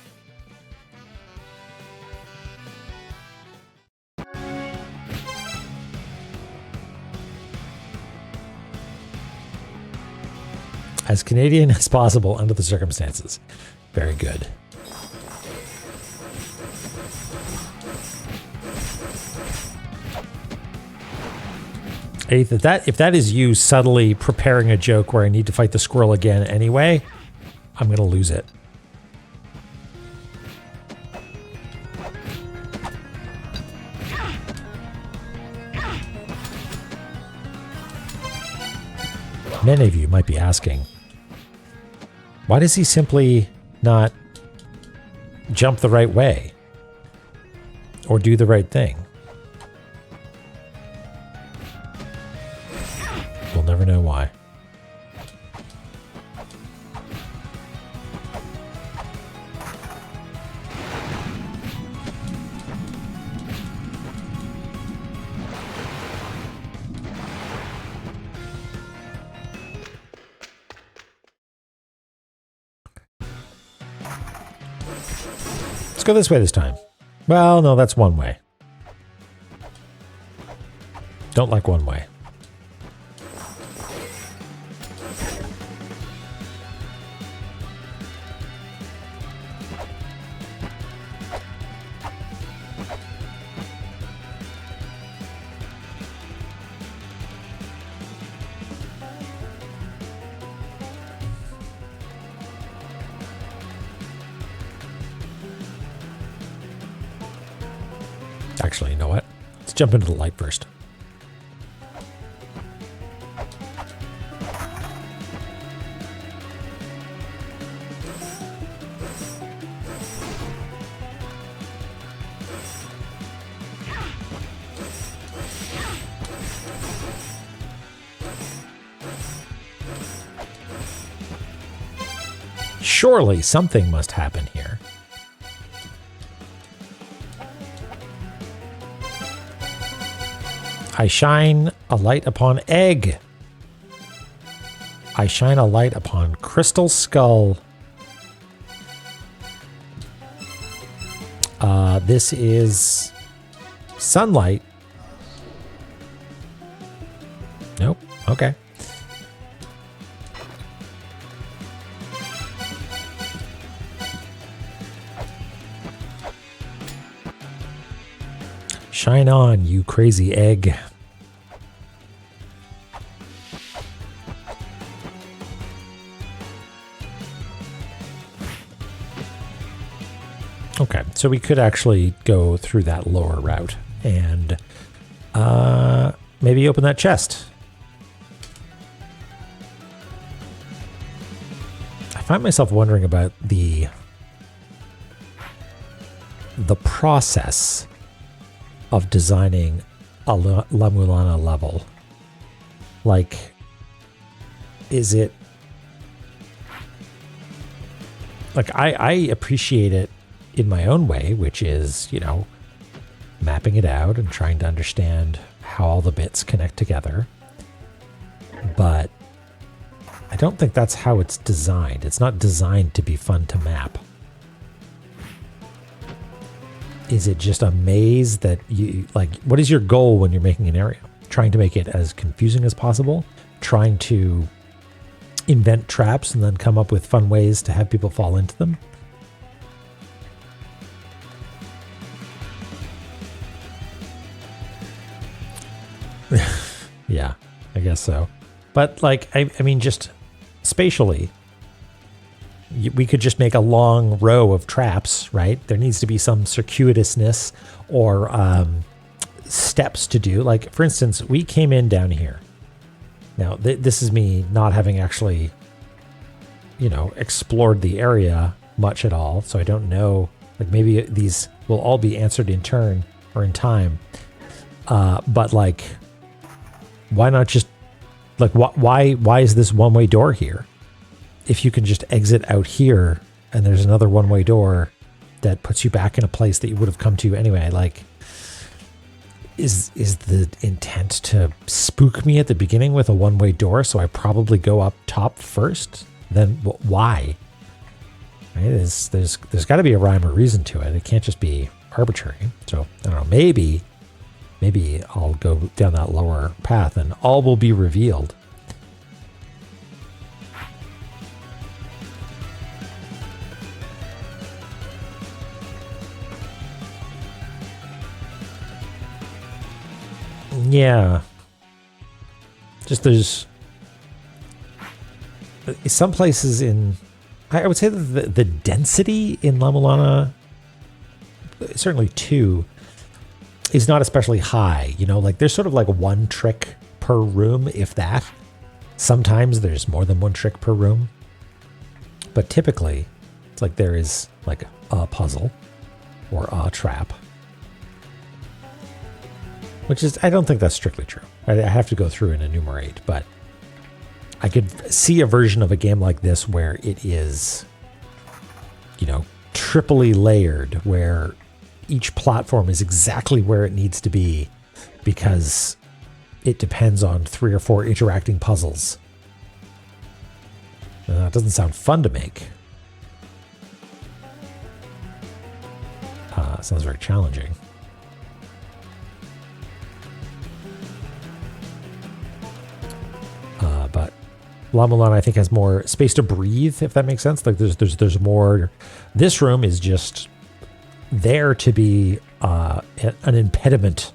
As Canadian as possible under the circumstances. Very good. Eighth, if that is you subtly preparing a joke where I need to fight the squirrel again anyway, I'm going to lose it. Many of you might be asking, why does he simply not jump the right way or do the right thing? We'll never know why. Let's go this way this time. Well, no, that's one way. Don't like one way. Actually, you know what? Let's jump into the light first. Surely something must happen here. I shine a light upon egg. I shine a light upon crystal skull. This is sunlight. Nope. Okay. Shine on, you crazy egg. Okay, so we could actually go through that lower route and maybe open that chest. I find myself wondering about the process of designing a La-Mulana level. Like, is it... Like, I appreciate it in my own way, which is, you know, mapping it out and trying to understand how all the bits connect together. But I don't think that's how it's designed. It's not designed to be fun to map. Is it just a maze that you, like, what is your goal when you're making an area? Trying to make it as confusing as possible? Trying to invent traps and then come up with fun ways to have people fall into them? Yeah, I guess so. But, like, I mean, just spatially, we could just make a long row of traps, right? There needs to be some circuitousness or steps to do. Like, for instance, we came in down here. Now, this is me not having actually, you know, explored the area much at all. So I don't know, like, maybe these will all be answered in turn or in time. But, like, why not just, like, why is this one-way door here? If you can just exit out here and there's another one-way door that puts you back in a place that you would have come to anyway. Like, is the intent to spook me at the beginning with a one-way door, so I probably go up top first? Then why? Right? There's got to be a rhyme or reason to it. It can't just be arbitrary. So I don't know. Maybe I'll go down that lower path and all will be revealed. Yeah. Just there's some places in, I would say that the density in La-Mulana, certainly 2, is not especially high. You know, like there's sort of like one trick per room, if that. Sometimes there's more than one trick per room. But typically, it's like there is like a puzzle or a trap. Which is, I don't think that's strictly true. I have to go through and enumerate, but I could see a version of a game like this where it is, you know, triply layered, where each platform is exactly where it needs to be because it depends on 3 or 4 interacting puzzles. That doesn't sound fun to make. Sounds very challenging. But La-Mulana, I think, has more space to breathe, if that makes sense. Like there's more. This room is just there to be an impediment.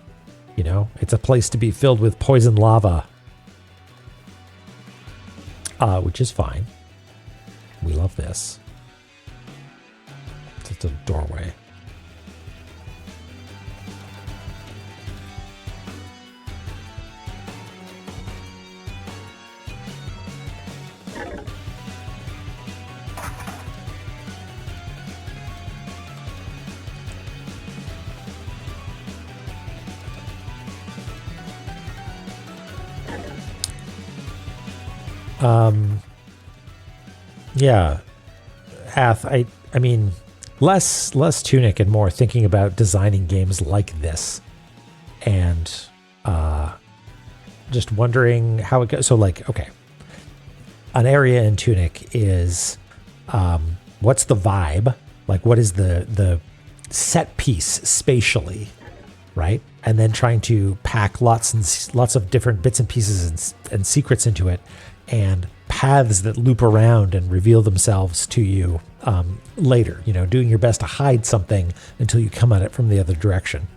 You know, it's a place to be filled with poison lava, which is fine. We love this. It's just a doorway. Yeah, Ath, I mean, less Tunic and more thinking about designing games like this, and just wondering how it goes. So, like, okay, an area in Tunic is what's the vibe? Like, what is the set piece spatially, right? And then trying to pack lots of different bits and pieces and secrets into it, and paths that loop around and reveal themselves to you later. You know, doing your best to hide something until you come at it from the other direction.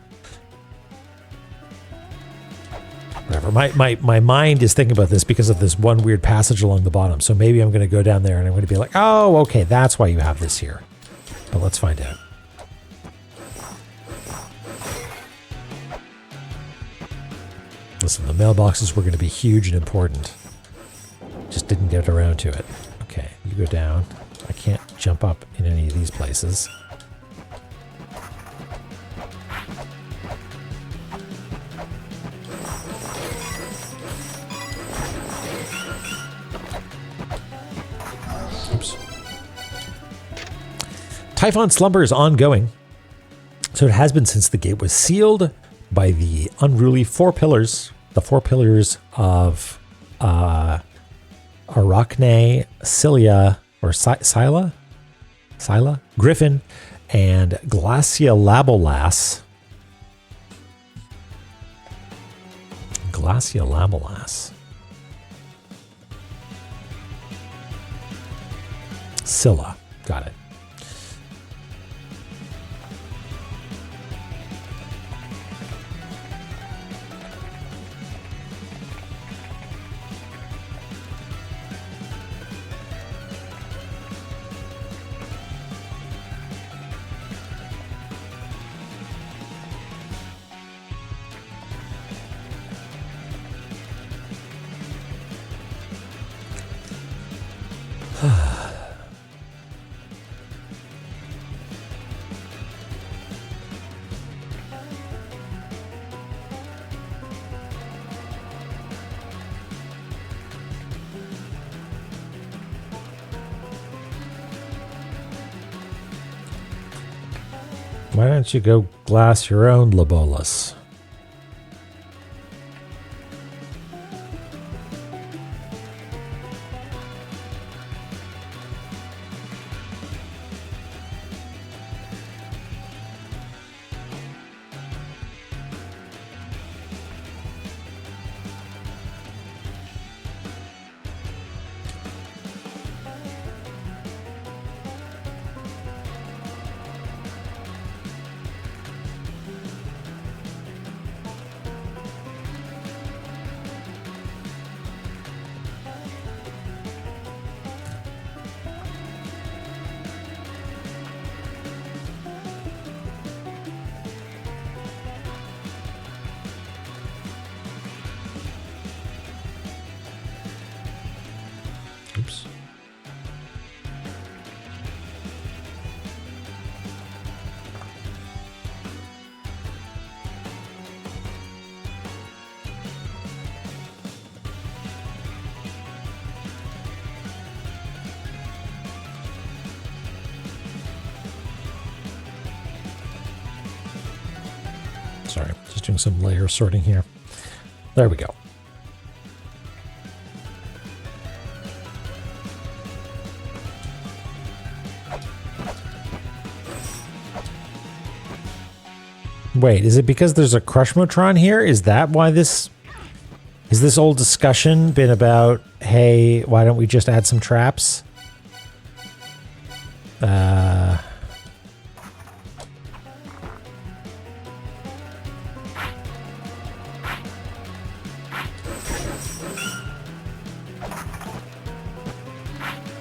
Whatever. My mind is thinking about this because of this one weird passage along the bottom. So maybe I'm going to go down there and I'm going to be like, oh, okay, that's why you have this here. But let's find out. Listen, the mailboxes were going to be huge and important. Just didn't get around to it. Okay, you go down. I can't jump up in any of these places. Oops. Typhon slumber is ongoing. So it has been since the gate was sealed by the unruly 4 pillars, the 4 pillars of Arachne, Cilia, or Scylla, Griffin, and Glaciolabolas. Scylla, got it. Why don't you go glass your own Lobolas? Oops. Sorry, just doing some layer sorting here. There we go. Wait, is it because there's a Crushmotron here? Is that why this... Is this old discussion been about, hey, why don't we just add some traps?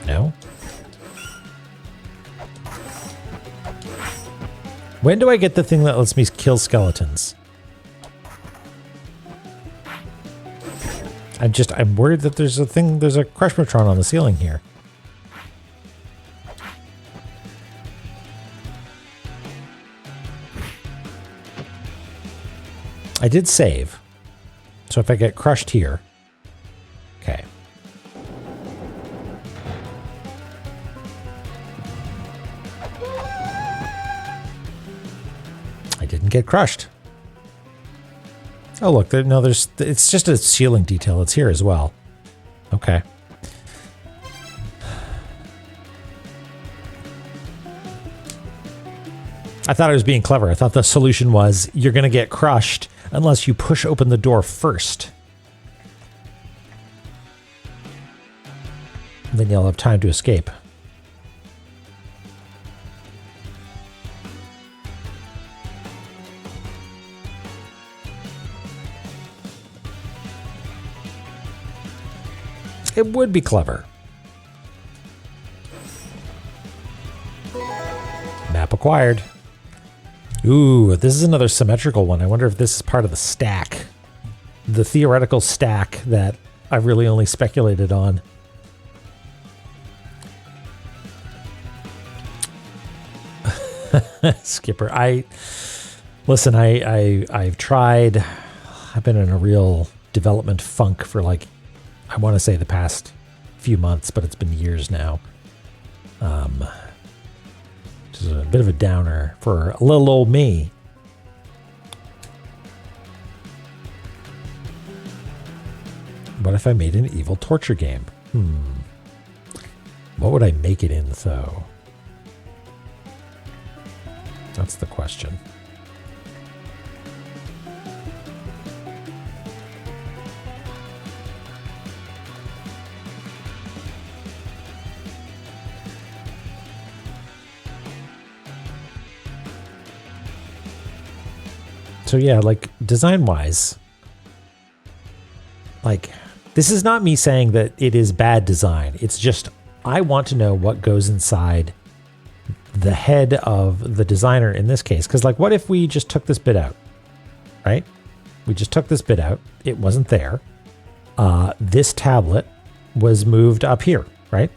No? When do I get the thing that lets me kill skeletons? I'm worried that there's a Crushmotron on the ceiling here. I did save. So if I get crushed here. Okay. I didn't get crushed. Oh, look, it's just a ceiling detail. It's here as well. Okay. I thought I was being clever. I thought the solution was you're going to get crushed unless you push open the door first. Then you'll have time to escape. It would be clever. Map acquired. Ooh, this is another symmetrical one. I wonder if this is part of the stack. The theoretical stack that I really only speculated on. Skipper, listen, I've tried. I've been in a real development funk for like, I want to say the past few months, but it's been years now. Which is a bit of a downer for a little old me. What if I made an evil torture game? What would I make it in, though? That's the question. So yeah, like design-wise, like this is not me saying that it is bad design. It's just I want to know what goes inside the head of the designer in this case. Because like, what if we just took this bit out, right? We just took this bit out. It wasn't there. This tablet was moved up here, right?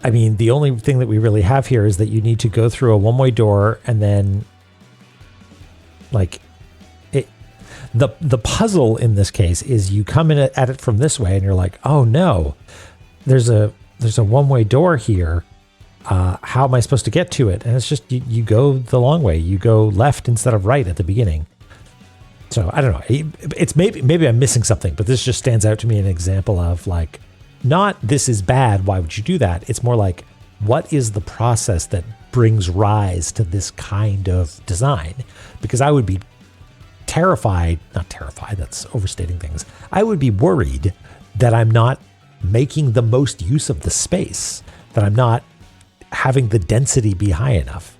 I mean, the only thing that we really have here is that you need to go through a one-way door and then like it, the puzzle in this case is you come in at it from this way and you're like, oh no, there's a one-way door here. How am I supposed to get to it? And it's just, you go the long way. You go left instead of right at the beginning. So I don't know. It's maybe I'm missing something, but this just stands out to me an example of like, not this is bad, why would you do that? It's more like, what is the process that brings rise to this kind of design? Because I would be not terrified, that's overstating things. I would be worried that I'm not making the most use of the space, that I'm not having the density be high enough.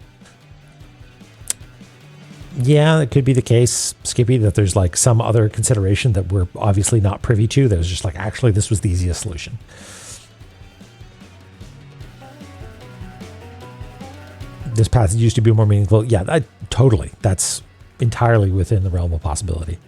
Yeah, it could be the case, Skippy, that there's like some other consideration that we're obviously not privy to. That was just like, actually, this was the easiest solution. This path used to be more meaningful. Yeah, totally. That's entirely within the realm of possibility.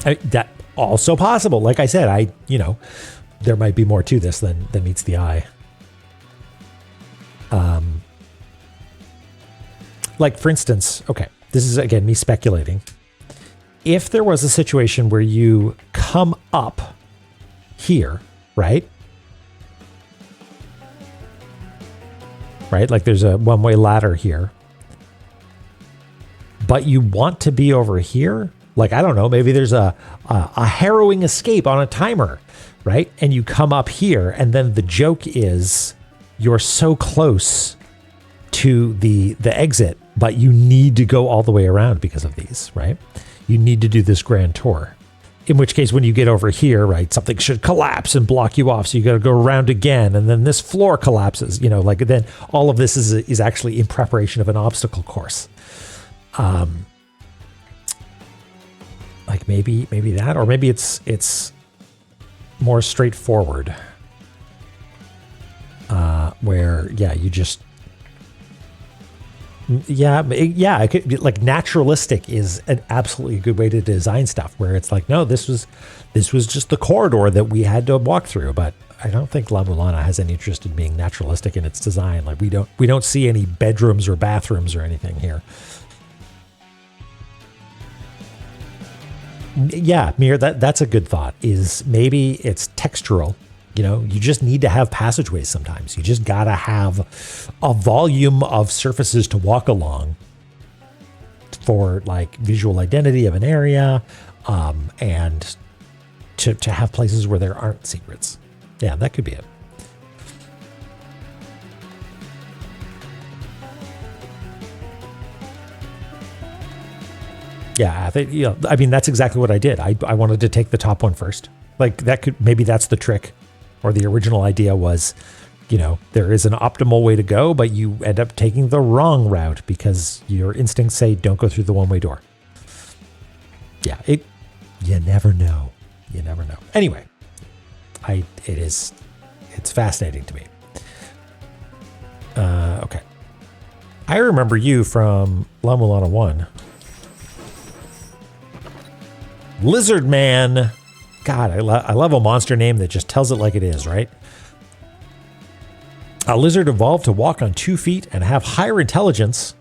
That also possible. Like I said, there might be more to this than meets the eye. Like for instance, okay, this is again me speculating. If there was a situation where you come up here, right? Right? Like there's a one-way ladder here. But you want to be over here? Like, I don't know, maybe there's a harrowing escape on a timer, right? And you come up here, and then the joke is you're so close to the exit, but you need to go all the way around because of these, right? You need to do this grand tour. In which case, when you get over here, right, something should collapse and block you off. So you got to go around again, and then this floor collapses. Like then all of this is actually in preparation of an obstacle course. Like maybe that, or maybe it's more straightforward. Where you just. It could be like naturalistic is an absolutely good way to design stuff where it's like, no, this was just the corridor that we had to walk through. But I don't think La-Mulana has any interest in being naturalistic in its design. Like we don't see any bedrooms or bathrooms or anything here. Yeah, Mir, that's a good thought. Is maybe it's textural. You just need to have passageways sometimes. You just got to have a volume of surfaces to walk along for like visual identity of an area, and to have places where there aren't secrets. Yeah, that could be it. Yeah, I mean, that's exactly what I did. I wanted to take the top one first. Like maybe that's the trick. Or the original idea was, there is an optimal way to go, but you end up taking the wrong route because your instincts say don't go through the one-way door. Yeah, you never know. You never know. Anyway, it's fascinating to me. Okay. I remember you from La-Mulana 1. Lizard Man. God, I love a monster name that just tells it like it is, right? A lizard evolved to walk on 2 feet and have higher intelligence.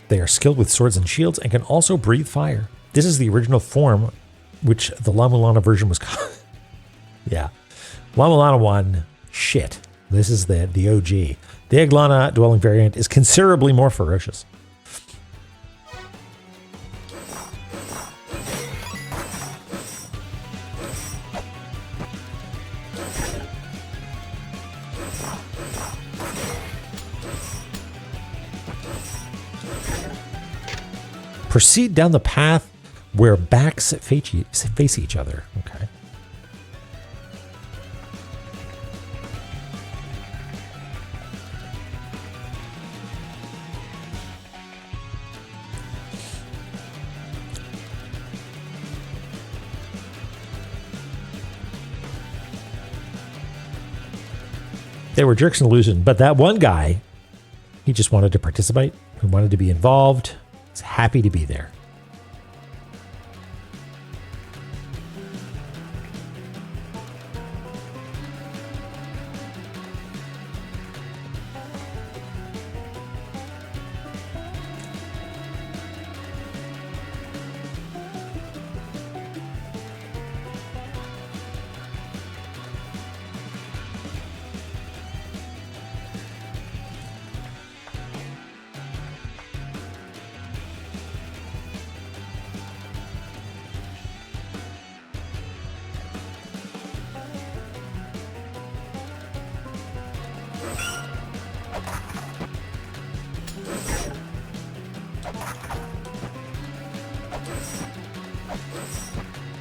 They are skilled with swords and shields and can also breathe fire. This is the original form, which the La-Mulana version was called. Yeah. La-Mulana 1, shit. This is the OG. The Iguana dwelling variant is considerably more ferocious. Proceed down the path where backs face each other. Okay. They were jerks and illusion, but that one guy, he just wanted to participate, he wanted to be involved. Happy to be there.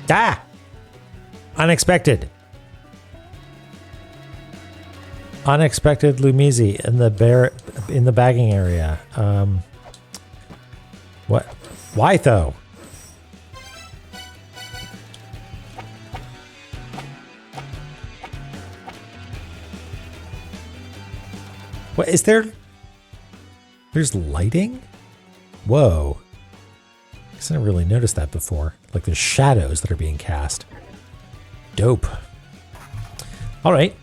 Ah! Unexpected. Unexpected Lumizi in the bagging area. What? Why though? What is there? There's lighting? Whoa. I guess I didn't really noticed that before. Like there's shadows that are being cast. Dope. All right.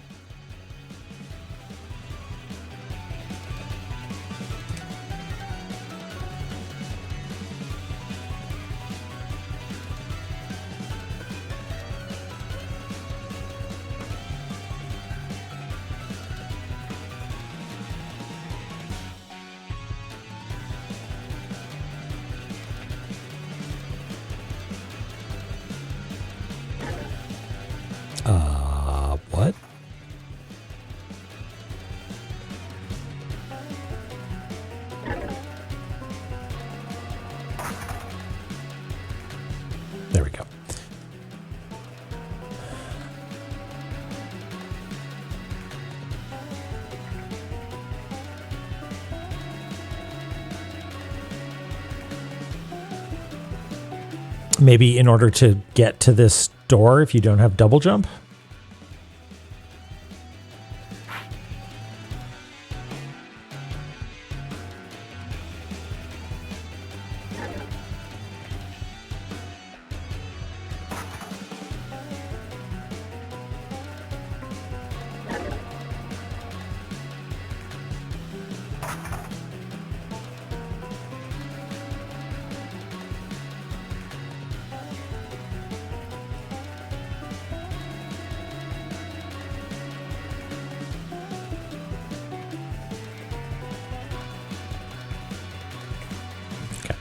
What? There we go. Maybe in order to get to this door, if you don't have double jump?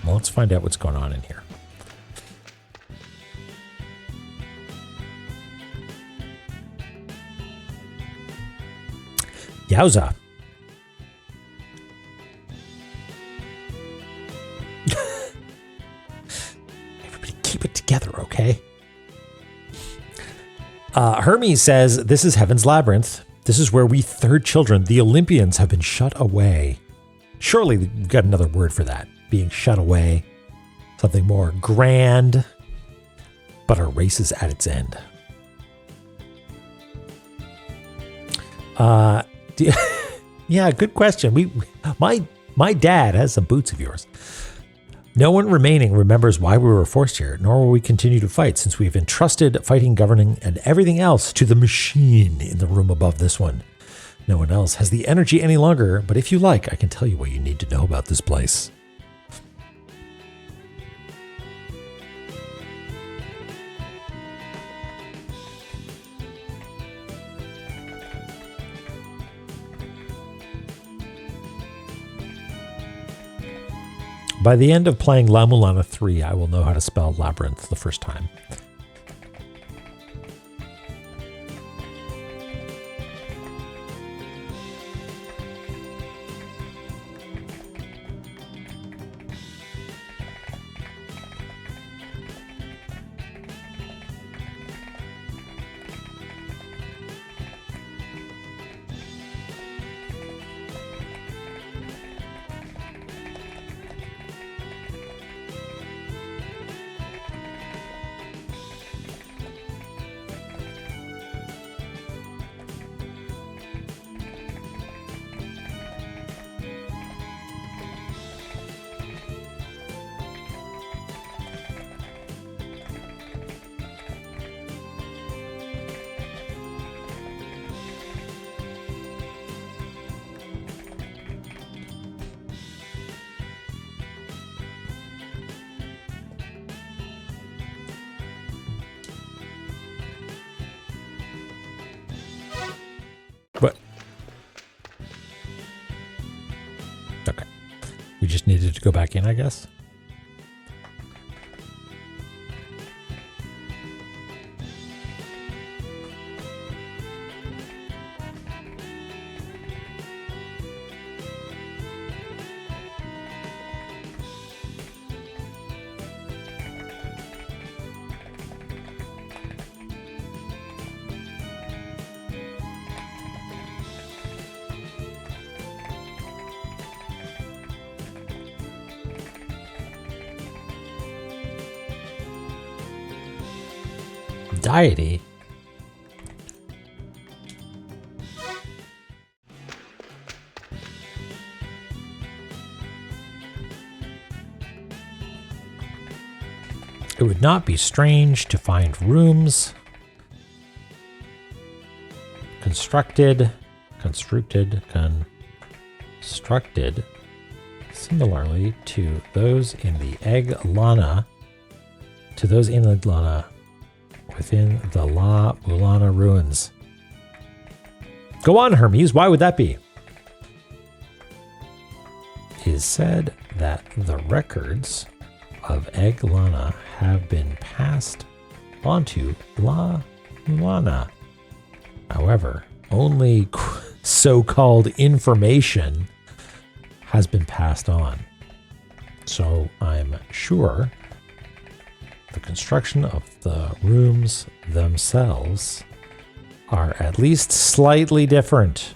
Well, let's find out what's going on in here. Yowza. Everybody keep it together, okay? Hermes says, this is Heaven's Labyrinth. This is where we third children, the Olympians, have been shut away. Surely we've got another word for that. Being shut away. Something more grand. But our race is at its end. Yeah, good question. My dad has some boots of yours. No one remaining remembers why we were forced here, nor will we continue to fight, since we have entrusted fighting, governing, and everything else to the machine in the room above this one. No one else has the energy any longer, but if you like, I can tell you what you need to know about this place. By the end of playing La-Mulana 3, I will know how to spell labyrinth the first time. What? Okay. We just needed to go back in, I guess. deity. It would not be strange to find rooms constructed similarly to those in the La-Mulana, within the La-Mulana ruins. Go on, Hermes, why would that be? It is said that the records of La-Mulana have been passed onto La-Mulana. However, only so-called information has been passed on. So I'm sure the construction of the rooms themselves are at least slightly different.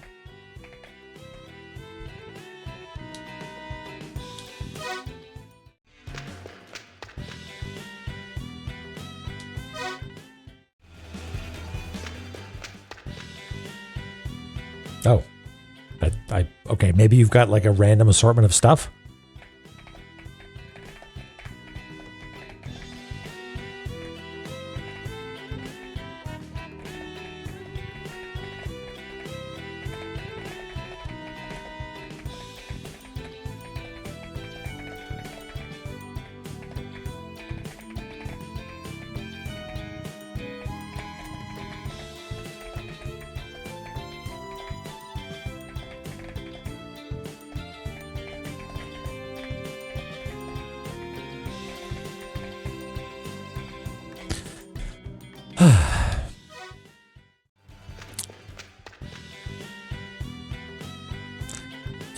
Oh, okay, maybe you've got like a random assortment of stuff.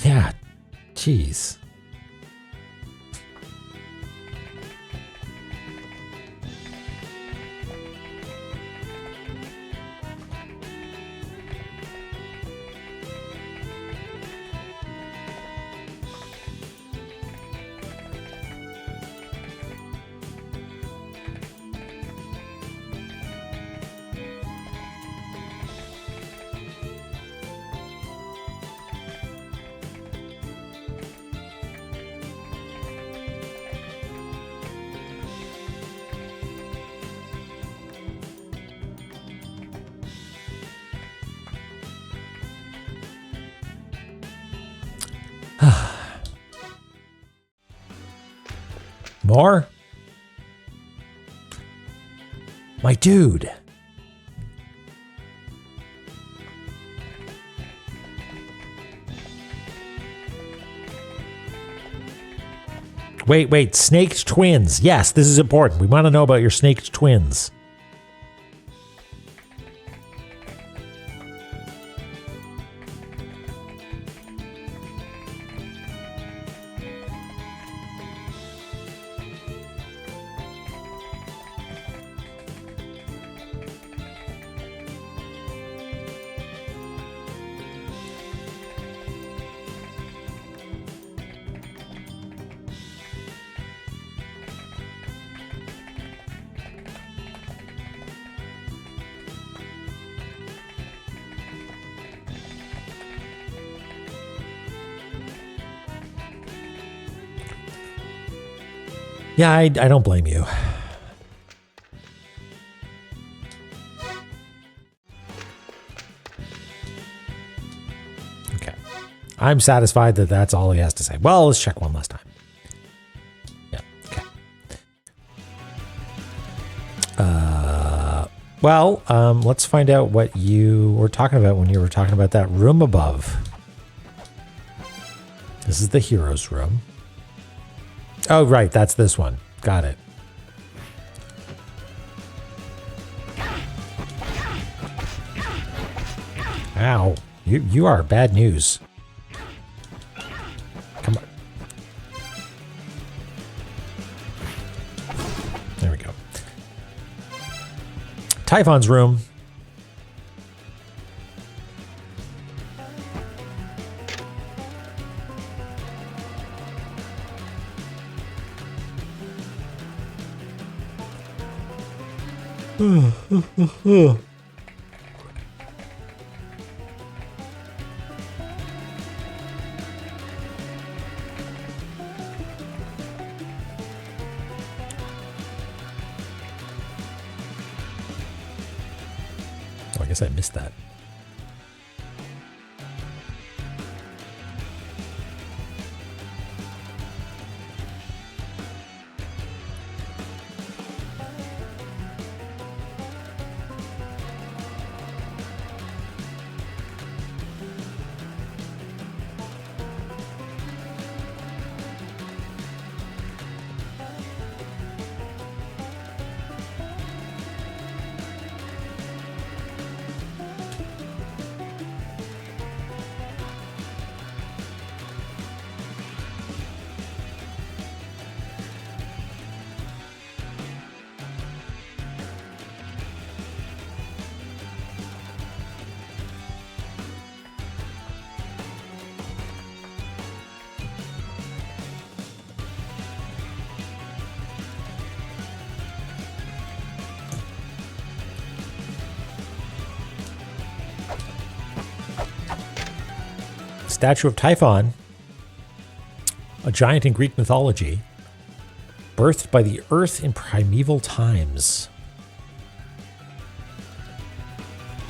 Yeah, jeez. More? My dude. Wait, snaked twins. Yes, this is important. We want to know about your snaked twins. Yeah, I don't blame you. Okay. I'm satisfied that that's all he has to say. Well, let's check one last time. Yeah, okay. Let's find out what you were talking about when you were talking about that room above. This is the hero's room. Oh, right. That's this one. Got it. Ow. You are bad news. Come on. There we go. Typhon's room. I guess I missed that. Statue of Typhon, a giant in Greek mythology, birthed by the earth in primeval times.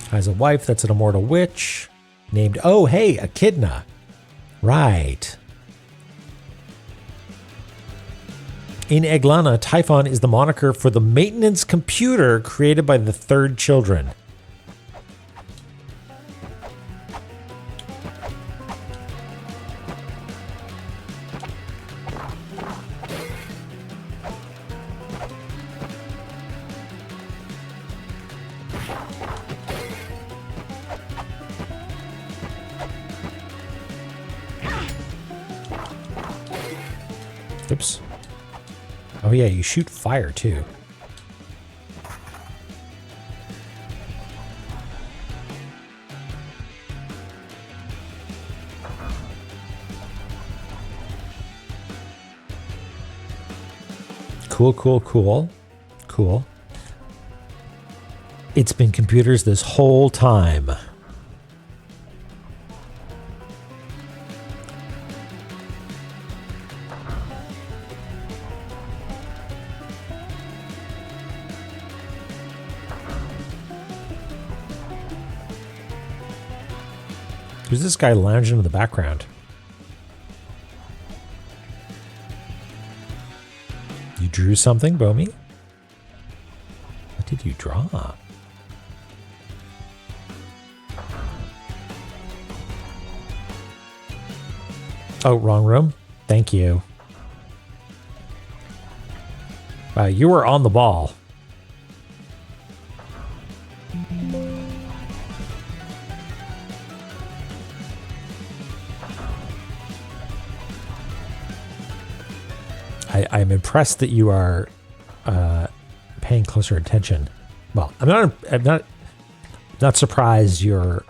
Has a wife that's an immortal witch named, oh, hey, Echidna. Right. In Eglana, Typhon is the moniker for the maintenance computer created by the third children. Oops. Oh yeah, you shoot fire too. Cool, cool, cool. Cool. It's been computers this whole time. Who's this guy lounging in the background? You drew something, Bomi? What did you draw? Oh, wrong room? Thank you. You were on the ball. I'm impressed that you are paying closer attention. Well, I'm not surprised you're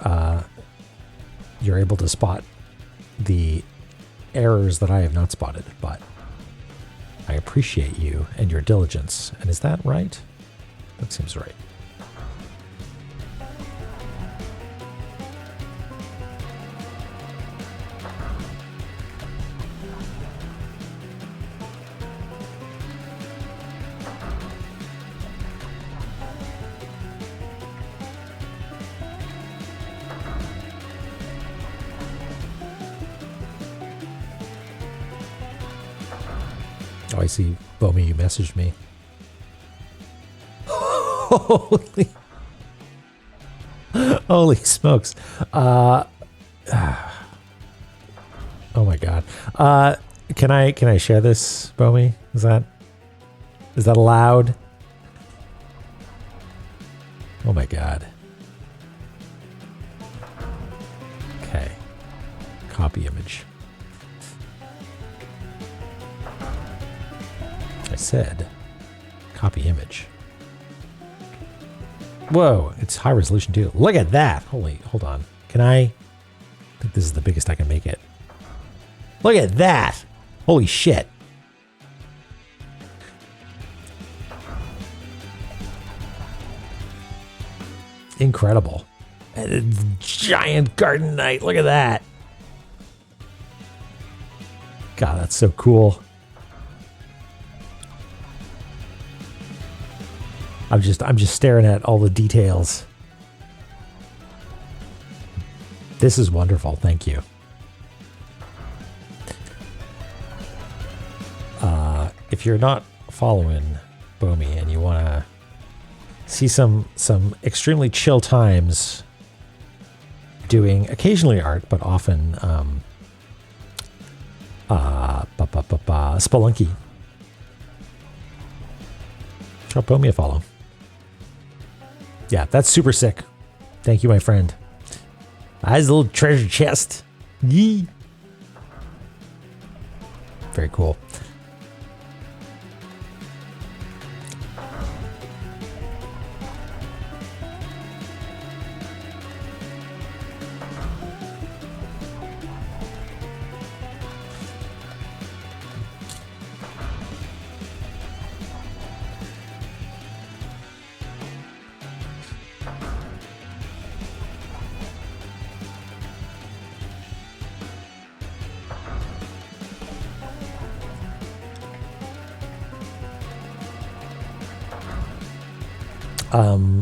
able to spot the errors that I have not spotted, but I appreciate you and your diligence. And is that right? That seems right. Oh, I see. Bomi, you messaged me. Holy smokes. Oh my god. Can I share this, Bomi? Is that allowed? Oh my god. Okay. Copy image. I said copy image. Whoa, it's high resolution too. Look at that. Hold on. I think this is the biggest I can make it. Look at that. Holy shit. incredible. And a giant garden knight. Look at that. God, that's so cool. I'm just staring at all the details. This is wonderful. Thank you. If you're not following Bomi and you want to see some extremely chill times doing occasionally art, but often Spelunky, drop Bomi a follow. Yeah, that's super sick. Thank you, my friend. Has a little treasure chest. Yee. Very cool.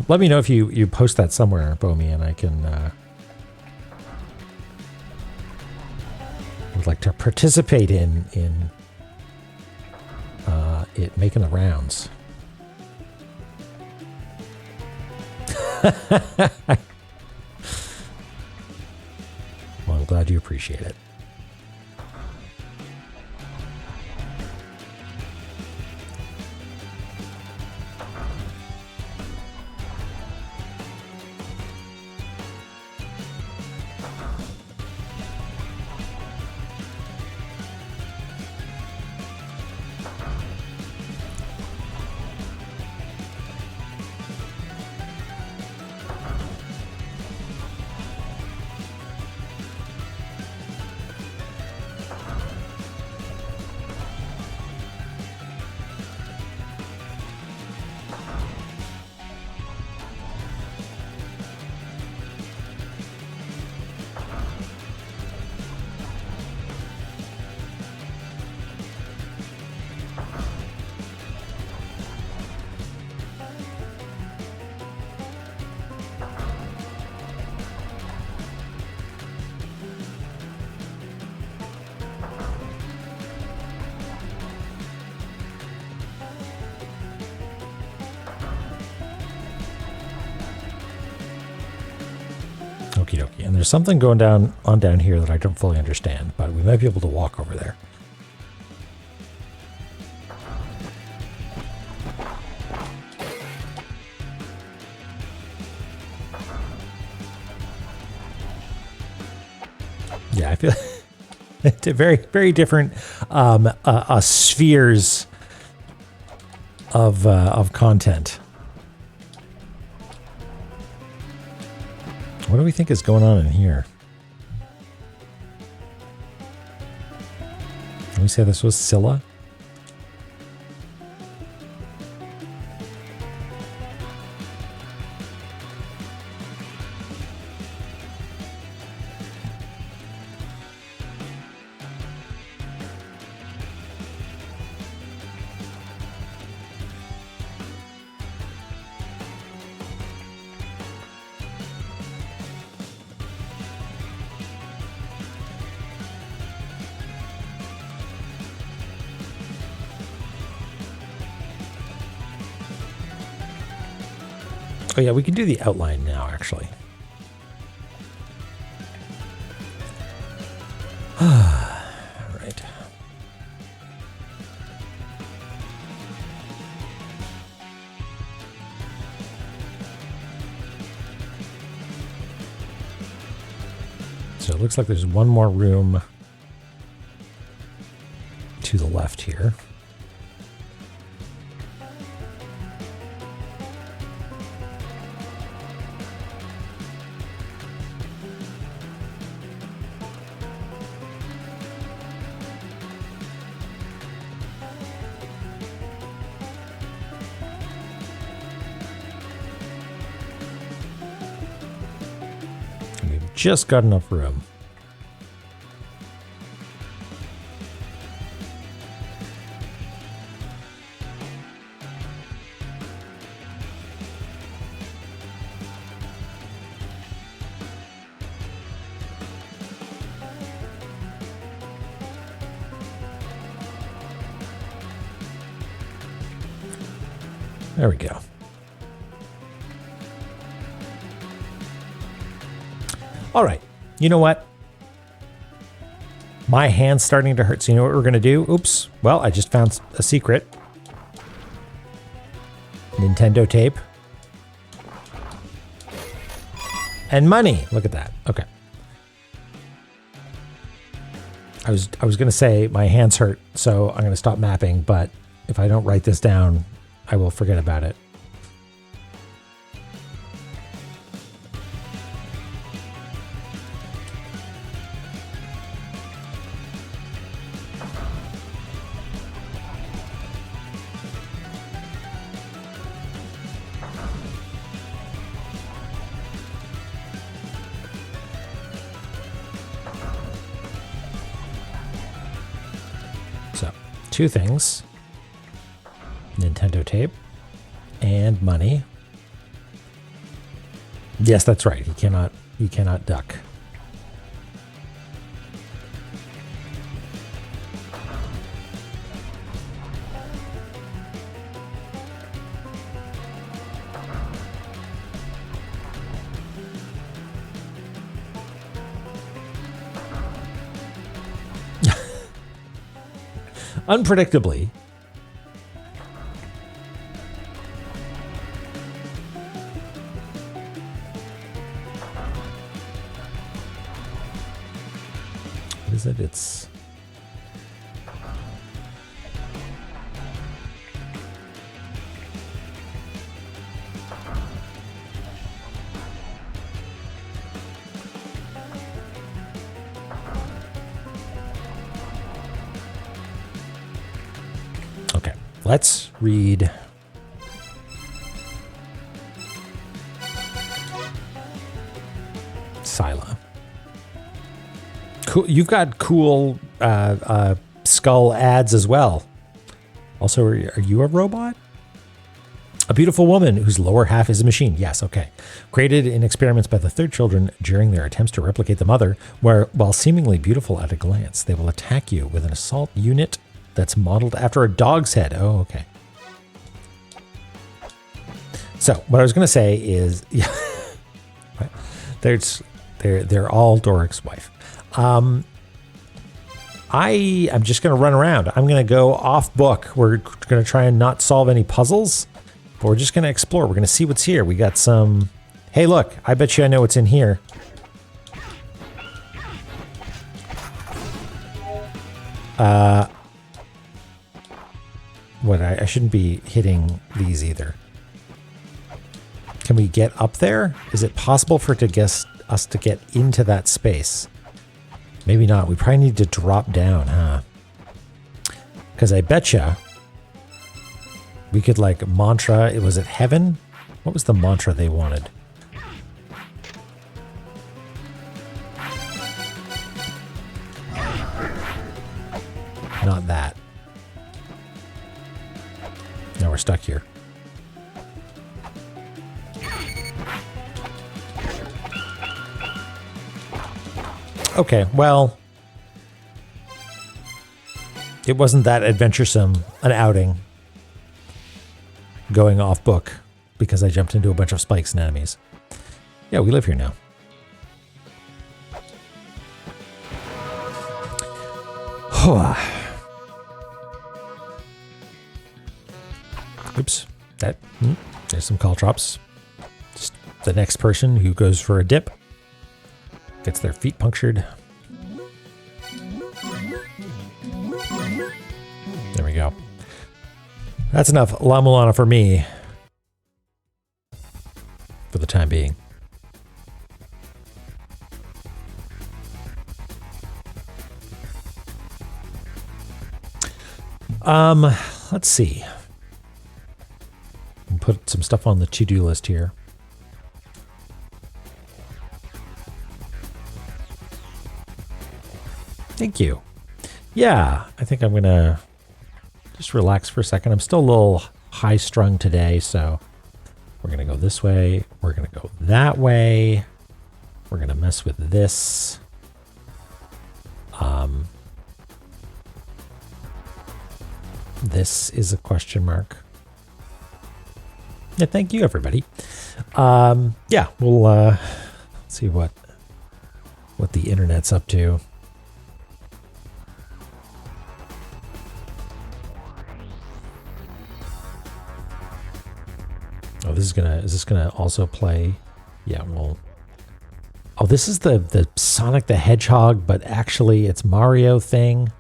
Let me know if you post that somewhere, Bomi, and I can would like to participate in it making the rounds. Well, I'm glad you appreciate it. Okie dokie. And there's something going down here that I don't fully understand, but we might be able to walk over there. Yeah, I feel it's a very, very different spheres of content. What do we think is going on in here? Can we say this was Scylla? Oh yeah, we can do the outline now, actually. All right. So it looks like there's one more room to the left here. just got enough room. There we go. All right. You know what? My hand's starting to hurt. So you know what we're going to do? Oops. Well, I just found a secret. Nintendo tape. And money. Look at that. Okay. I was going to say my hands hurt, so I'm going to stop mapping, but if I don't write this down, I will forget about it. So, two things. Nintendo tape and money. Yes, that's right. He cannot duck. Unpredictably. What is it? It's... Okay, let's read... Sila. Cool. You've got cool skull ads as well. Also, are you a robot? A beautiful woman whose lower half is a machine. Yes, okay. Created in experiments by the third children during their attempts to replicate the mother, where, while seemingly beautiful at a glance, they will attack you with an assault unit that's modeled after a dog's head. Oh, okay. So, what I was going to say is, yeah, they're all Doric's wife. I am just going to run around. I'm going to go off book. We're going to try and not solve any puzzles, but we're just going to explore. We're going to see what's here. We got some... Hey, look, I bet you I know what's in here. What? I shouldn't be hitting these either. Can we get up there? Is it possible for us to get into that space? Maybe not. We probably need to drop down, huh? Because I betcha we could, like, mantra. Was it heaven? What was the mantra they wanted? Not that. Now we're stuck here. Okay, well, it wasn't that adventuresome an outing going off book because I jumped into a bunch of spikes and enemies. Yeah, we live here now. Oops, there's some call drops. Just the next person who goes for a dip gets their feet punctured. There we go. That's enough La-Mulana for me. For the time being. Let's see. I'll put some stuff on the to-do list here. Thank you. Yeah, I think I'm going to just relax for a second. I'm still a little high strung today, so we're going to go this way. We're going to go that way. We're going to mess with this. This is a question mark. Yeah, thank you, everybody. Yeah, we'll see what the internet's up to. Oh, is this gonna also play? Yeah, well. Oh, this is the Sonic the Hedgehog, but actually it's Mario thing.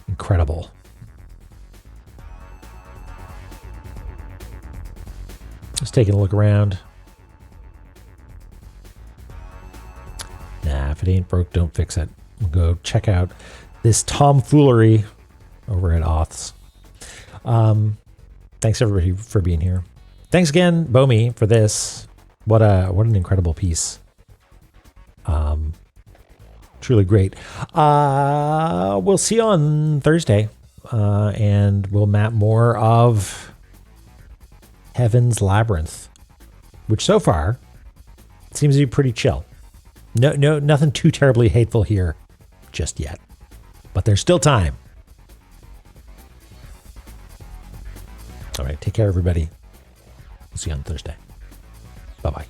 Incredible. Just taking a look around. Nah, if it ain't broke, don't fix it. We'll go check out this tomfoolery over at Auth's. Thanks everybody for being here. Thanks again, Bomi, for this. What an incredible piece. Truly great. We'll see you on Thursday, and we'll map more of Heaven's Labyrinth, which so far seems to be pretty chill. No, nothing too terribly hateful here just yet, but there's still time. All right, take care, everybody. We'll see you on Thursday. Bye-bye.